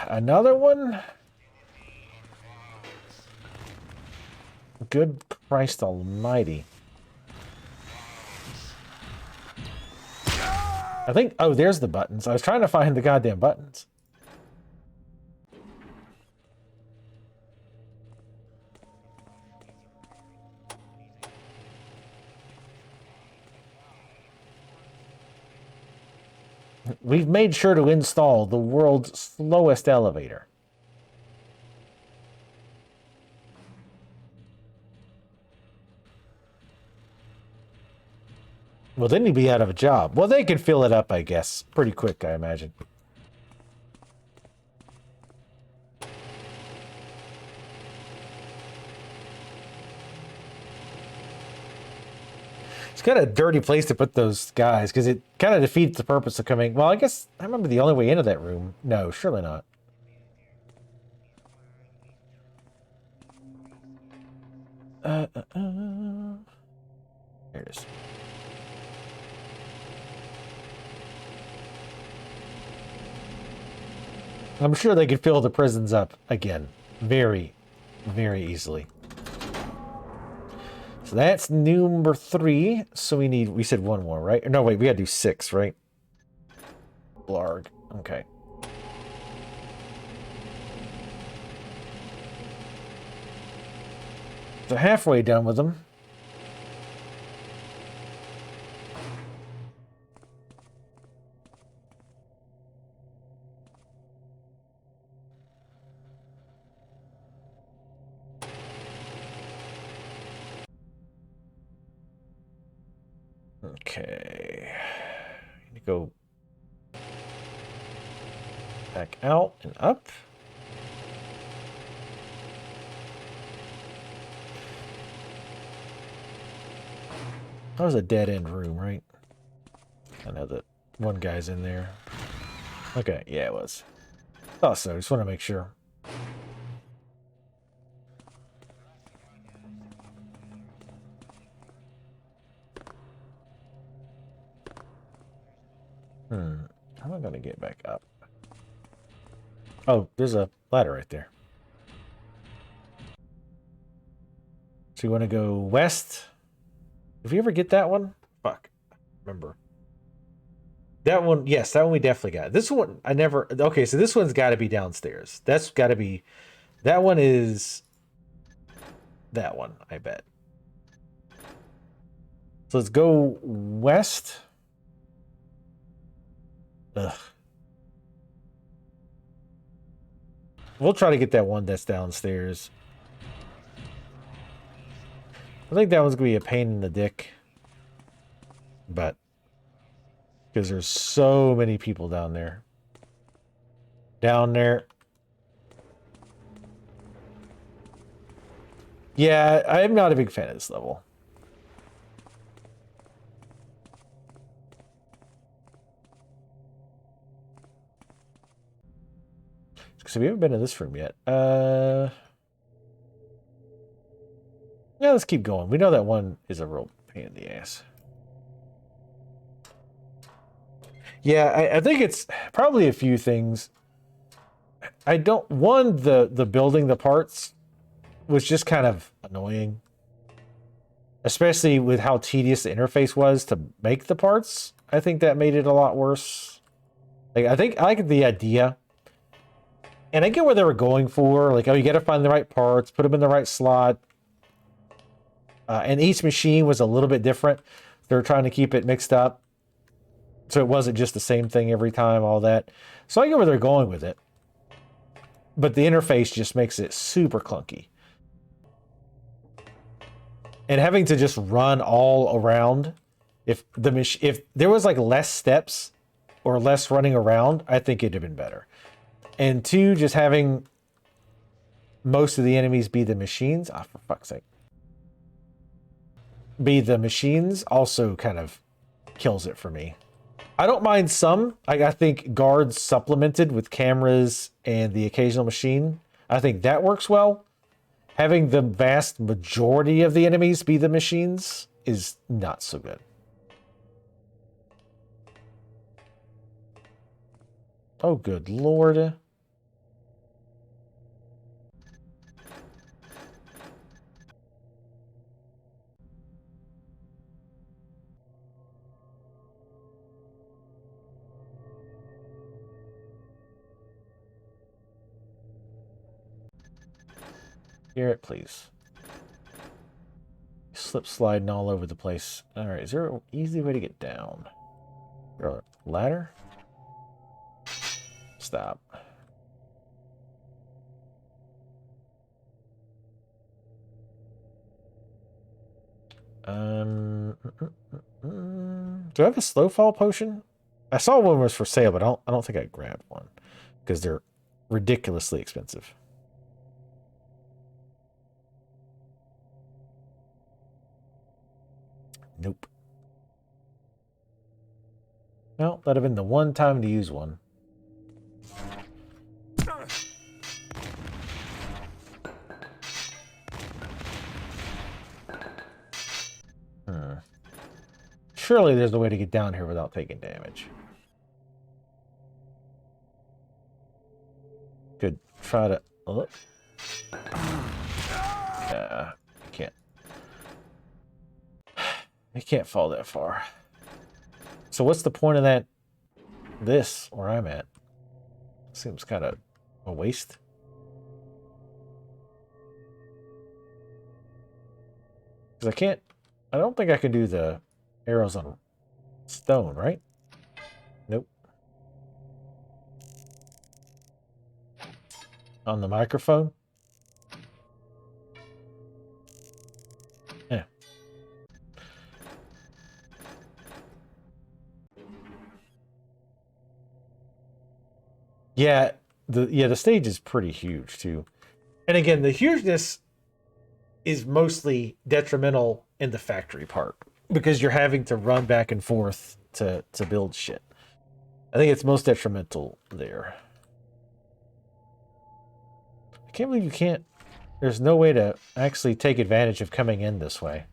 Speaker 1: Another one? Good Christ almighty. I think, oh, there's the buttons. I was trying to find the goddamn buttons. We've made sure to install the world's slowest elevator. Well, then he'd be out of a job. Well, they can fill it up, I guess, pretty quick, I imagine. It's kind of a dirty place to put those guys, because it kind of defeats the purpose of coming... Well, I guess I remember the only way into that room. No, surely not. There it is. I'm sure they could fill the prisons up again very, very easily. So that's number 3. So we said 1 more, right? No, wait, we gotta do 6, right? Blarg. Okay. So halfway done with them. Okay. Need to go back out and up. That was a dead end room, right? I know that one guy's in there. Okay, yeah, it was. Thought so. Just want to make sure. How am I going to get back up? Oh, there's a ladder right there. So you want to go west? Did we ever get that one? Fuck. Remember. That one, yes, that one we definitely got. This one, I never... Okay, so this one's got to be downstairs. That's got to be... That one is... That one, I bet. So let's go west. Ugh. We'll try to get that one that's downstairs. I think that one's going to be a pain in the dick. But... Because there's so many people down there. Down there. Yeah, I'm not a big fan of this level. So we haven't been in this room yet. Yeah, let's keep going. We know that one is a real pain in the ass. Yeah, I think it's probably a few things. I don't... One, the building the parts was just kind of annoying. Especially with how tedious the interface was to make the parts. I think that made it a lot worse. Like, I think I like the idea. And I get what they were going for. Like, oh, you got to find the right parts, put them in the right slot. And each machine was a little bit different. They were trying to keep it mixed up. So it wasn't just the same thing every time, all that. So I get where they're going with it. But the interface just makes it super clunky. And having to just run all around, if there was like less steps or less running around, I think it'd have been better. And 2, just having most of the enemies be the machines. Ah, for fuck's sake. Be the machines also kind of kills it for me. I don't mind some. I think guards supplemented with cameras and the occasional machine. I think that works well. Having the vast majority of the enemies be the machines is not so good. Oh, good lord. Garrett, please. Slip sliding all over the place. Alright, is there an easy way to get down? Or a ladder? Stop. Do I have a slow fall potion? I saw one was for sale, but I don't think I grabbed one. Because they're ridiculously expensive. Nope. Well, that'd have been the one time to use one. Surely there's a way to get down here without taking damage. Could try to... I can't. I can't fall that far. So what's the point of that? This, where I'm at, seems kind of a waste. Because I can't. I don't think I can do the arrows on stone, right? Nope. On the microphone? Yeah. Yeah, the stage is pretty huge too. And again, the hugeness is mostly detrimental in the factory part because you're having to run back and forth to build shit. I think it's most detrimental there. I can't believe you can't. There's no way to actually take advantage of coming in this way.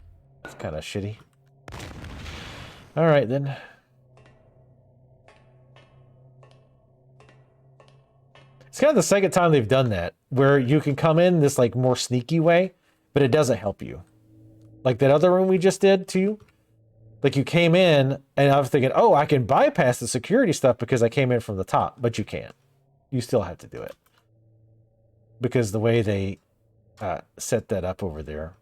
Speaker 1: It's kind of shitty. All right, then. It's kind of the second time they've done that, where you can come in this like more sneaky way, but it doesn't help you. Like that other room we just did too. Like you came in and I was thinking, oh, I can bypass the security stuff because I came in from the top, but you can't. You still have to do it. Because the way they set that up over there,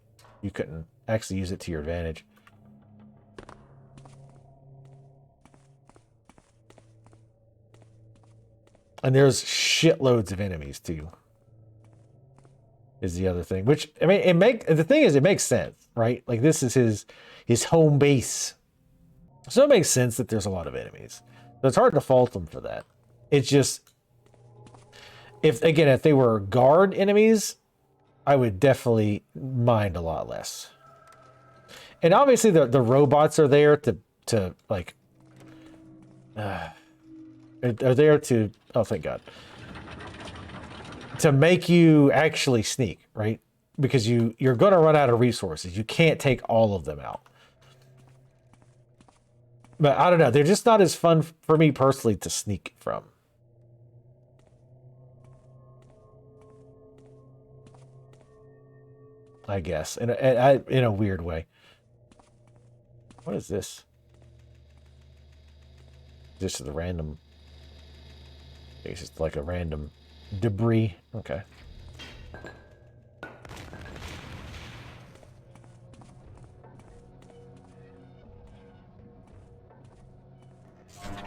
Speaker 1: you couldn't actually use it to your advantage. And there's shitloads of enemies too. Is the other thing, which I mean, the thing is, it makes sense, right? Like this is his home base, so it makes sense that there's a lot of enemies. So it's hard to fault them for that. It's just, if they were guard enemies, I would definitely mind a lot less. And obviously the robots are there to like, are there to, oh thank God, to make you actually sneak, right? Because you're going to run out of resources. You can't take all of them out. But I don't know. They're just not as fun for me personally to sneak from. I guess. In a weird way. What is this? This is the random... It's just like a random... debris. Okay.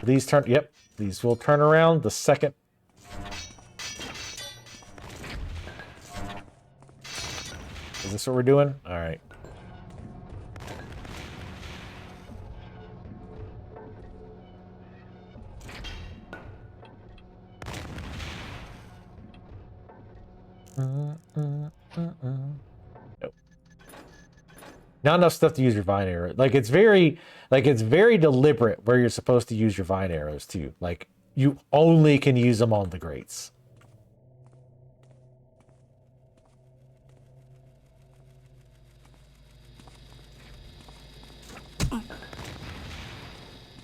Speaker 1: These turn. Yep. These will turn around the second. Is this what we're doing? All right. Nope. Not enough stuff to use your vine arrow. Like it's very deliberate where you're supposed to use your vine arrows too. Like you only can use them on the grates.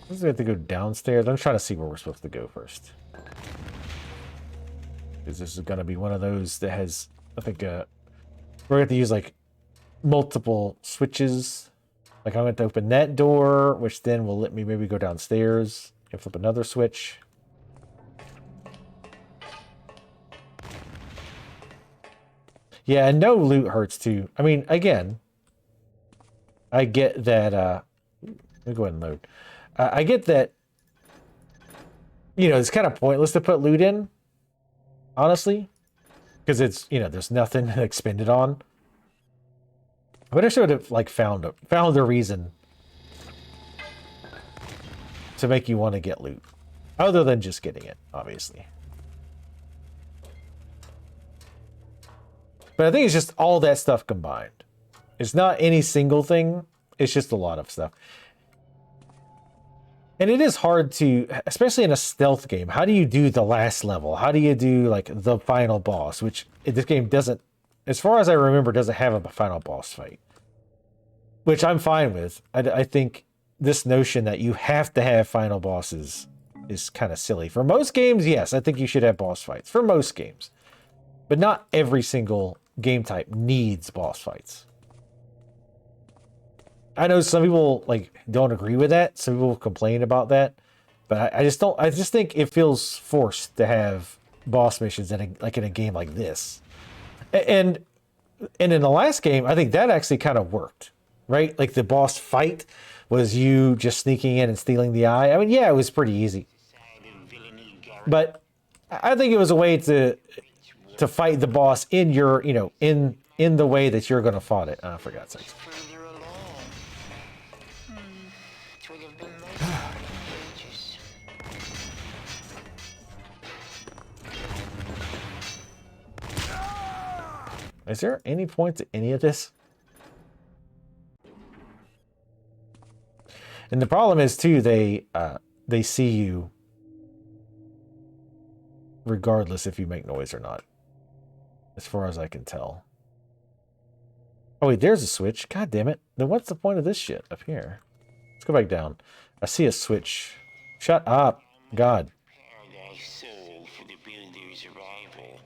Speaker 1: We have to go downstairs. I'm trying to see where we're supposed to go first. Because this is going to be one of those that has, I think, we're going to have to use like multiple switches. Like I'm going to open that door, which then will let me maybe go downstairs and flip another switch. Yeah, and no loot hurts too. I mean, again, I get that, let me go ahead and load. I get that, it's kind of pointless to put loot in, honestly, because it's, there's nothing to expend it on. But I should have, like, found a reason to make you want to get loot, other than just getting it, obviously. But I think it's just all that stuff combined. It's not any single thing. It's just a lot of stuff. And it is hard to, especially in a stealth game, how do you do the last level? How do you do, like, the final boss? Which, this game doesn't, as far as I remember, doesn't have a final boss fight. Which I'm fine with. I think this notion that you have to have final bosses is kind of silly. For most games, yes, I think you should have boss fights. For most games. But not every single game type needs boss fights. I know some people like don't agree with that. Some people complain about that, but I just don't. I just think it feels forced to have boss missions in a game like this. And in the last game, I think that actually kind of worked, right? Like the boss fight was you just sneaking in and stealing the eye. I mean, yeah, it was pretty easy, but I think it was a way to fight the boss in your, in the way that you're going to fight it. For God's sake. Is there any point to any of this? And the problem is too, they see you regardless if you make noise or not, as far as I can tell. Oh wait, there's a switch. God damn it. Then what's the point of this shit up here? Let's go back down. I see a switch. Shut up. God.
Speaker 7: Paradise soul for the builder's arrival.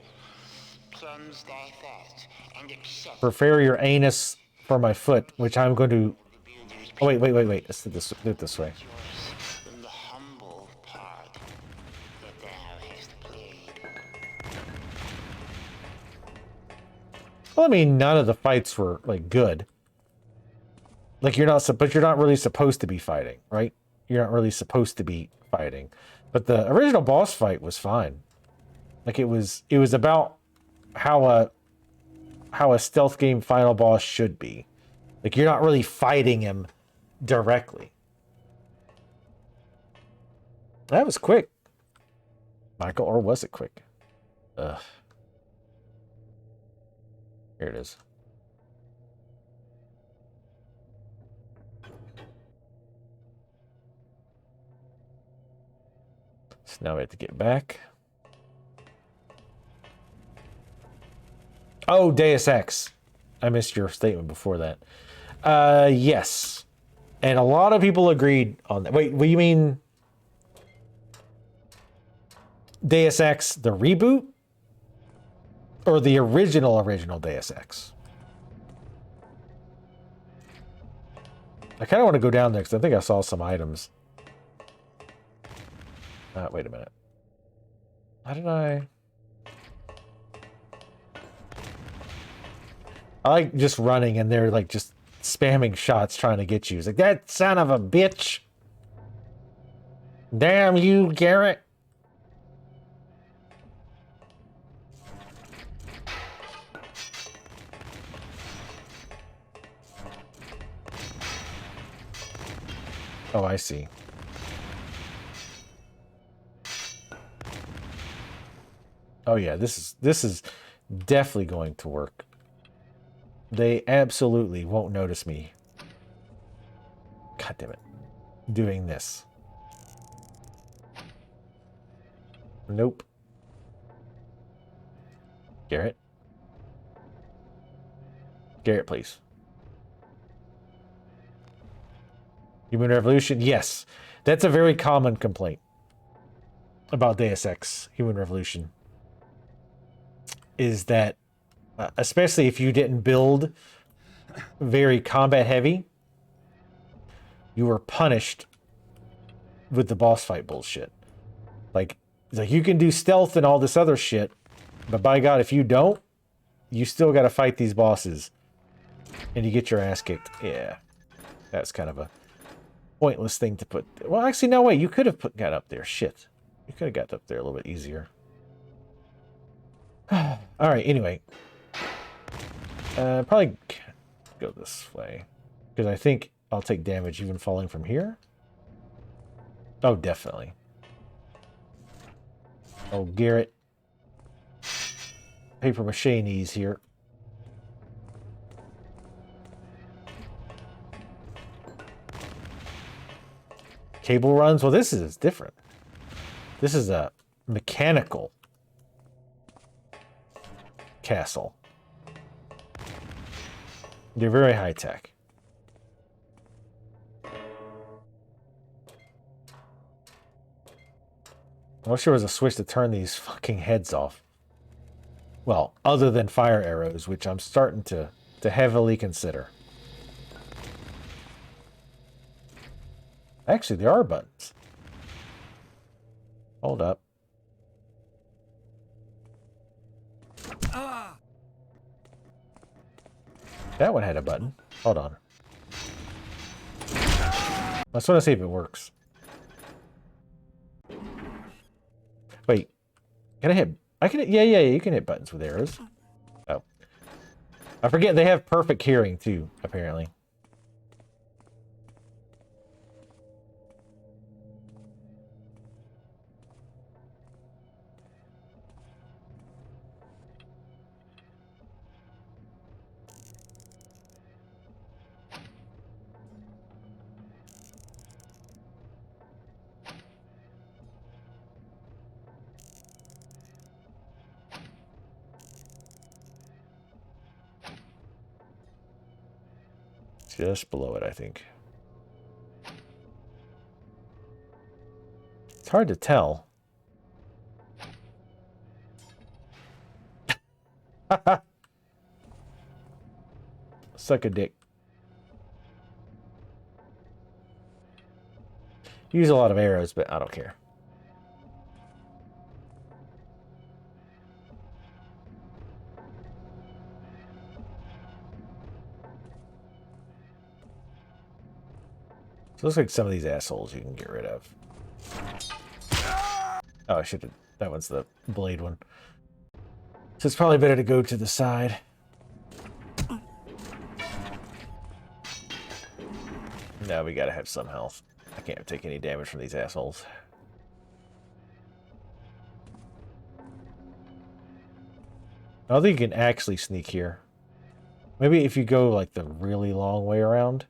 Speaker 7: Plunge thy thought and accept
Speaker 1: Prepare your anus for my foot, which I'm going to... Oh, wait. Let's do it this way.
Speaker 7: in the humble part that thou hast played.
Speaker 1: Well, I mean, none of the fights were, like, good. Like, but you're not really supposed to be fighting, right? You're not really supposed to be fighting. But the original boss fight was fine. Like, it was about how a stealth game final boss should be. Like, you're not really fighting him directly. That was quick, Michael, or was it quick? Ugh. Here it is. So now we have to get back. Oh, Deus Ex. I missed your statement before that. Yes. And a lot of people agreed on that. Wait, what do you mean? Deus Ex, the reboot? Or the original Deus Ex? I kind of want to go down there because I think I saw some items. Wait a minute. How did I like just running and they're like just spamming shots trying to get you. It's like, that son of a bitch. Damn you, Garrett. Oh, I see. Oh yeah, this is definitely going to work. They absolutely won't notice me. God damn it. Doing this. Nope. Garrett? Garrett, please. Human Revolution? Yes. That's a very common complaint about Deus Ex Human Revolution. Is that, especially if you didn't build very combat heavy, you were punished with the boss fight bullshit. Like you can do stealth and all this other shit, but by God, if you don't, you still got to fight these bosses, and you get your ass kicked. Yeah, that's kind of a pointless thing to put. Well, actually, no way. You could have got up there. Shit, you could have got up there a little bit easier. All right. Anyway, probably go this way because I think I'll take damage even falling from here. Oh, definitely. Oh, Garrett. Paper mache knees here. Cable runs? Well, this is different. This is a mechanical castle. They're very high tech. I wish there was a switch to turn these fucking heads off. Well, other than fire arrows, which I'm starting to heavily consider. Actually, there are buttons. Hold up. That one had a button. Hold on. I just want to see if it works. Wait. Can I hit... I can... Yeah, you can hit buttons with arrows. Oh. I forget they have perfect hearing, too, apparently. Just below it, I think. It's hard to tell. Suck a dick. Use a lot of arrows, but I don't care. So it looks like some of these assholes you can get rid of. Oh, I should have... That one's the blade one. So it's probably better to go to the side. No, we gotta have some health. I can't take any damage from these assholes. I don't think you can actually sneak here. Maybe if you go like the really long way around.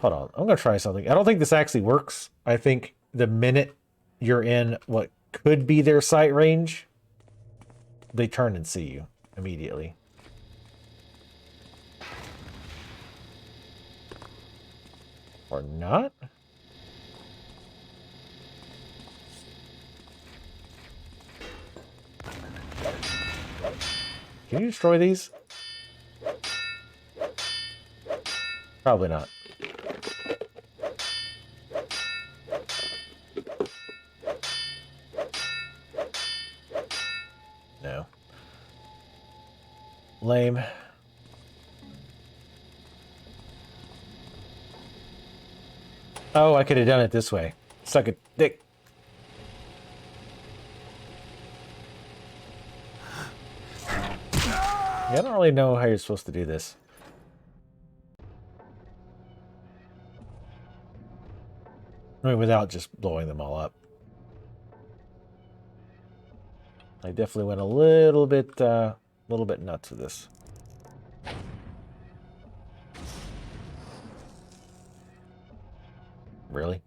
Speaker 1: Hold on, I'm gonna try something. I don't think this actually works. I think the minute you're in what could be their sight range, they turn and see you immediately. Or not? Can you destroy these? Probably not. No. Lame. Oh, I could have done it this way. Suck a dick. Yeah, I don't really know how you're supposed to do this. I mean, without just blowing them all up. I definitely went a little bit nuts with this. Really?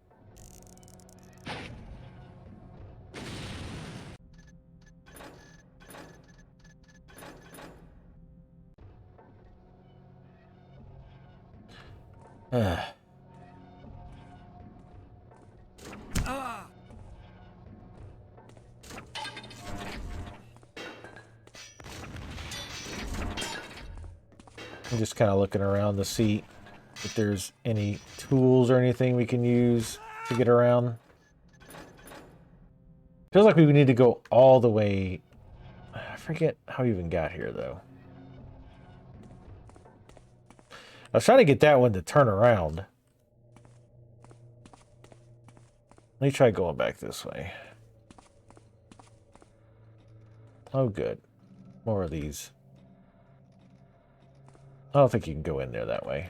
Speaker 1: I'm just kind of looking around to see if there's any tools or anything we can use to get around. Feels like we need to go all the way. I forget how we even got here, though. I was trying to get that one to turn around. Let me try going back this way. Oh, good. More of these. I don't think you can go in there that way.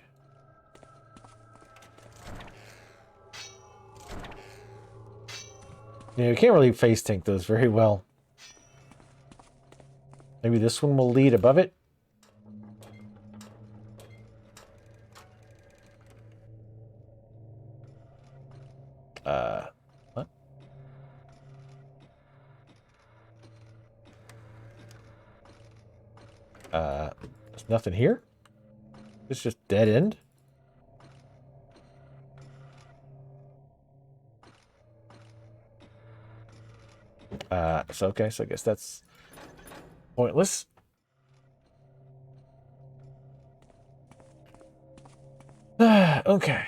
Speaker 1: Yeah, you can't really face tank those very well. Maybe this one will lead above it? What? There's nothing here? It's just dead end? So okay, so I guess that's pointless. Okay.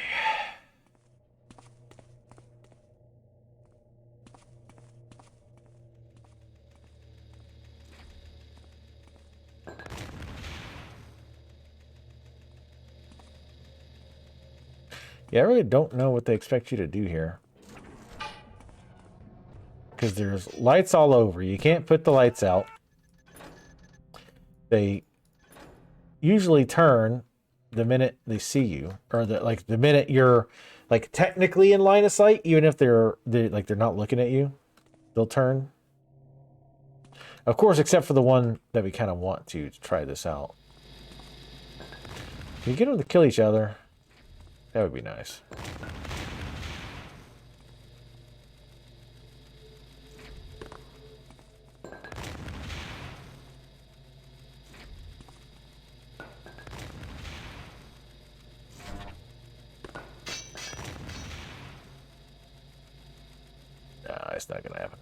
Speaker 1: Yeah, I really don't know what they expect you to do here. Because there's lights all over. You can't put the lights out. They usually turn the minute they see you, or the minute you're like technically in line of sight, even if they're not looking at you, they'll turn. Of course, except for the one that we kind of want to try this out. Can you get them to kill each other? That would be nice. Nah, it's not gonna happen.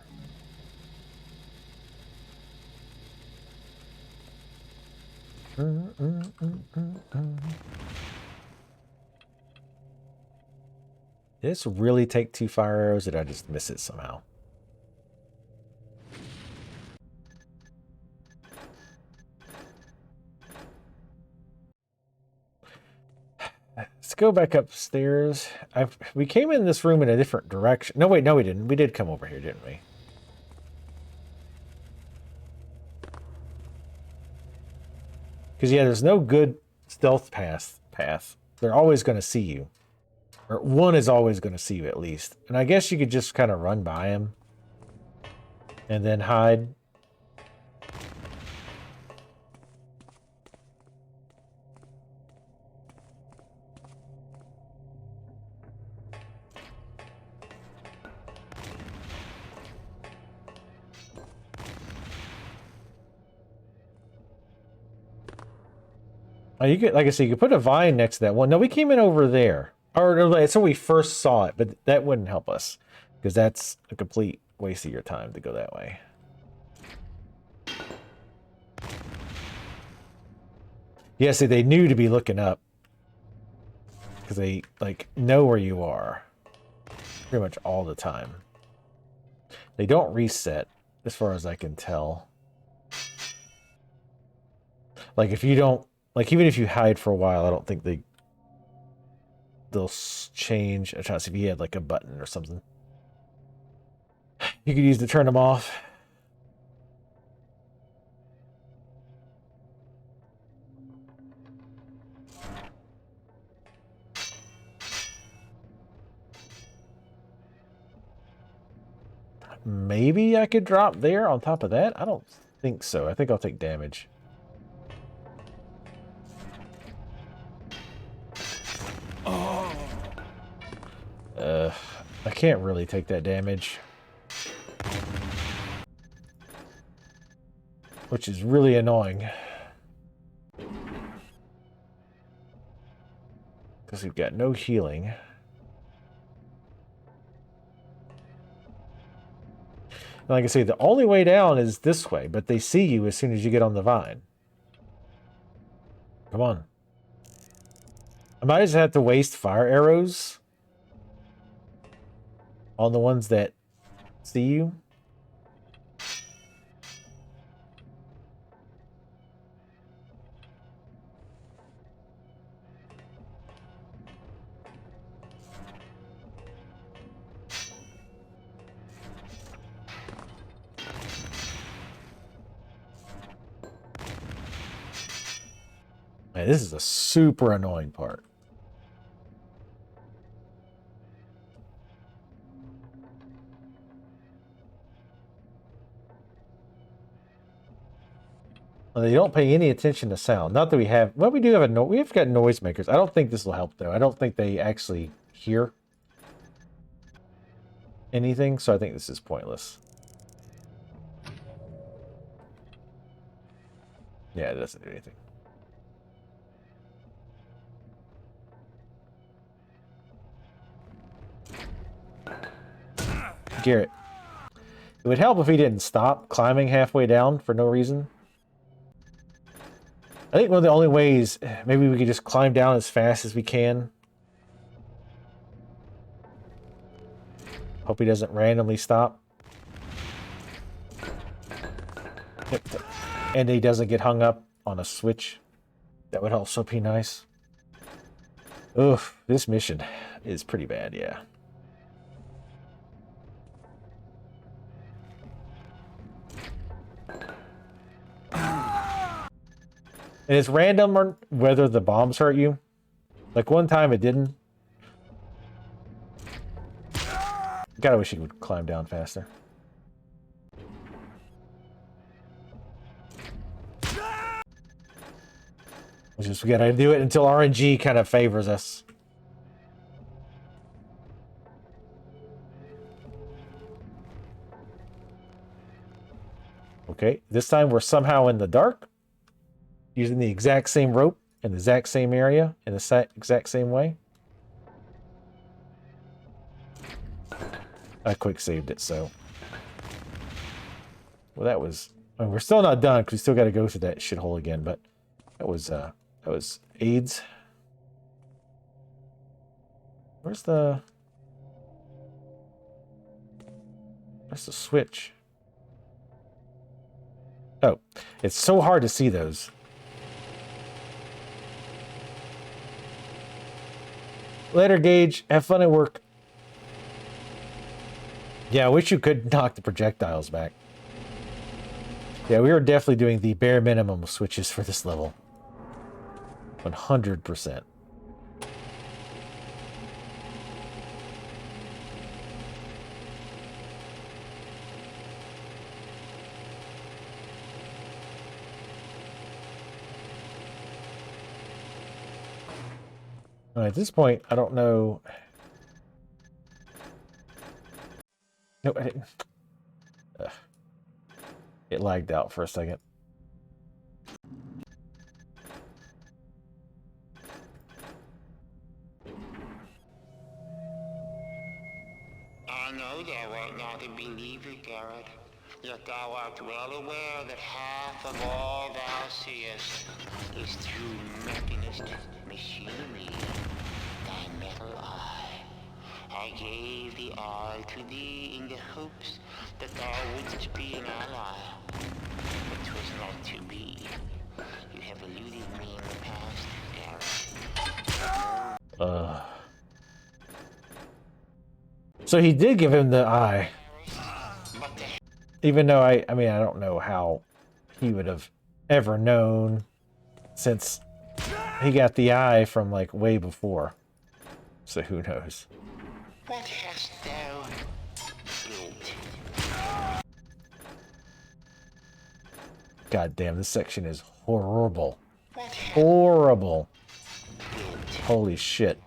Speaker 1: Did this really take 2 fire arrows, or did I just miss it somehow? Let's go back upstairs. We came in this room in a different direction. No, wait, no, we didn't. We did come over here, didn't we? Because, yeah, there's no good stealth path. They're always going to see you. Or one is always going to see you, at least. And I guess you could just kind of run by him. And then hide. Oh, you could, like I said, you could put a vine next to that one. No, we came in over there. Or that's when we first saw it, but that wouldn't help us. Because that's a complete waste of your time to go that way. Yeah, see, they knew to be looking up. Because they, like, know where you are. Pretty much all the time. They don't reset, as far as I can tell. Like, if you don't... Like, even if you hide for a while, I don't think they'll change. I'm trying to see if he had, like, a button or something you could use to turn them off. Maybe I could drop there on top of that? I don't think so. I think I'll take damage. I can't really take that damage. Which is really annoying. Because we've got no healing. And like I say, the only way down is this way, but they see you as soon as you get on the vine. Come on. I might just have to waste fire arrows on the ones that see you. Man, this is a super annoying part. Well, they don't pay any attention to sound. Not that we have... Well, we do have we've got noisemakers. I don't think this will help, though. I don't think they actually hear anything, so I think this is pointless. Yeah, it doesn't do anything. Garrett. It would help if he didn't stop climbing halfway down for no reason. I think one of the only ways, maybe we could just climb down as fast as we can. Hope he doesn't randomly stop. And he doesn't get hung up on a switch. That would also be nice. Oof, this mission is pretty bad, yeah. And it's random or whether the bombs hurt you. Like one time it didn't. God, I wish you would climb down faster. We gotta do it until RNG kind of favors us. Okay, this time we're somehow in the dark. Using the exact same rope in the exact same area in the exact same way. I quick saved it, so. Well, that was. I mean, we're still not done because we still got to go through that shithole again. But that was AIDS. Where's the switch? Oh, it's so hard to see those. Later, Gage. Have fun at work. Yeah, I wish you could knock the projectiles back. Yeah, we are definitely doing the bare minimum of switches for this level. 100%. At this point, I don't know. No, I didn't. It lagged out for a second.
Speaker 7: I know thou art not a believer, Garrett, yet thou art well aware that half of all thou seest is through mechanist machinery, thy metal eye. I gave the eye to thee in the hopes that thou wouldst be an ally, but 'twas not to be. You have eluded me in the past, Garrett.
Speaker 1: So he did give him the eye. Even though I mean, I don't know how he would have ever known since he got the eye from like way before. So who knows?
Speaker 7: What hast thou built?
Speaker 1: God damn, this section is horrible. Horrible. Holy shit.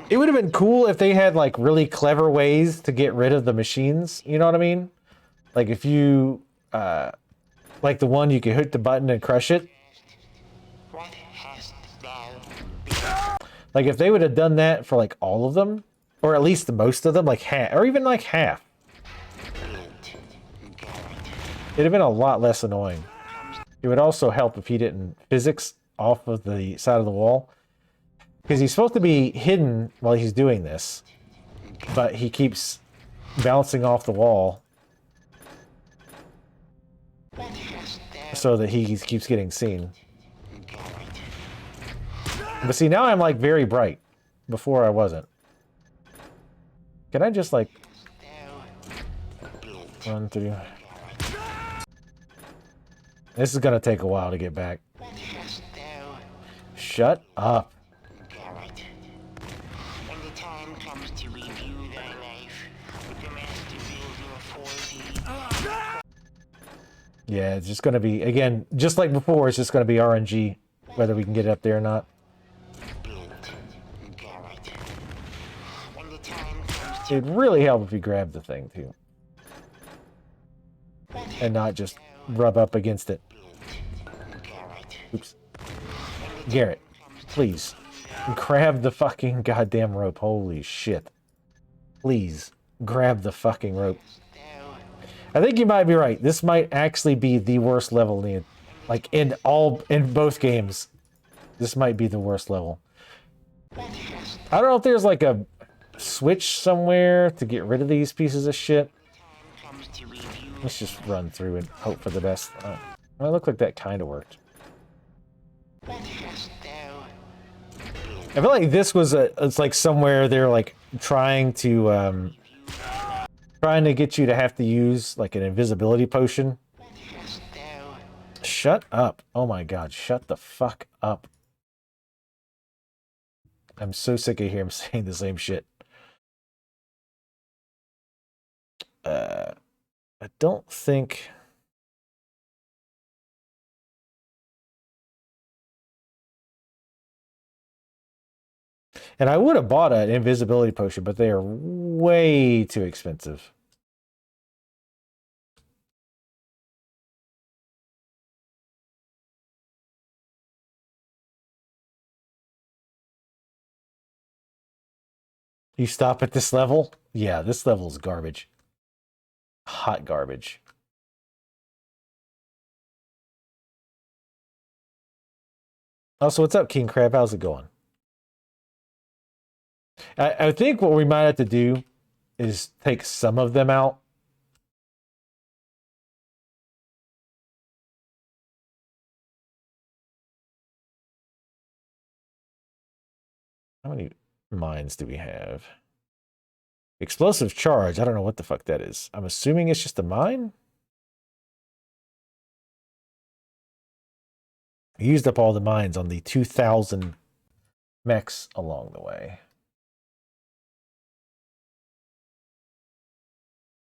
Speaker 1: It would have been cool if they had like really clever ways to get rid of the machines. You know what I mean? Like if you, like the one you could hit the button and crush it.
Speaker 7: What hast thou built?
Speaker 1: Like if they would have done that for like all of them, or at least most of them, like half, or even like half. It'd have been a lot less annoying. It would also help if he didn't physics off of the side of the wall. Because he's supposed to be hidden while he's doing this, but he keeps bouncing off the wall so that he keeps getting seen. But see, now I'm like very bright. Before I wasn't. Can I just like run through? This is gonna take a while to get back. Shut up. Yeah, it's just going to be, again, just like before, it's just going to be RNG, whether we can get it up there or not. It'd really help if you grab the thing, too. And not just rub up against it. Oops. Garrett, please. Grab the fucking goddamn rope. Holy shit. Please. grab the fucking rope. I think you might be right. This might actually be the worst level like in both games. This might be the worst level. I don't know if there's like a switch somewhere to get rid of these pieces of shit. Let's just run through and hope for the best. Oh, well, it looked like that kind of worked. I feel like this was it's like somewhere they're like trying to get you to have to use like an invisibility potion. Shut up. Oh my god, shut the fuck up. I'm so sick of hearing him saying the same shit. I don't think... And I would have bought an invisibility potion, but they are way too expensive. You stop at this level? Yeah, this level is garbage. Hot garbage. Also, what's up, King Crab? How's it going? I think what we might have to do is take some of them out. How many mines do we have? Explosive charge. I don't know what the fuck that is. I'm assuming it's just a mine? I used up all the mines on the 2,000 mechs along the way.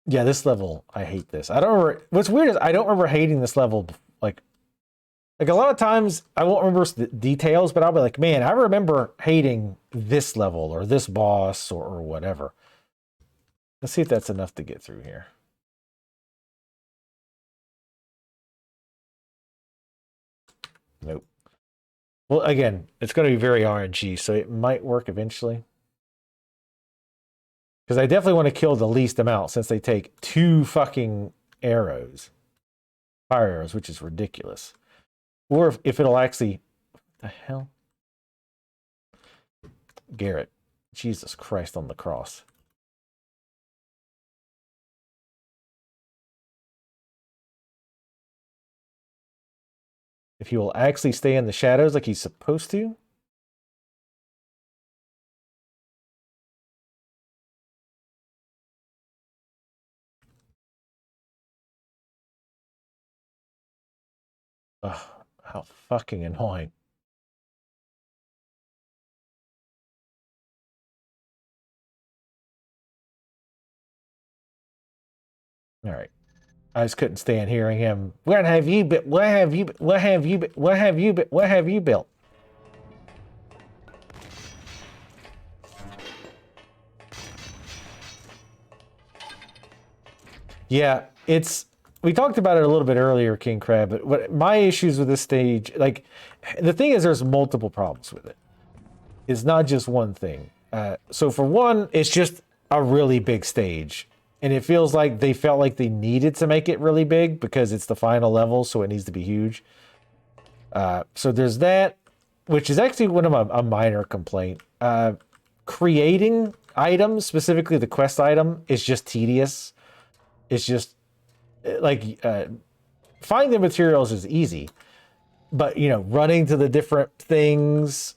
Speaker 1: Yeah, this level, I hate this. I don't remember. What's weird is I don't remember hating this level. Like a lot of times I won't remember the details, but I'll be like, man, I remember hating this level or this boss or whatever. Let's see if that's enough to get through here. Nope. Well, again, it's going to be very RNG, so it might work eventually. Because I definitely want to kill the least amount since they take 2 fucking arrows. Fire arrows, which is ridiculous. Or if it'll actually... What the hell? Garrett. Jesus Christ on the cross. If he will actually stay in the shadows like he's supposed to. Ugh, how fucking annoying. All right. I just couldn't stand hearing him. What have you built? What have you? What have you? What have you? What have you built? Yeah, it's. We talked about it a little bit earlier, King Crab. But what my issues with this stage, like, the thing is, there's multiple problems with it. It's not just one thing. So for one, it's just a really big stage. And it feels like they felt like they needed to make it really big because it's the final level, so it needs to be huge. So there's that, which is actually one of a minor complaint. Creating items, specifically the quest item, is just tedious. It's just like finding the materials is easy, but you know, running to the different things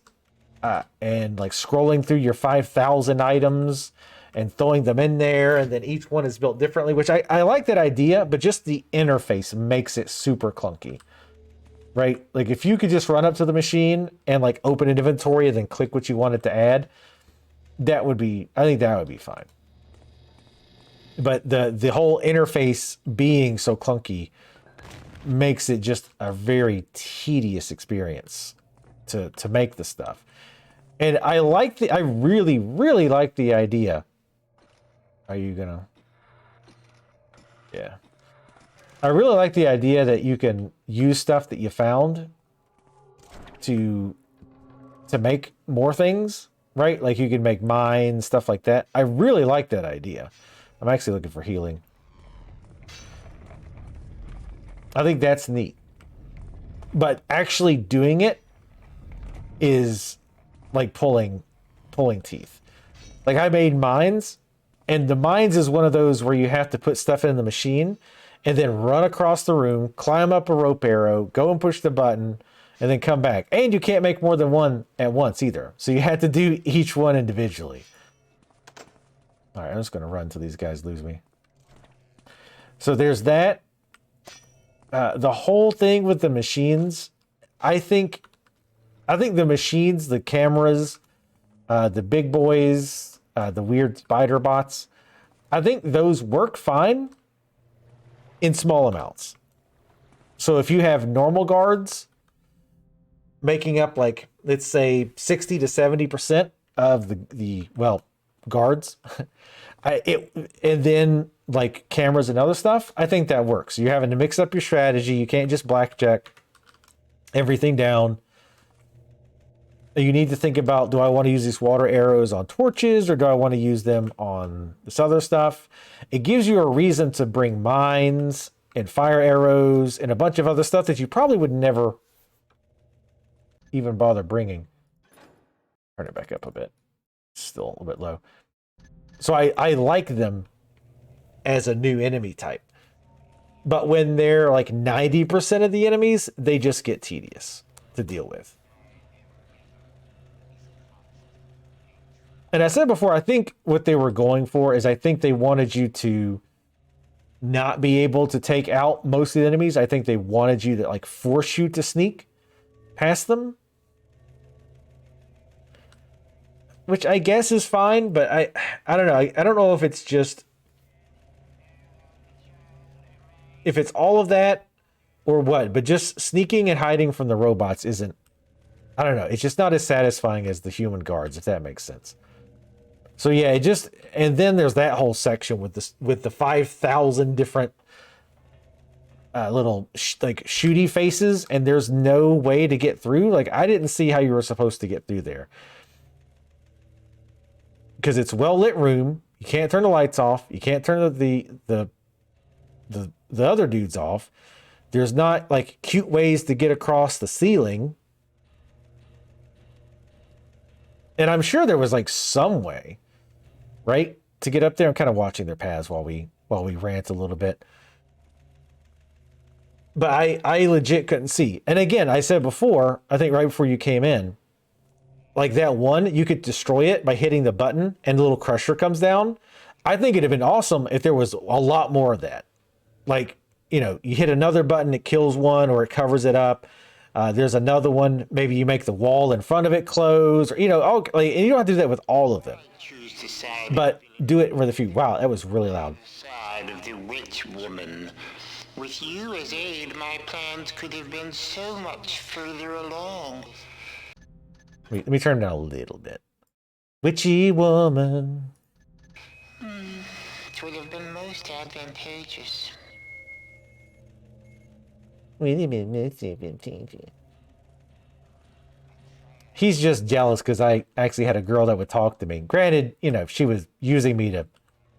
Speaker 1: and like scrolling through your 5,000 items and throwing them in there, and then each one is built differently, which I like that idea, but just the interface makes it super clunky, right? Like if you could just run up to the machine and like open an inventory and then click what you wanted to add, that would be, I think that would be fine. But the whole interface being so clunky makes it just a very tedious experience to make the stuff. And I really, really like the idea. Are you gonna? Yeah. I really like the idea that you can use stuff that you found to make more things, right? Like you can make mines, stuff like that. I really like that idea. I'm actually looking for healing. I think that's neat. But actually doing it is like pulling teeth. Like I made mines, and the mines is one of those where you have to put stuff in the machine and then run across the room, climb up a rope arrow, go and push the button, and then come back. And you can't make more than one at once either. So you have to do each one individually. All right, I'm just going to run until these guys lose me. So there's that. The whole thing with the machines, I think the machines, the cameras, the big boys, the weird spider bots, I think those work fine in small amounts. So if you have normal guards making up like, let's say 60 to 70% of the guards, and then like cameras and other stuff, I think that works. You're having to mix up your strategy. You can't just blackjack everything down. You need to think about, do I want to use these water arrows on torches or do I want to use them on this other stuff? It gives you a reason to bring mines and fire arrows and a bunch of other stuff that you probably would never even bother bringing. Turn it back up a bit. Still a little bit low. So I like them as a new enemy type. But when they're like 90% of the enemies, they just get tedious to deal with. And I said before, I think what they were going for is I think they wanted you to not be able to take out most of the enemies. I think they wanted you to like force you to sneak past them. Which I guess is fine, but I don't know. I don't know if it's just... if it's all of that or what, but just sneaking and hiding from the robots isn't... I don't know. It's just not as satisfying as the human guards, if that makes sense. So yeah, it just... and then there's that whole section with the 5,000 different little like shooty faces, and there's no way to get through. Like I didn't see how you were supposed to get through there. Because it's well-lit room. You can't turn the lights off. You can't turn the other dudes off. There's not like cute ways to get across the ceiling. And I'm sure there was like some way, right, to get up there. I'm kind of watching their paths while we rant a little bit. But I legit couldn't see. And again, I said before, I think right before you came in, like that one, you could destroy it by hitting the button and the little crusher comes down. I think it'd have been awesome if there was a lot more of that. Like, you know, you hit another button, it kills one or it covers it up. There's another one, maybe you make the wall in front of it close, or, you know, and you don't have to do that with all of them. But do it with a few. Wow, that was really loud.
Speaker 7: Side of the witch woman. With you as aid, my plans could have been so much further along.
Speaker 1: Let me turn it down a little bit. Witchy woman.
Speaker 7: It would have been most advantageous.
Speaker 1: He's just jealous because I actually had a girl that would talk to me. Granted, you know, she was using me to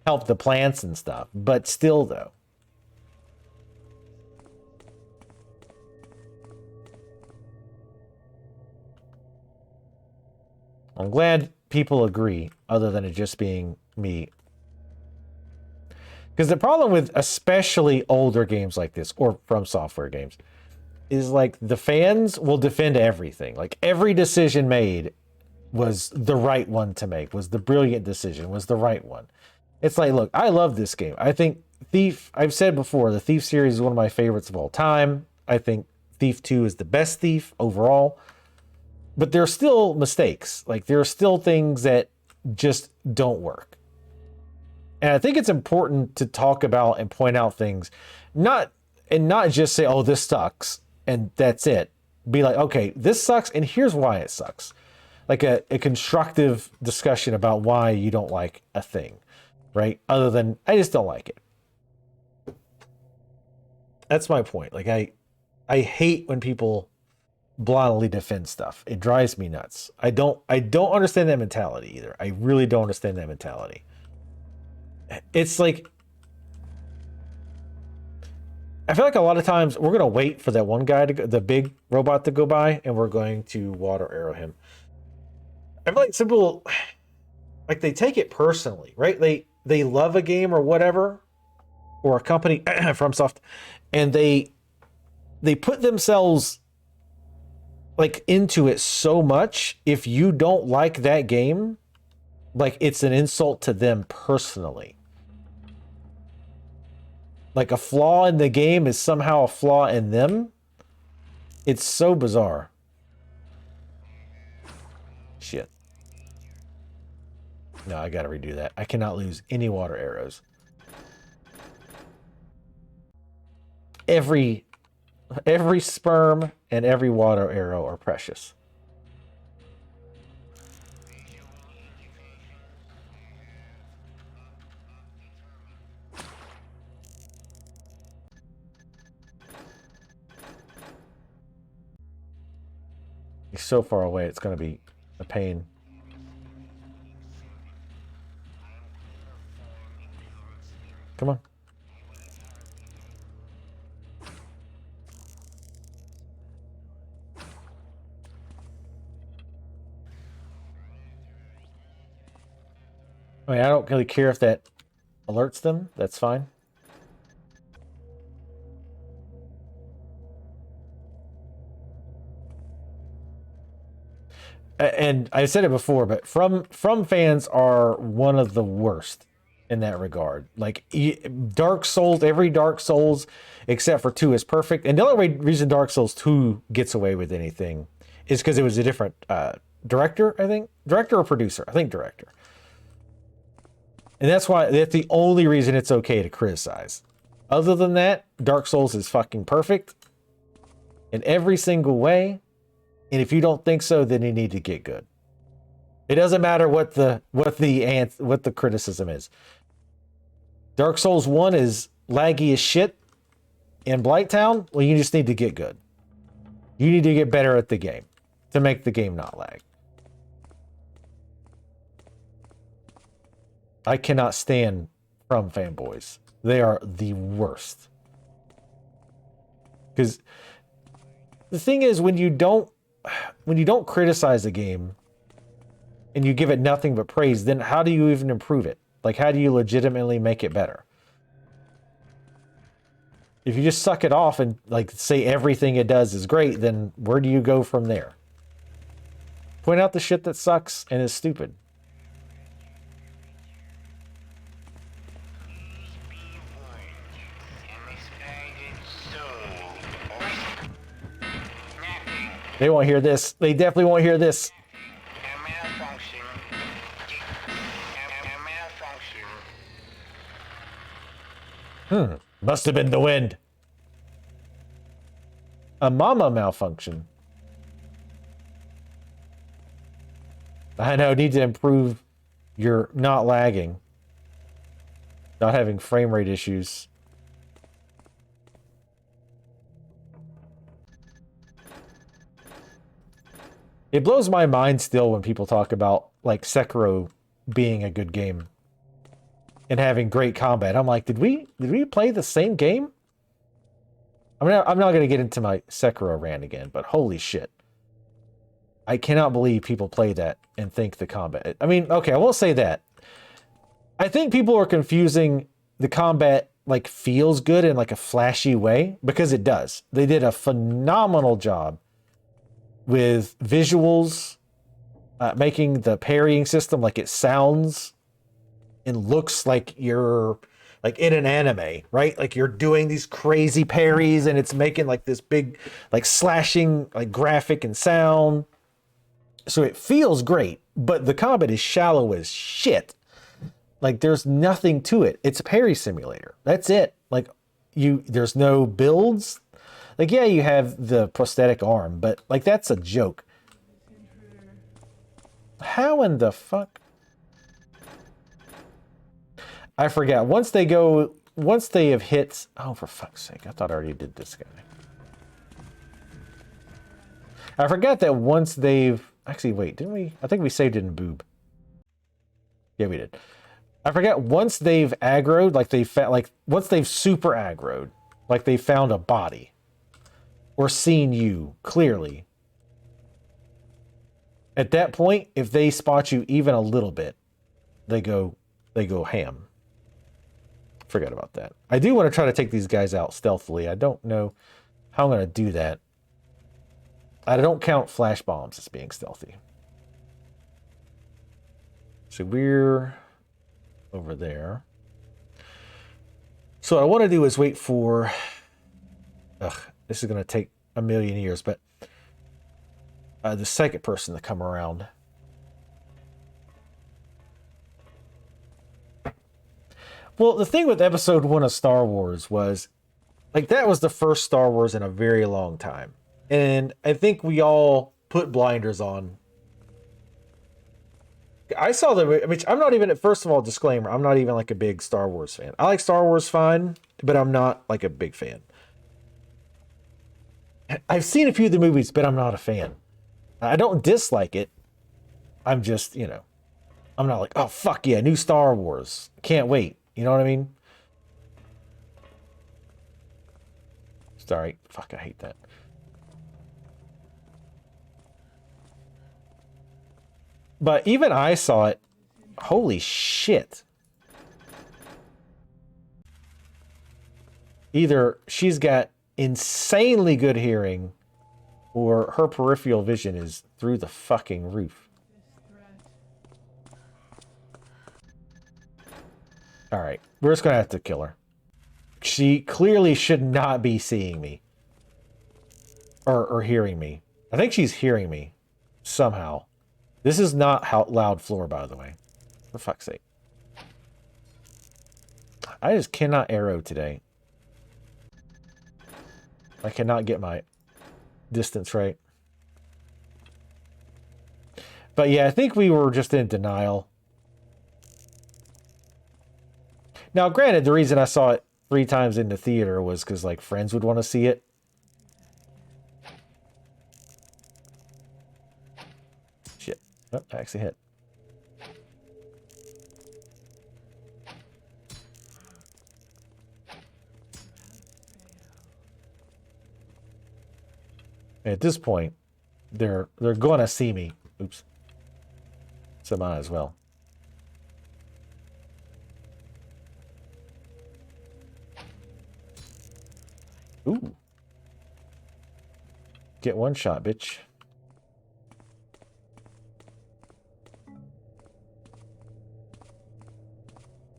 Speaker 1: help the plants and stuff, but still though. I'm glad people agree, other than it just being me. Because the problem with especially older games like this, or From Software games, is like the fans will defend everything. Like every decision made was the right one to make, was the brilliant decision, was the right one. It's like, look, I love this game. I think Thief, I've said before, the Thief series is one of my favorites of all time. I think Thief 2 is the best Thief overall. But there are still mistakes. Like there are still things that just don't work. And I think it's important to talk about and point out things, not just say, oh, this sucks, and that's it. Be like, okay, this sucks, and here's why it sucks. Like a constructive discussion about why you don't like a thing, right? Other than, I just don't like it. That's my point. Like I hate when people blindly defend stuff. It drives me nuts. I don't understand that mentality either. I really don't understand that mentality. it's like, I feel like a lot of times we're gonna wait for that one guy to go, the big robot to go by, and we're going to water arrow him. I feel like some people, like, they take it personally, right? They love a game or whatever, or a company from soft, and they put themselves like into it so much. If you don't like that game, like, it's an insult to them personally. Like, a flaw in the game is somehow a flaw in them. It's so bizarre. Shit. No, I gotta redo that. I cannot lose any water arrows. Every sperm and every water arrow are precious. He's so far away, it's going to be a pain. Come on. I mean, I don't really care if that alerts them. That's fine. And I said it before, but from fans are one of the worst in that regard. Like, Dark Souls, every Dark Souls except for 2 is perfect. And the only reason Dark Souls 2 gets away with anything is because it was a different director, I think. Director or producer? I think director. And that's the only reason it's okay to criticize. Other than that, Dark Souls is fucking perfect in every single way. And if you don't think so, then you need to get good. It doesn't matter what the criticism is. Dark Souls 1 is laggy as shit in Blighttown. Well, you just need to get good. You need to get better at the game to make the game not lag. I cannot stand From fanboys. They are the worst. Because the thing is, when you don't criticize a game and you give it nothing but praise, then how do you even improve it? Like, how do you legitimately make it better? If you just suck it off and, like, say everything it does is great, then where do you go from there? Point out the shit that sucks and is stupid. They won't hear this. They definitely won't hear this. Must have been the wind. A mama malfunction. I know, need to improve your not lagging. Not having frame rate issues. It blows my mind still when people talk about, like, Sekiro being a good game and having great combat. I'm like, did we play the same game? I'm not going to get into my Sekiro rant again, but holy shit. I cannot believe people play that and think the combat... I mean, okay, I won't say that. I think people are confusing the combat, like, feels good in, like, a flashy way, because it does. They did a phenomenal job with visuals, making the parrying system like it sounds and looks like you're like in an anime, right? Like you're doing these crazy parries and it's making like this big, like slashing, like graphic and sound. So it feels great, but the combat is shallow as shit. Like there's nothing to it. It's a parry simulator. That's it. Like there's no builds. Like, yeah, you have the prosthetic arm, but, like, that's a joke. How in the fuck? I forgot. Once they have hit... Oh, for fuck's sake. I thought I already did this guy. I forgot that once they've... Actually, wait, didn't we? I think we saved it in boob. Yeah, we did. I forget, once they've aggroed, like they found, like once they've super aggroed, like they found a body or seen you clearly. At that point, if they spot you even a little bit, they go ham. Forget about that. I do want to try to take these guys out stealthily. I don't know how I'm going to do that. I don't count flash bombs as being stealthy. So we're over there. So what I want to do is wait for... this is going to take a million years, but the second person to come around. Well, the thing with episode 1 of Star Wars was, like, that was the first Star Wars in a very long time. And I think we all put blinders on. I saw the, I mean, I'm not even, first of all, disclaimer, I'm not even like a big Star Wars fan. I like Star Wars fine, but I'm not like a big fan. I've seen a few of the movies, but I'm not a fan. I don't dislike it. I'm just, you know, I'm not like, oh, fuck yeah, new Star Wars. Can't wait. You know what I mean? Sorry. Fuck, I hate that. But even I saw it. Holy shit. Either she's got insanely good hearing or her peripheral vision is through the fucking roof. All right, we're just gonna have to kill her. She clearly should not be seeing me or hearing me. I think she's hearing me somehow. This is not how loud floor, by the way. For fuck's sake. I just cannot arrow today. I cannot get my distance right. But yeah, I think we were just in denial. Now, granted, the reason I saw it 3 times in the theater was because, like, friends would want to see it. Shit. Oh, I actually hit. At this point, they're going to see me. Oops. So might as well. Ooh. Get one shot, bitch.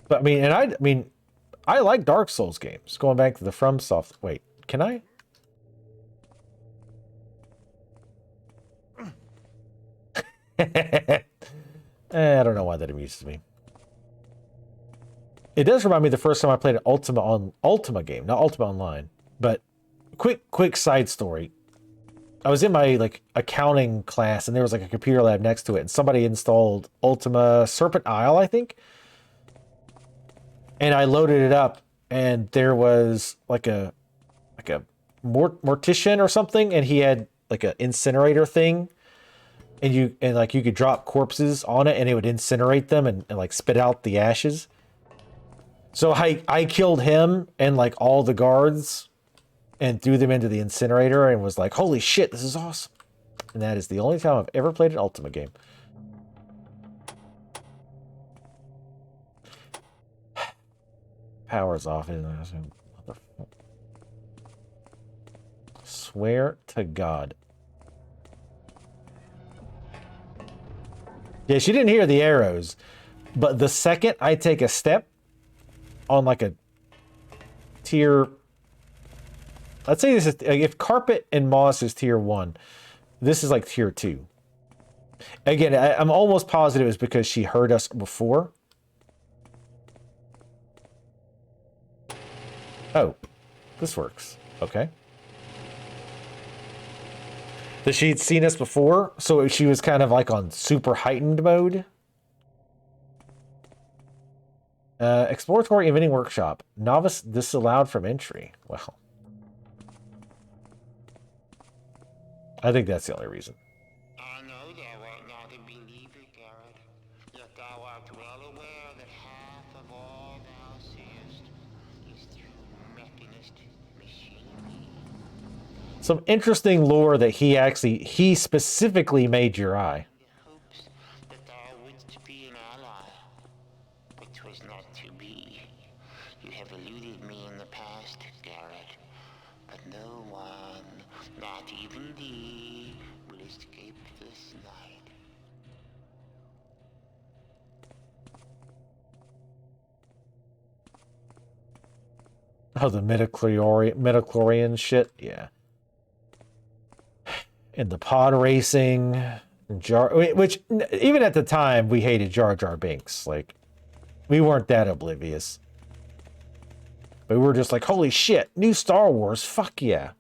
Speaker 1: But I mean, I like Dark Souls games. Going back to the FromSoft. Wait, can I? I don't know why that amuses me. It does remind me of the first time I played an Ultima game, not Ultima Online. But quick side story. I was in my like accounting class and there was like a computer lab next to it and somebody installed Ultima Serpent Isle, I think. And I loaded it up and there was like a mortician or something and he had like an incinerator thing and you could drop corpses on it and it would incinerate them and like spit out the ashes. So I killed him and like all the guards and threw them into the incinerator and was like, holy shit, this is awesome. And that is the only time I've ever played an Ultima game. Power's off. Swear to God. Yeah, she didn't hear the arrows. But the second I take a step on like a tier... Let's say this is, if carpet and moss is tier 1, this is like tier 2. Again, I'm almost positive it's because she heard us before. Oh, this works. Okay. That she'd seen us before, so she was kind of like on super heightened mode. Exploratory Inventing Workshop. Novice disallowed from entry. Well. I think that's the only reason.
Speaker 7: I know thou art not a believer, Garrett, yet thou art well aware that half
Speaker 1: some interesting lore that he specifically made your eye.
Speaker 7: hopes that thou wouldst be an ally, but 'twas not to be. You have eluded me in the past, Garrett, but no one, not even thee, will escape this night.
Speaker 1: Oh, the midichlorian shit, yeah. And the pod racing, which even at the time we hated Jar Jar Binks. Like, we weren't that oblivious, but we were just like, holy shit, new Star Wars, fuck yeah.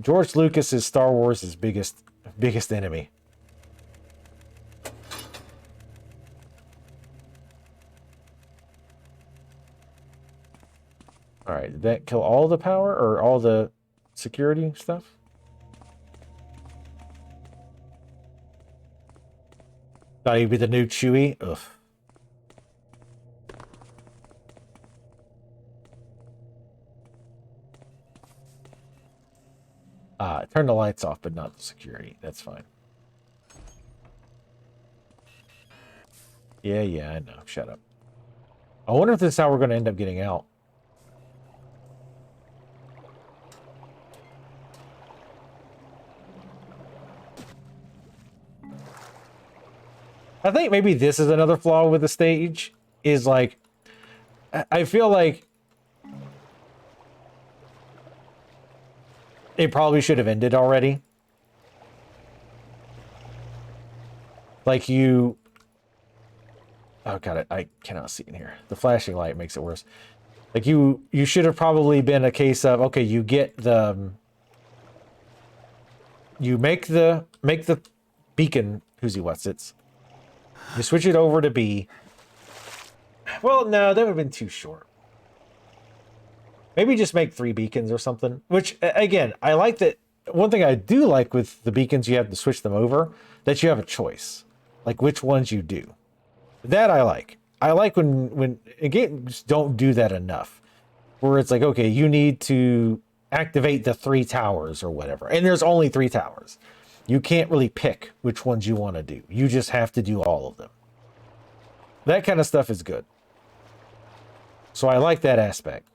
Speaker 1: George Lucas's Star Wars' biggest enemy. All right, did that kill all the power or all the security stuff? Thought he'd be the new Chewie? Ugh. Turn the lights off, but not the security. That's fine. Yeah, I know. Shut up. I wonder if this is how we're going to end up getting out. I think maybe this is another flaw with the stage, is like, I feel like it probably should have ended already. Like you... Oh god, I cannot see in here. The flashing light makes it worse. Like you should have probably been a case of, okay, you get the... You make the beacon, who's he what's it's. You switch it over to B. Well, no, that would have been too short. Maybe just make 3 beacons or something. Which, again, I like that. One thing I do like with the beacons, you have to switch them over, that you have a choice. Like which ones you do. That I like. I like when games don't do that enough. Where it's like, okay, you need to activate the 3 towers or whatever. And there's only 3 towers. You can't really pick which ones you want to do. You just have to do all of them. That kind of stuff is good. So I like that aspect.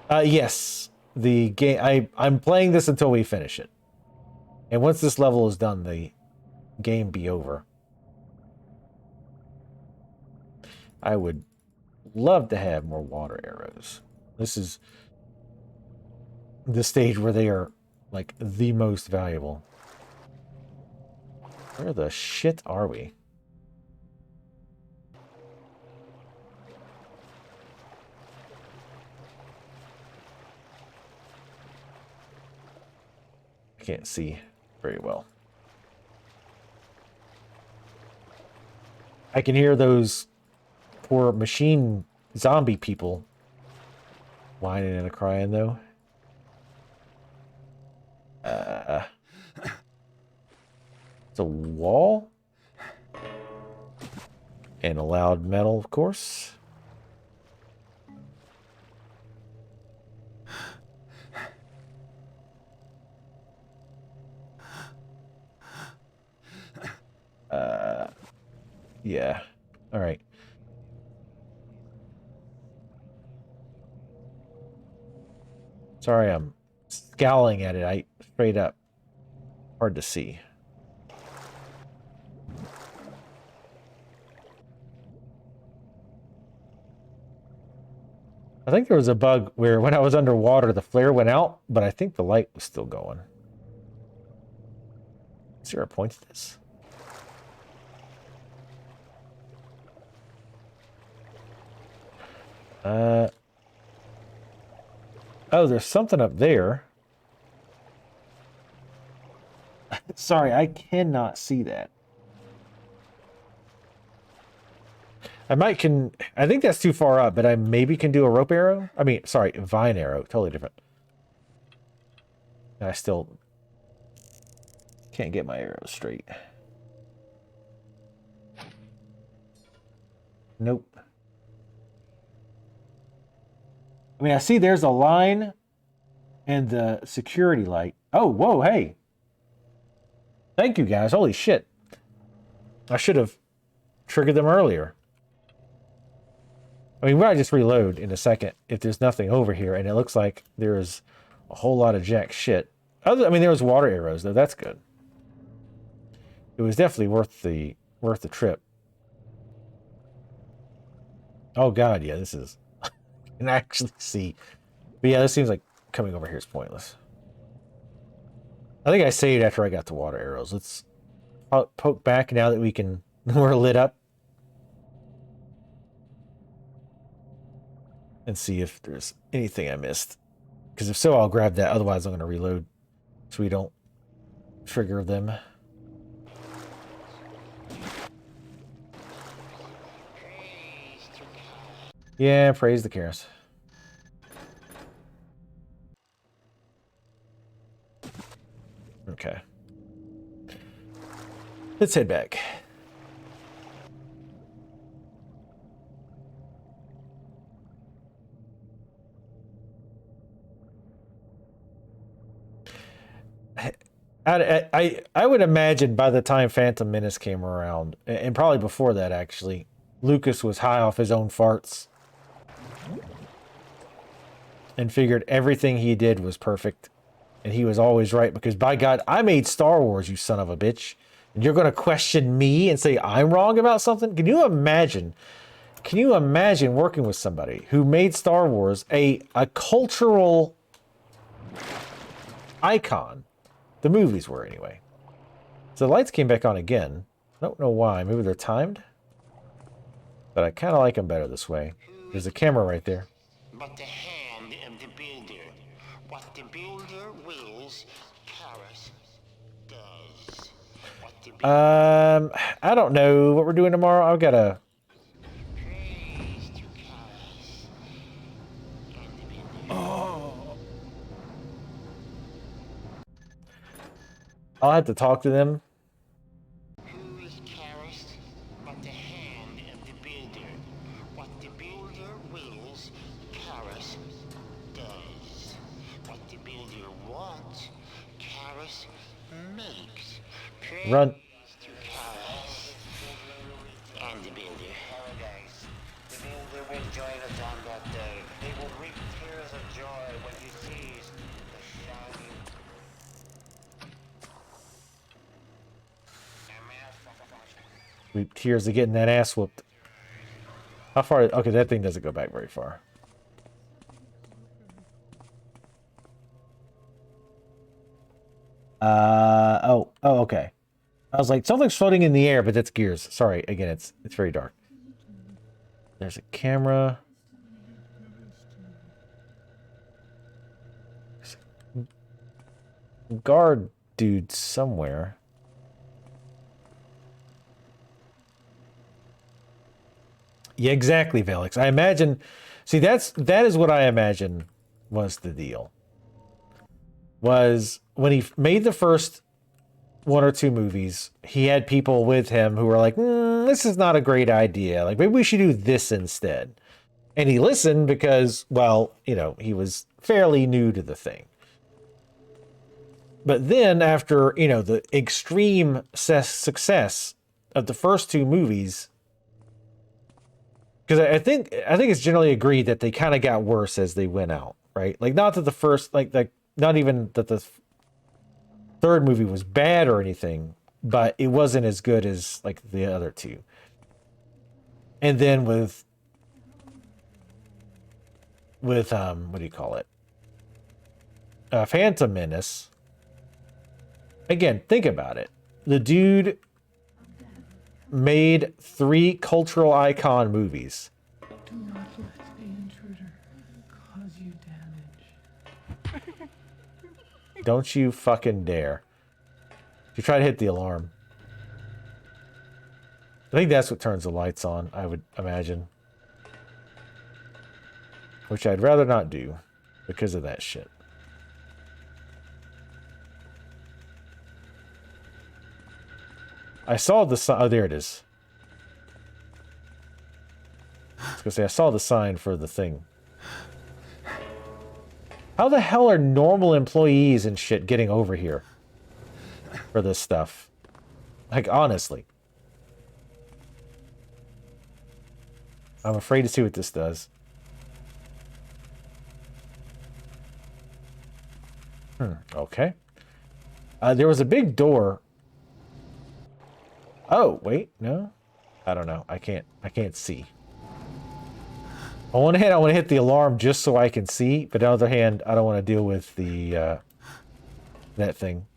Speaker 1: Yes. The game... I'm playing this until we finish it. And once this level is done, the game be over. I would love to have more water arrows. This is the stage where they are, like, the most valuable. Where the shit are we? I can't see very well. I can hear those poor machine zombie people whining and crying, though. It's a wall. And a loud metal, of course. Yeah. All right. Sorry, I'm scowling at it. Straight up. Hard to see. I think there was a bug where when I was underwater, the flare went out, but I think the light was still going. Is there a point to this? Oh, there's something up there. Sorry, I cannot see that. I think that's too far up, but I maybe can do a rope arrow. I mean, sorry, vine arrow, totally different. I still can't get my arrows straight. Nope. I mean, I see there's a line and the security light. Oh, whoa, hey. Thank you, guys. Holy shit. I should have triggered them earlier. I mean, we might just reload in a second if there's nothing over here, and it looks like there's a whole lot of jack shit. I mean, there was water arrows, though. That's good. It was definitely worth the trip. Oh, God, yeah, this is... I can actually see. But yeah, this seems like coming over here is pointless. I think I saved after I got the water arrows. Let's poke back now that we're lit up. And see if there's anything I missed. Because if so, I'll grab that. Otherwise, I'm going to reload so we don't trigger them. Yeah, praise the Karis. Okay. Let's head back. I would imagine by the time Phantom Menace came around, and probably before that actually, Lucas was high off his own farts and figured everything he did was perfect, and he was always right because by God, I made Star Wars, you son of a bitch, and you're going to question me and say I'm wrong about something? Can you imagine? Can you imagine working with somebody who made Star Wars a cultural icon? The movies were, anyway. So the lights came back on again. I don't know why. Maybe they're timed? But I kind of like them better this way. There's a camera right there.
Speaker 7: But the hand of the builder. What the builder wills, Karis does. What the builder...
Speaker 1: I don't know what we're doing tomorrow. I've got a...
Speaker 7: Praise to Karis. And the builder.
Speaker 1: Oh. I'll have to talk to them.
Speaker 7: Who is Karis but the hand of the builder? What the builder wills, Karis does. What the builder wants, Karis makes. Praise
Speaker 1: Run.
Speaker 7: to Karis and the builder. Paradise. The builder will join us on that day. They will reap tears of joy when he sees the shining.
Speaker 1: We tears of getting that ass whooped. How far? Okay, that thing doesn't go back very far. Oh, okay. I was like, something's floating in the air, but that's gears. Sorry, again, it's very dark. There's a camera. There's a guard dude somewhere. Yeah, exactly, Velix. I imagine. See, that is what I imagine was the deal. Was when he made the first one or two movies, he had people with him who were like, "This is not a great idea. Like, maybe we should do this instead." And he listened because, well, you know, he was fairly new to the thing. But then, after the extreme success of the first two movies. Because I think it's generally agreed that they kind of got worse as they went out, right? Like, not that the first, like not even that the third movie was bad or anything, but it wasn't as good as like the other two. And then with what do you call it? Phantom Menace. Again, think about it. The dude made 3 cultural icon movies.
Speaker 11: Do not let the intruder cause you damage.
Speaker 1: Don't you fucking dare. If you try to hit the alarm. I think that's what turns the lights on, I would imagine. Which I'd rather not do because of that shit. I saw the sign. Oh, there it is. I was gonna say, I saw the sign for the thing. How the hell are normal employees and shit getting over here for this stuff? Like, honestly. I'm afraid to see what this does. Okay. There was a big door. Oh, wait, no? I don't know. I can't see. On one hand, I want to hit the alarm just so I can see, but on the other hand, I don't want to deal with the, that thing.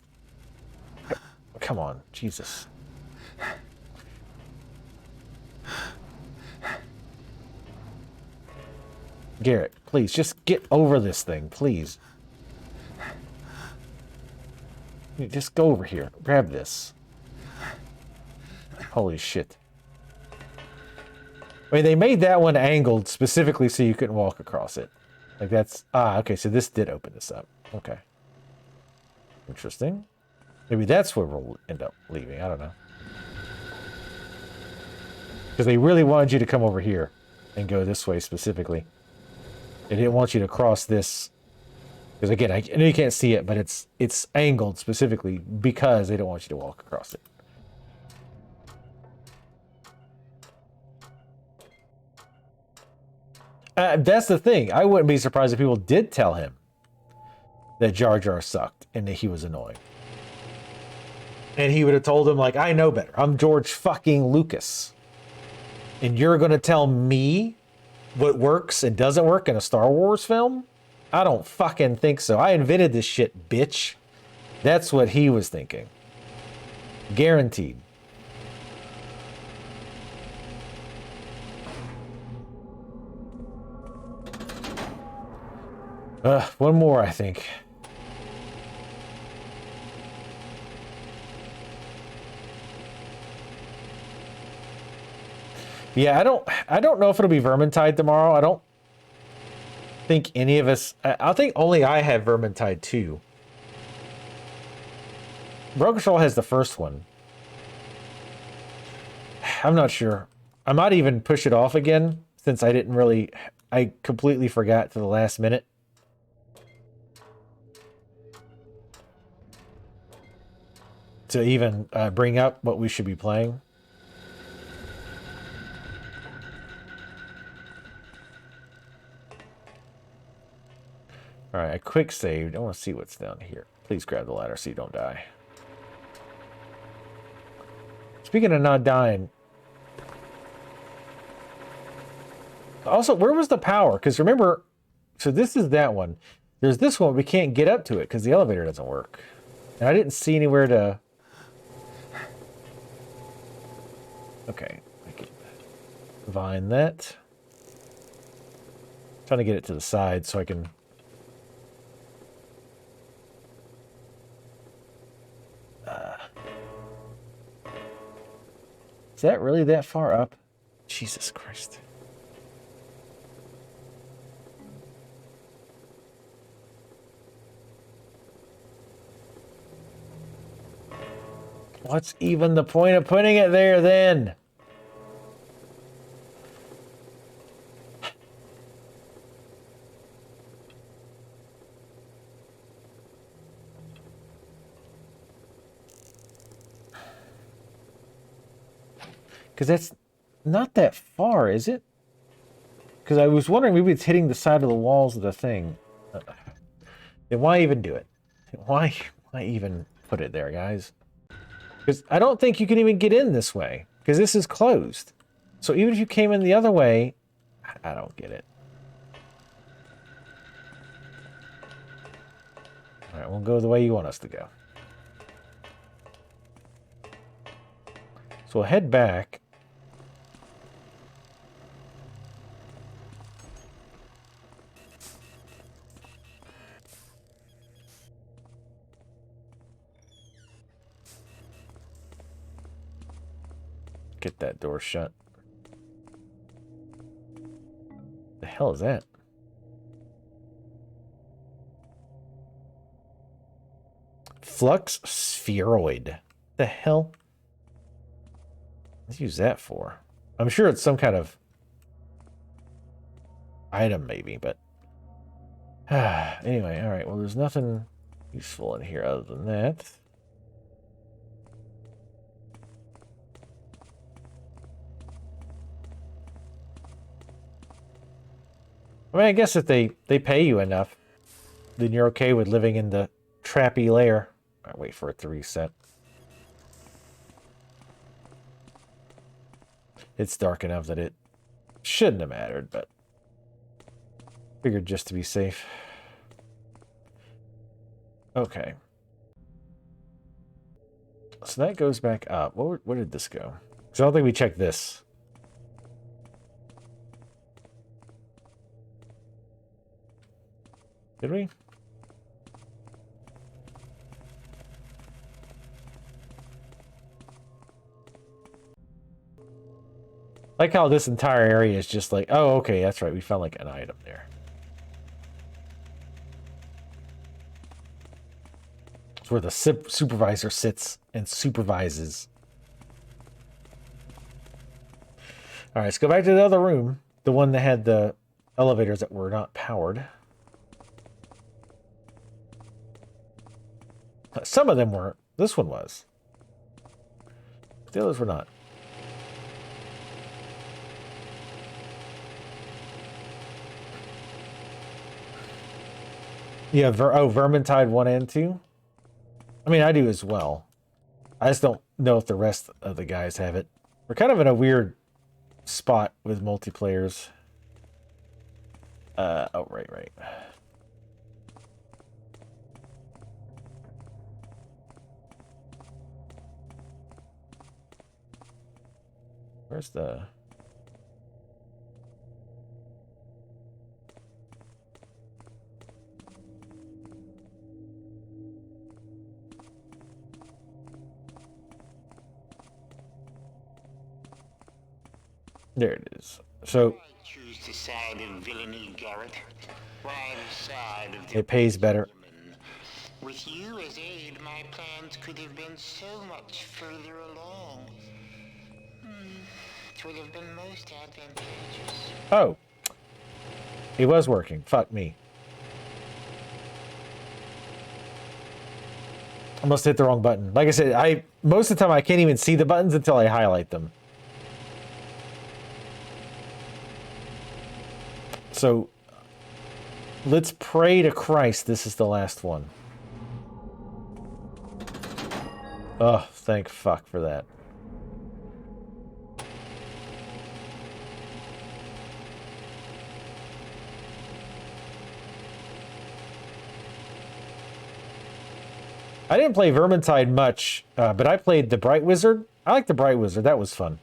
Speaker 1: Come on, Jesus. Garrett, please, just get over this thing, please. Just go over here. Grab this. Holy shit. I mean, they made that one angled specifically so you couldn't walk across it. Like that's... Ah, okay, so this did open this up. Okay. Interesting. Maybe that's where we'll end up leaving. I don't know. Because they really wanted you to come over here and go this way specifically. They didn't want you to cross this. Because again, I know you can't see it, but it's angled specifically because they don't want you to walk across it. That's the thing. I wouldn't be surprised if people did tell him that Jar Jar sucked and that he was annoying. And he would have told them, like, I know better. I'm George fucking Lucas. And you're going to tell me what works and doesn't work in a Star Wars film? I don't fucking think so. I invented this shit, bitch. That's what he was thinking. Guaranteed. One more, I think. Yeah, I don't know if it'll be Vermintide tomorrow. I don't think any of us... I think only I have Vermintide 2. Rogue Control has the first one. I'm not sure. I might even push it off again, since I didn't really... I completely forgot to the last minute. To even bring up what we should be playing. Alright, I quick saved. I want to see what's down here. Please grab the ladder so you don't die. Speaking of not dying. Also, where was the power? Because remember, so this is that one. There's this one, we can't get up to it because the elevator doesn't work. And I didn't see anywhere to... Okay, I can vine that. Trying to get it to the side so I can... Is that really that far up? Jesus Christ. What's even the point of putting it there then? Because that's not that far, is it? Because I was wondering maybe it's hitting the side of the walls of the thing. Then why even do it? Why even put it there, guys? Because I don't think you can even get in this way. Because this is closed. So even if you came in the other way, I don't get it. Alright, we'll go the way you want us to go. So we'll head back. Get that door shut. The hell is that? Flux spheroid. The hell? Let's use that for. I'm sure it's some kind of item maybe, but anyway, all right. Well, there's nothing useful in here other than that. I mean, I guess if they pay you enough, then you're okay with living in the trappy lair. I wait for it to reset. It's dark enough that it shouldn't have mattered, but figured just to be safe. Okay. So that goes back up. Where did this go? Because I don't think we checked this. Did we? Like how this entire area is just like, oh, okay, that's right. We found like an item there. It's where the supervisor sits and supervises. All right, let's go back to the other room. The one that had the elevators that were not powered. Some of them weren't. This one was. But the others were not. Yeah, Vermintide 1 and 2. I mean, I do as well. I just don't know if the rest of the guys have it. We're kind of in a weird spot with multiplayers. Oh, right. Where's the... There it is. So
Speaker 7: I choose the side of villainy, Garrett. Why the side of the
Speaker 1: it pays better.
Speaker 7: woman? With you as aid, my plans could have been so much further along. It would have been most advantageous.
Speaker 1: Oh. It was working. Fuck me. I must have hit the wrong button. Like I said, most of the time I can't even see the buttons until I highlight them. So let's pray to Christ this is the last one. Oh, thank fuck for that. I didn't play Vermintide much, but I played the Bright Wizard. I like the Bright Wizard. That was fun.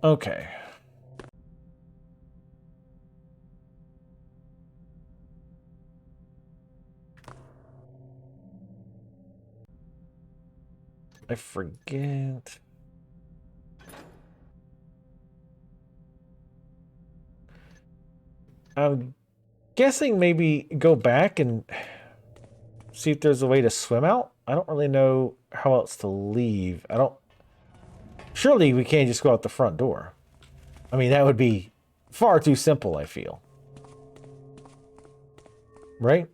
Speaker 1: Okay. I forget. I'm guessing maybe go back and see if there's a way to swim out. I don't really know how else to leave. Surely we can't just go out the front door. I mean, that would be far too simple, I feel. Right?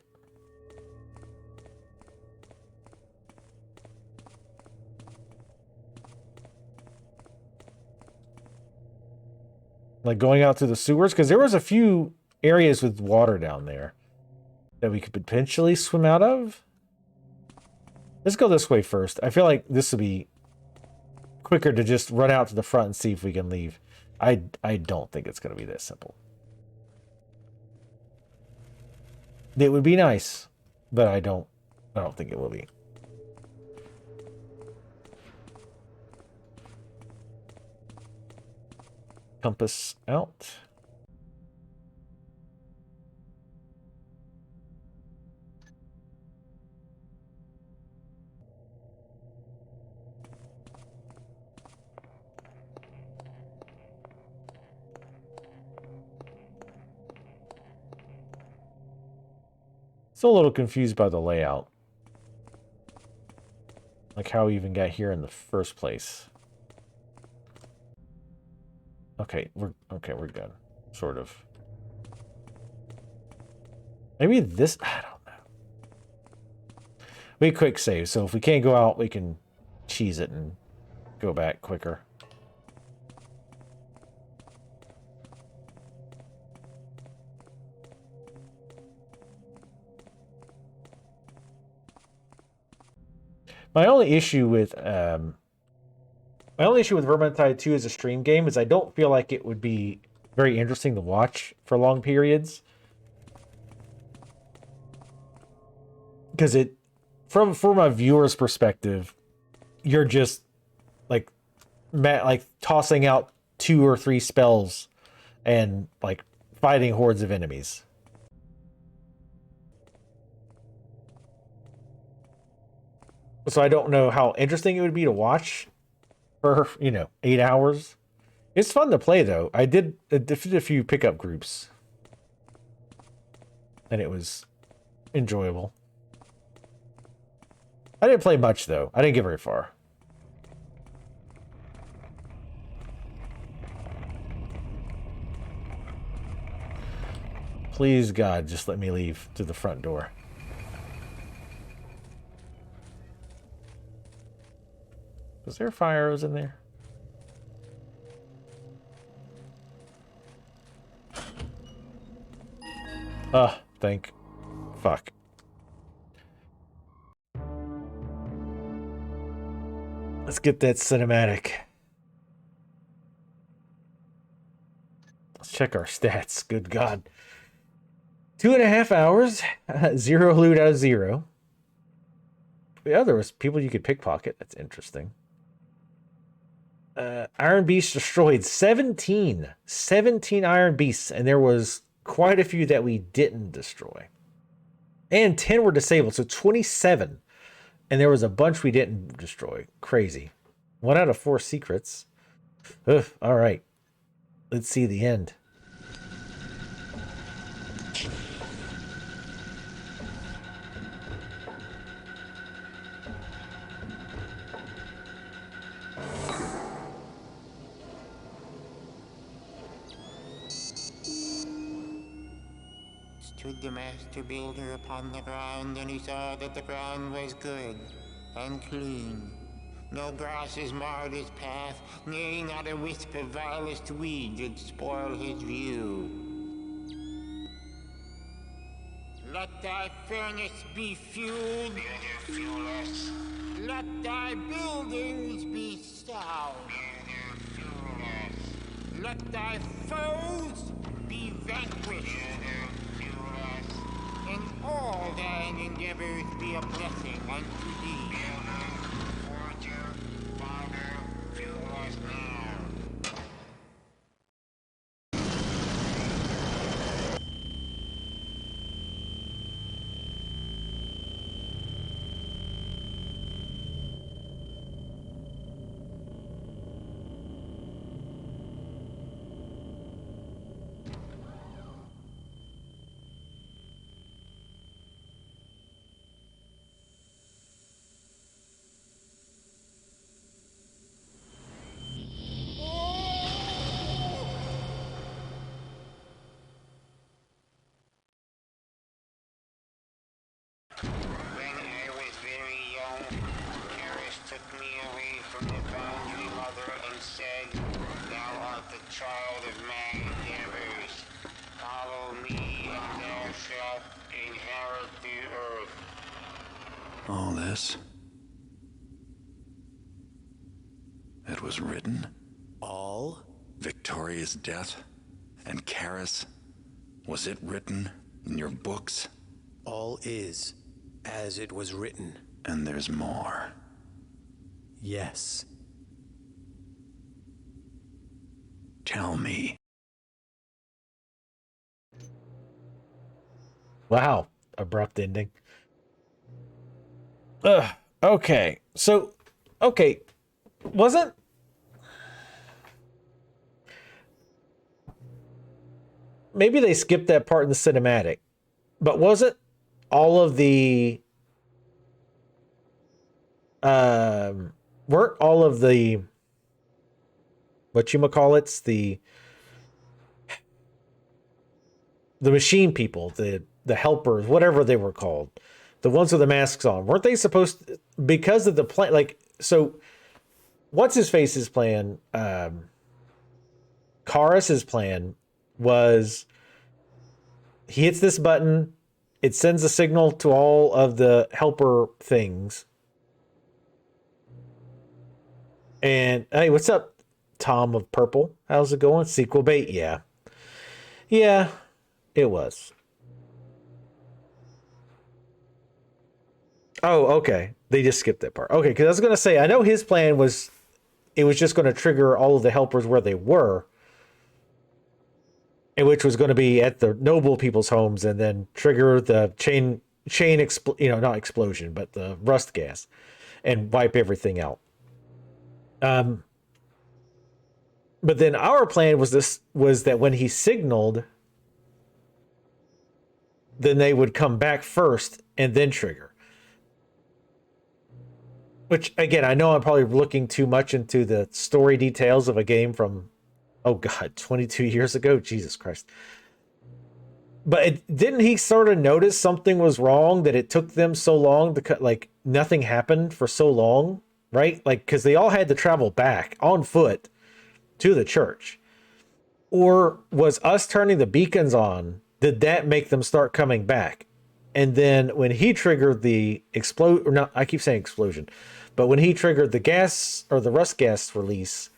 Speaker 1: Like going out to the sewers? Because there was a few areas with water down there that we could potentially swim out of. Let's go this way first. I feel like this would be quicker to just run out to the front and see if we can leave. I don't think it's going to be that simple. It would be nice, but I don't think it will be. Compass out. Still a little confused by the layout. Like how we even got here in the first place. Okay, we're good. Sort of. Maybe this, I don't know. We quick save, so if we can't go out, we can cheese it and go back quicker. My only issue with Vermintide 2 as a stream game is I don't feel like it would be very interesting to watch for long periods. Because from a viewer's perspective, you're just like tossing out 2 or 3 spells and like fighting hordes of enemies. So I don't know how interesting it would be to watch for, 8 hours. It's fun to play though. I did a few pickup groups and it was enjoyable. I didn't play much though. I didn't get very far. Please God, just let me leave to the front door. Was there fire arrows in there? Thank fuck. Let's get that cinematic. Let's check our stats. Good God. 2.5 hours. 0 loot out of 0. Yeah, there was people you could pickpocket. That's interesting. Iron Beasts destroyed 17 Iron Beasts, and there was quite a few that we didn't destroy. And 10 were disabled, so 27. And there was a bunch we didn't destroy. Crazy. 1 out of 4 secrets. Ugh, all right. Let's see the end.
Speaker 12: Stood the master builder upon the ground, and he saw that the ground was good and clean. No grasses marred his path, nay, not a wisp of vilest weed did spoil his view. Let thy furnace be fueled, fuelless. Let thy buildings be sound, fuelless. Let thy foes be vanquished, and all thine endeavors be a blessing unto thee. Forger, Father, fuel us now. Child of man endeavors, follow me and thou shalt inherit the earth.
Speaker 3: All this? It was written?
Speaker 4: All?
Speaker 3: Victoria's death? And Karis? Was it written in your books?
Speaker 4: All is as it was written.
Speaker 3: And there's more.
Speaker 4: Yes.
Speaker 3: Tell me.
Speaker 1: Wow. Abrupt ending. Ugh. Okay. So, okay. Wasn't... Maybe they skipped that part in the cinematic. But wasn't all of the weren't all of the whatchamacallits, the machine people, the helpers, whatever they were called, the ones with the masks on, weren't they supposed to, because of the plan, like, so what's his face's plan, Karis's plan was he hits this button, it sends a signal to all of the helper things. And hey, what's up, Tom of Purple? How's it going? Sequel bait? Yeah. Yeah, it was. Oh, okay. They just skipped that part. Okay, because I was going to say, I know his plan was it was just going to trigger all of the helpers where they were, and which was going to be at the noble people's homes, and then trigger the not explosion, but the rust gas, and wipe everything out. But then our plan was that when he signaled, then they would come back first and then trigger. Which, again, I know I'm probably looking too much into the story details of a game from, oh God, 22 years ago. Jesus Christ. But didn't he sort of notice something was wrong, that it took them so long to cut, like nothing happened for so long, right? Like, because they all had to travel back on foot to the church. Or was us turning the beacons on, did that make them start coming back? And then when he triggered the I keep saying explosion, but when he triggered the gas or the rust gas release,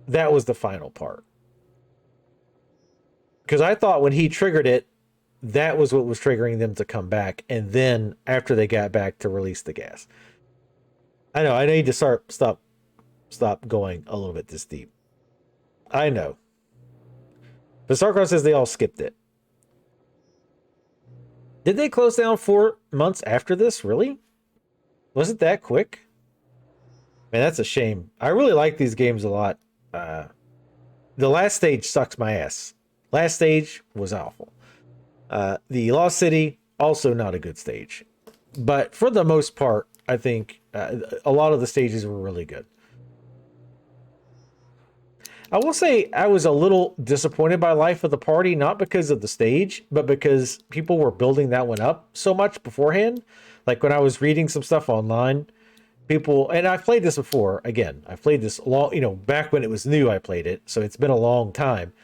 Speaker 1: that was the final part. Because I thought when he triggered it, that was what was triggering them to come back, and then after they got back to release the gas. I know I need to stop going a little bit this deep. I know. But Starcross says they all skipped it. Did they close down 4 months after this? Really? Was it that quick? Man, that's a shame. I really like these games a lot. The last stage sucks my ass. Last stage was awful. The Lost City, also not a good stage. But for the most part, I think a lot of the stages were really good. I will say I was a little disappointed by Life of the Party, not because of the stage, but because people were building that one up so much beforehand. Like when I was reading some stuff online, people, and I've played this before, again, I've played this back when it was new, I played it, so it's been a long time.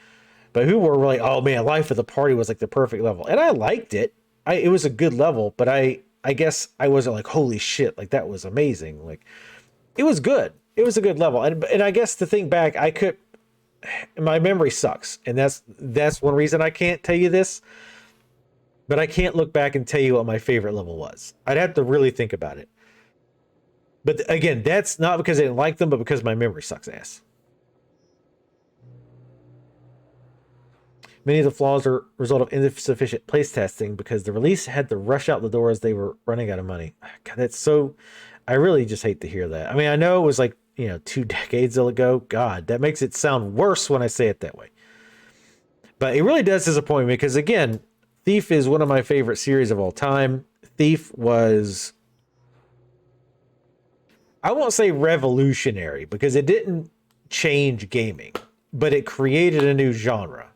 Speaker 1: But who were really, oh man, Life of the Party was like the perfect level. And I liked it. It was a good level, but I guess I wasn't like, holy shit, like that was amazing. Like it was good. It was a good level. And I guess to think back, my memory sucks. And that's one reason I can't tell you this. But I can't look back and tell you what my favorite level was. I'd have to really think about it. But again, that's not because I didn't like them, but because my memory sucks ass. Many of the flaws are a result of insufficient place testing because the release had to rush out the door as they were running out of money. God, that's so... I really just hate to hear that. I mean, I know it was like, 2 decades ago. God, that makes it sound worse when I say it that way. But it really does disappoint me because, again, Thief is one of my favorite series of all time. Thief was... I won't say revolutionary because it didn't change gaming, but it created a new genre.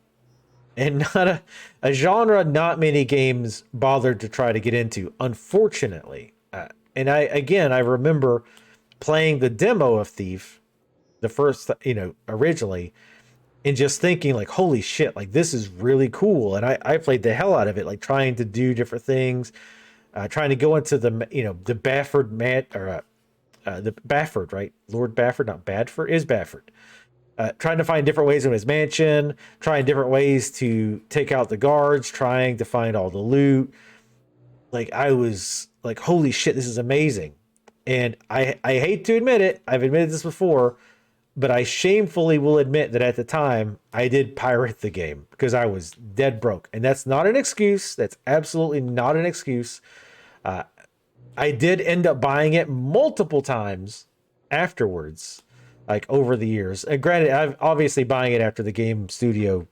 Speaker 1: And not a genre not many games bothered to try to get into, unfortunately. And I remember playing the demo of Thief, the first, originally, and just thinking like, holy shit, like this is really cool. And I played the hell out of it, like trying to do different things, trying to go into the Bafford the Bafford, right? Lord Bafford, not Badford, is Bafford. Trying to find different ways in his mansion, trying different ways to take out the guards, trying to find all the loot. Like I was like, holy shit, this is amazing. And I hate to admit it, I've admitted this before, but I shamefully will admit that at the time I did pirate the game because I was dead broke. And that's not an excuse. That's absolutely not an excuse. I did end up buying it multiple times afterwards, like over the years. And granted, I've obviously buying it after the game studio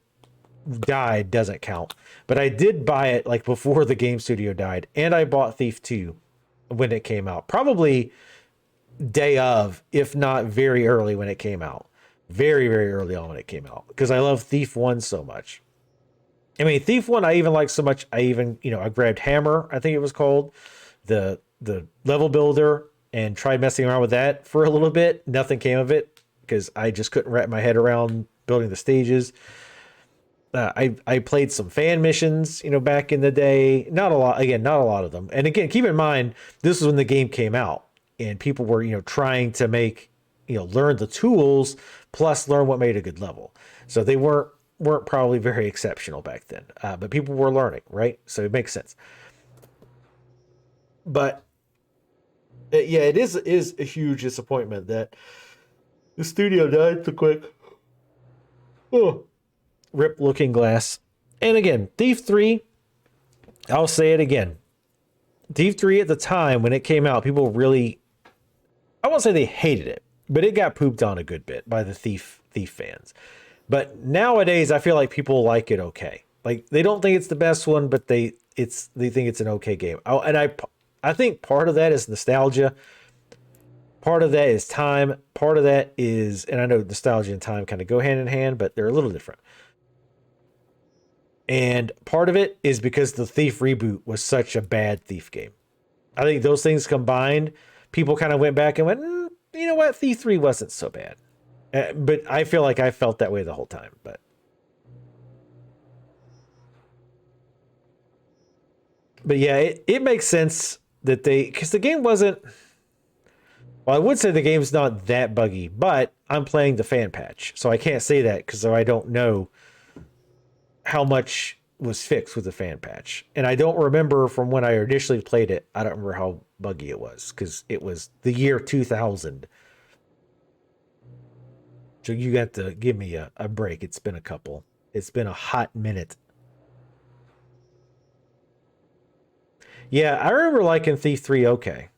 Speaker 1: died doesn't count, but I did buy it like before the game studio died, and I bought Thief 2 when it came out. Probably day of, if not very early when it came out. Very, very early on when it came out. Because I love Thief 1 so much. I mean, Thief 1 I even like so much, I even, I grabbed Hammer, I think it was called, the level builder, and tried messing around with that for a little bit. Nothing came of it because I just couldn't wrap my head around building the stages. I played some fan missions, back in the day. Not a lot, again, not a lot of them. And again, keep in mind, this is when the game came out and people were, trying to make, learn the tools plus learn what made a good level. So they weren't probably very exceptional back then, but people were learning, right? So it makes sense. But yeah, it is a huge disappointment that the studio died so quick. Oh, rip Looking Glass. And again, Thief 3, I'll say it again. Thief 3 at the time when it came out, people really, I won't say they hated it, but it got pooped on a good bit by the Thief fans. But nowadays, I feel like people like it okay. Like, they don't think it's the best one, but they think it's an okay game. And I think part of that is nostalgia. Part of that is time. Part of that is, and I know nostalgia and time kind of go hand in hand, but they're a little different. And part of it is because the Thief reboot was such a bad Thief game. I think those things combined, people kind of went back and went, you know what, Thief 3 wasn't so bad. But I feel like I felt that way the whole time. But yeah, it makes sense that because the game wasn't, well, I would say the game's not that buggy, but I'm playing the fan patch. So I can't say that because I don't know how much was fixed with the fan patch. And I don't remember from when I initially played it, I don't remember how buggy it was because it was the year 2000. So you got to give me a break. It's been a couple. It's been a hot minute. Yeah, I remember liking Thief 3 okay.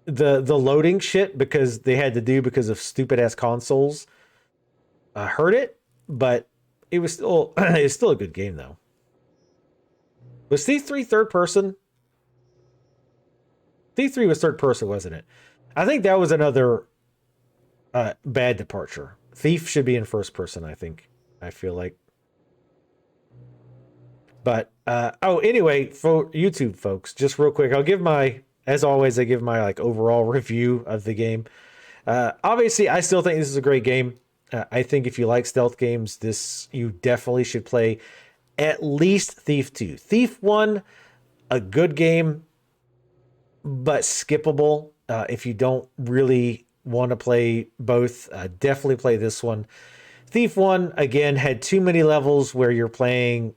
Speaker 1: The loading shit because they had to do because of stupid ass consoles hurt it, but it was still a good game though. Was Thief 3 third person? Thief 3 was third person, wasn't it? I think that was another bad departure. Thief should be in first person, I think. I feel like. But anyway, for YouTube folks, just real quick, as always, I give my like overall review of the game. Obviously, I still think this is a great game. I think if you like stealth games, you definitely should play at least Thief 2. Thief 1, a good game, but skippable. If you don't really want to play both, definitely play this one. Thief 1, again, had too many levels where you're playing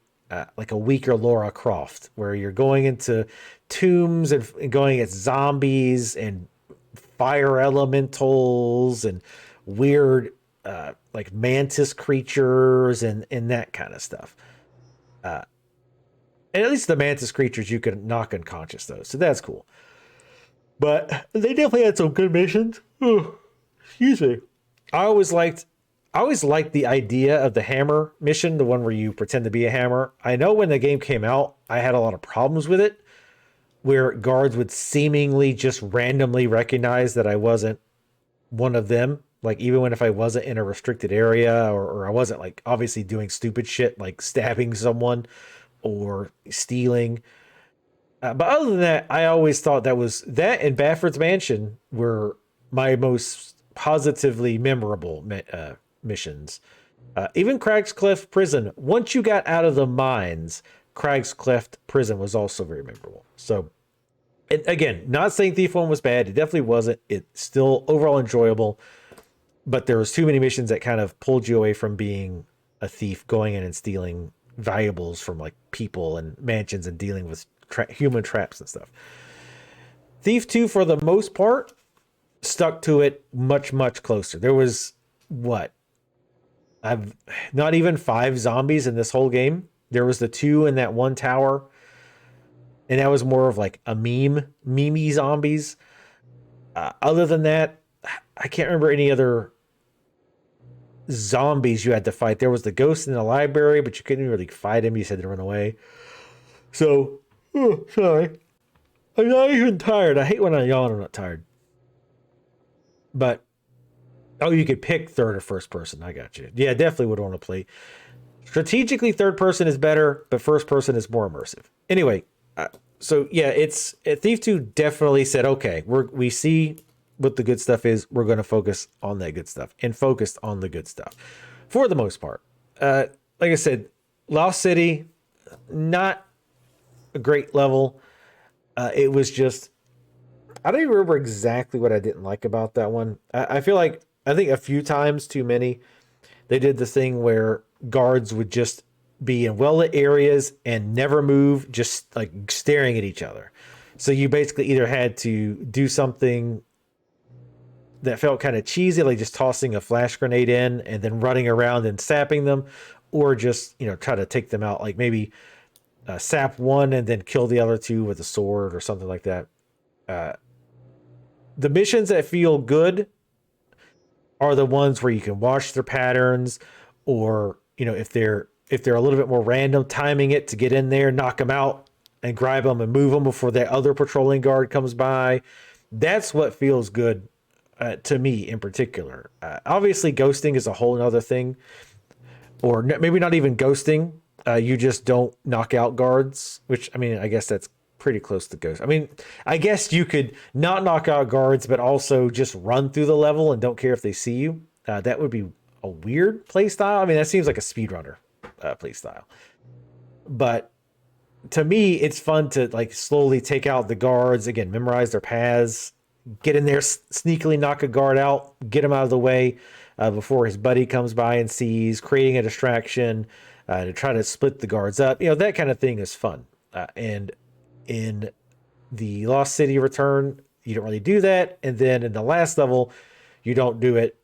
Speaker 1: like a weaker Lara Croft, where you're going into tombs and going at zombies and fire elementals and weird like mantis creatures and that kind of stuff. And at least the mantis creatures you can knock unconscious though, so that's cool. But they definitely had some good missions. Excuse me. I always liked the idea of the hammer mission, the one where you pretend to be a hammer. I know when the game came out, I had a lot of problems with it, where guards would seemingly just randomly recognize that I wasn't one of them. Like, even if I wasn't in a restricted area or I wasn't, like, obviously doing stupid shit like stabbing someone or stealing. But other than that, I always thought that and Bafford's Mansion were my most positively memorable missions. Even Crag's Cliff Prison, once you got out of the mines, Crag's Cliff Prison was also very memorable. So, and again, not saying Thief 1 was bad. It definitely wasn't. It's still overall enjoyable. But there was too many missions that kind of pulled you away from being a thief, going in and stealing valuables from like people and mansions and dealing with human traps and stuff. Thief 2, for the most part, stuck to it much, much closer. There was, I've not even 5 zombies in this whole game. There was the 2 in that one tower. And that was more of like a meme zombies. Other than that, I can't remember any other zombies you had to fight. There was the ghost in the library, but you couldn't really fight him. You said to run away. So, sorry. I'm not even tired. I hate when I yawn. I'm not tired. But you could pick third or first person. I got you. Yeah, definitely would want to play. Strategically, third person is better, but first person is more immersive. Anyway, so yeah, it's Thief 2 definitely said, okay, we see what the good stuff is. We're going to focus on that good stuff and focused on the good stuff for the most part. Like I said, Lost City, not a great level. It was just, I don't even remember exactly what I didn't like about that one. I feel like, I think a few times too many, they did the thing where guards would just be in well-lit areas and never move, just like staring at each other. So you basically either had to do something that felt kind of cheesy, like just tossing a flash grenade in and then running around and sapping them, or just, try to take them out, like maybe sap one and then kill the other two with a sword or something like that. The missions that feel good are the ones where you can watch their patterns, or if they're a little bit more random, timing it to get in there, knock them out and grab them and move them before that other patrolling guard comes by. That's what feels good to me in particular. Obviously ghosting is a whole other thing, or maybe not even ghosting. You just don't knock out guards, which, I mean, I guess that's pretty close to ghost. I mean, I guess you could not knock out guards, but also just run through the level and don't care if they see you. That would be a weird play style. I mean, that seems like a speedrunner play style. But to me, it's fun to like slowly take out the guards, again, memorize their paths, get in there, sneakily knock a guard out, get him out of the way before his buddy comes by and sees, creating a distraction to try to split the guards up. That kind of thing is fun. And in the Lost City Return, you don't really do that. And then in the last level, you don't do it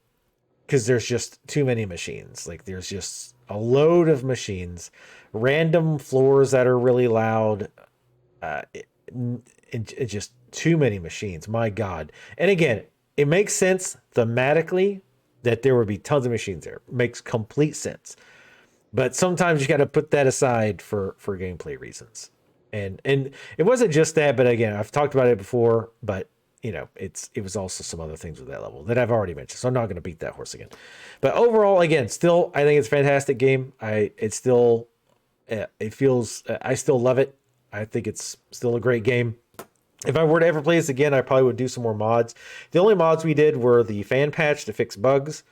Speaker 1: because there's just too many machines. Like, there's just a load of machines, random floors that are really loud. It's just too many machines. My God. And again, it makes sense thematically that there would be tons of machines there. It makes complete sense. But sometimes you got to put that aside for gameplay reasons. And it wasn't just that, but again, I've talked about it before, but it was also some other things with that level that I've already mentioned. So I'm not going to beat that horse again. But overall, again, still, I think it's a fantastic game. I still love it. I think it's still a great game. If I were to ever play this again, I probably would do some more mods. The only mods we did were the fan patch to fix bugs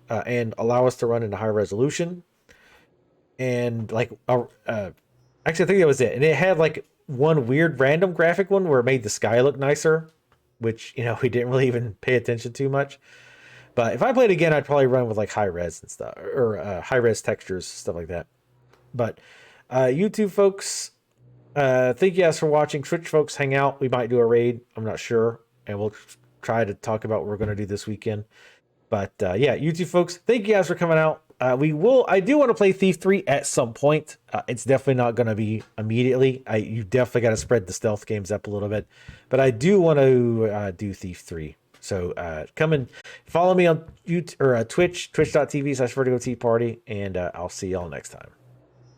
Speaker 1: and allow us to run into high resolution. And actually, I think that was it. And it had like one weird random graphic one where it made the sky look nicer, which, we didn't really even pay attention to much. But if I played again, I'd probably run with like high res and stuff, or high res textures, stuff like that. But YouTube folks, thank you guys for watching. Twitch folks, hang out. We might do a raid. I'm not sure. And we'll try to talk about what we're going to do this weekend. But yeah, YouTube folks, thank you guys for coming out. I do want to play Thief 3 at some point. It's definitely not going to be immediately. You definitely got to spread the stealth games up a little bit. But I do want to do Thief 3. So come and follow me on YouTube or Twitch, twitch.tv/Vertigo Tea Party. And I'll see y'all next time.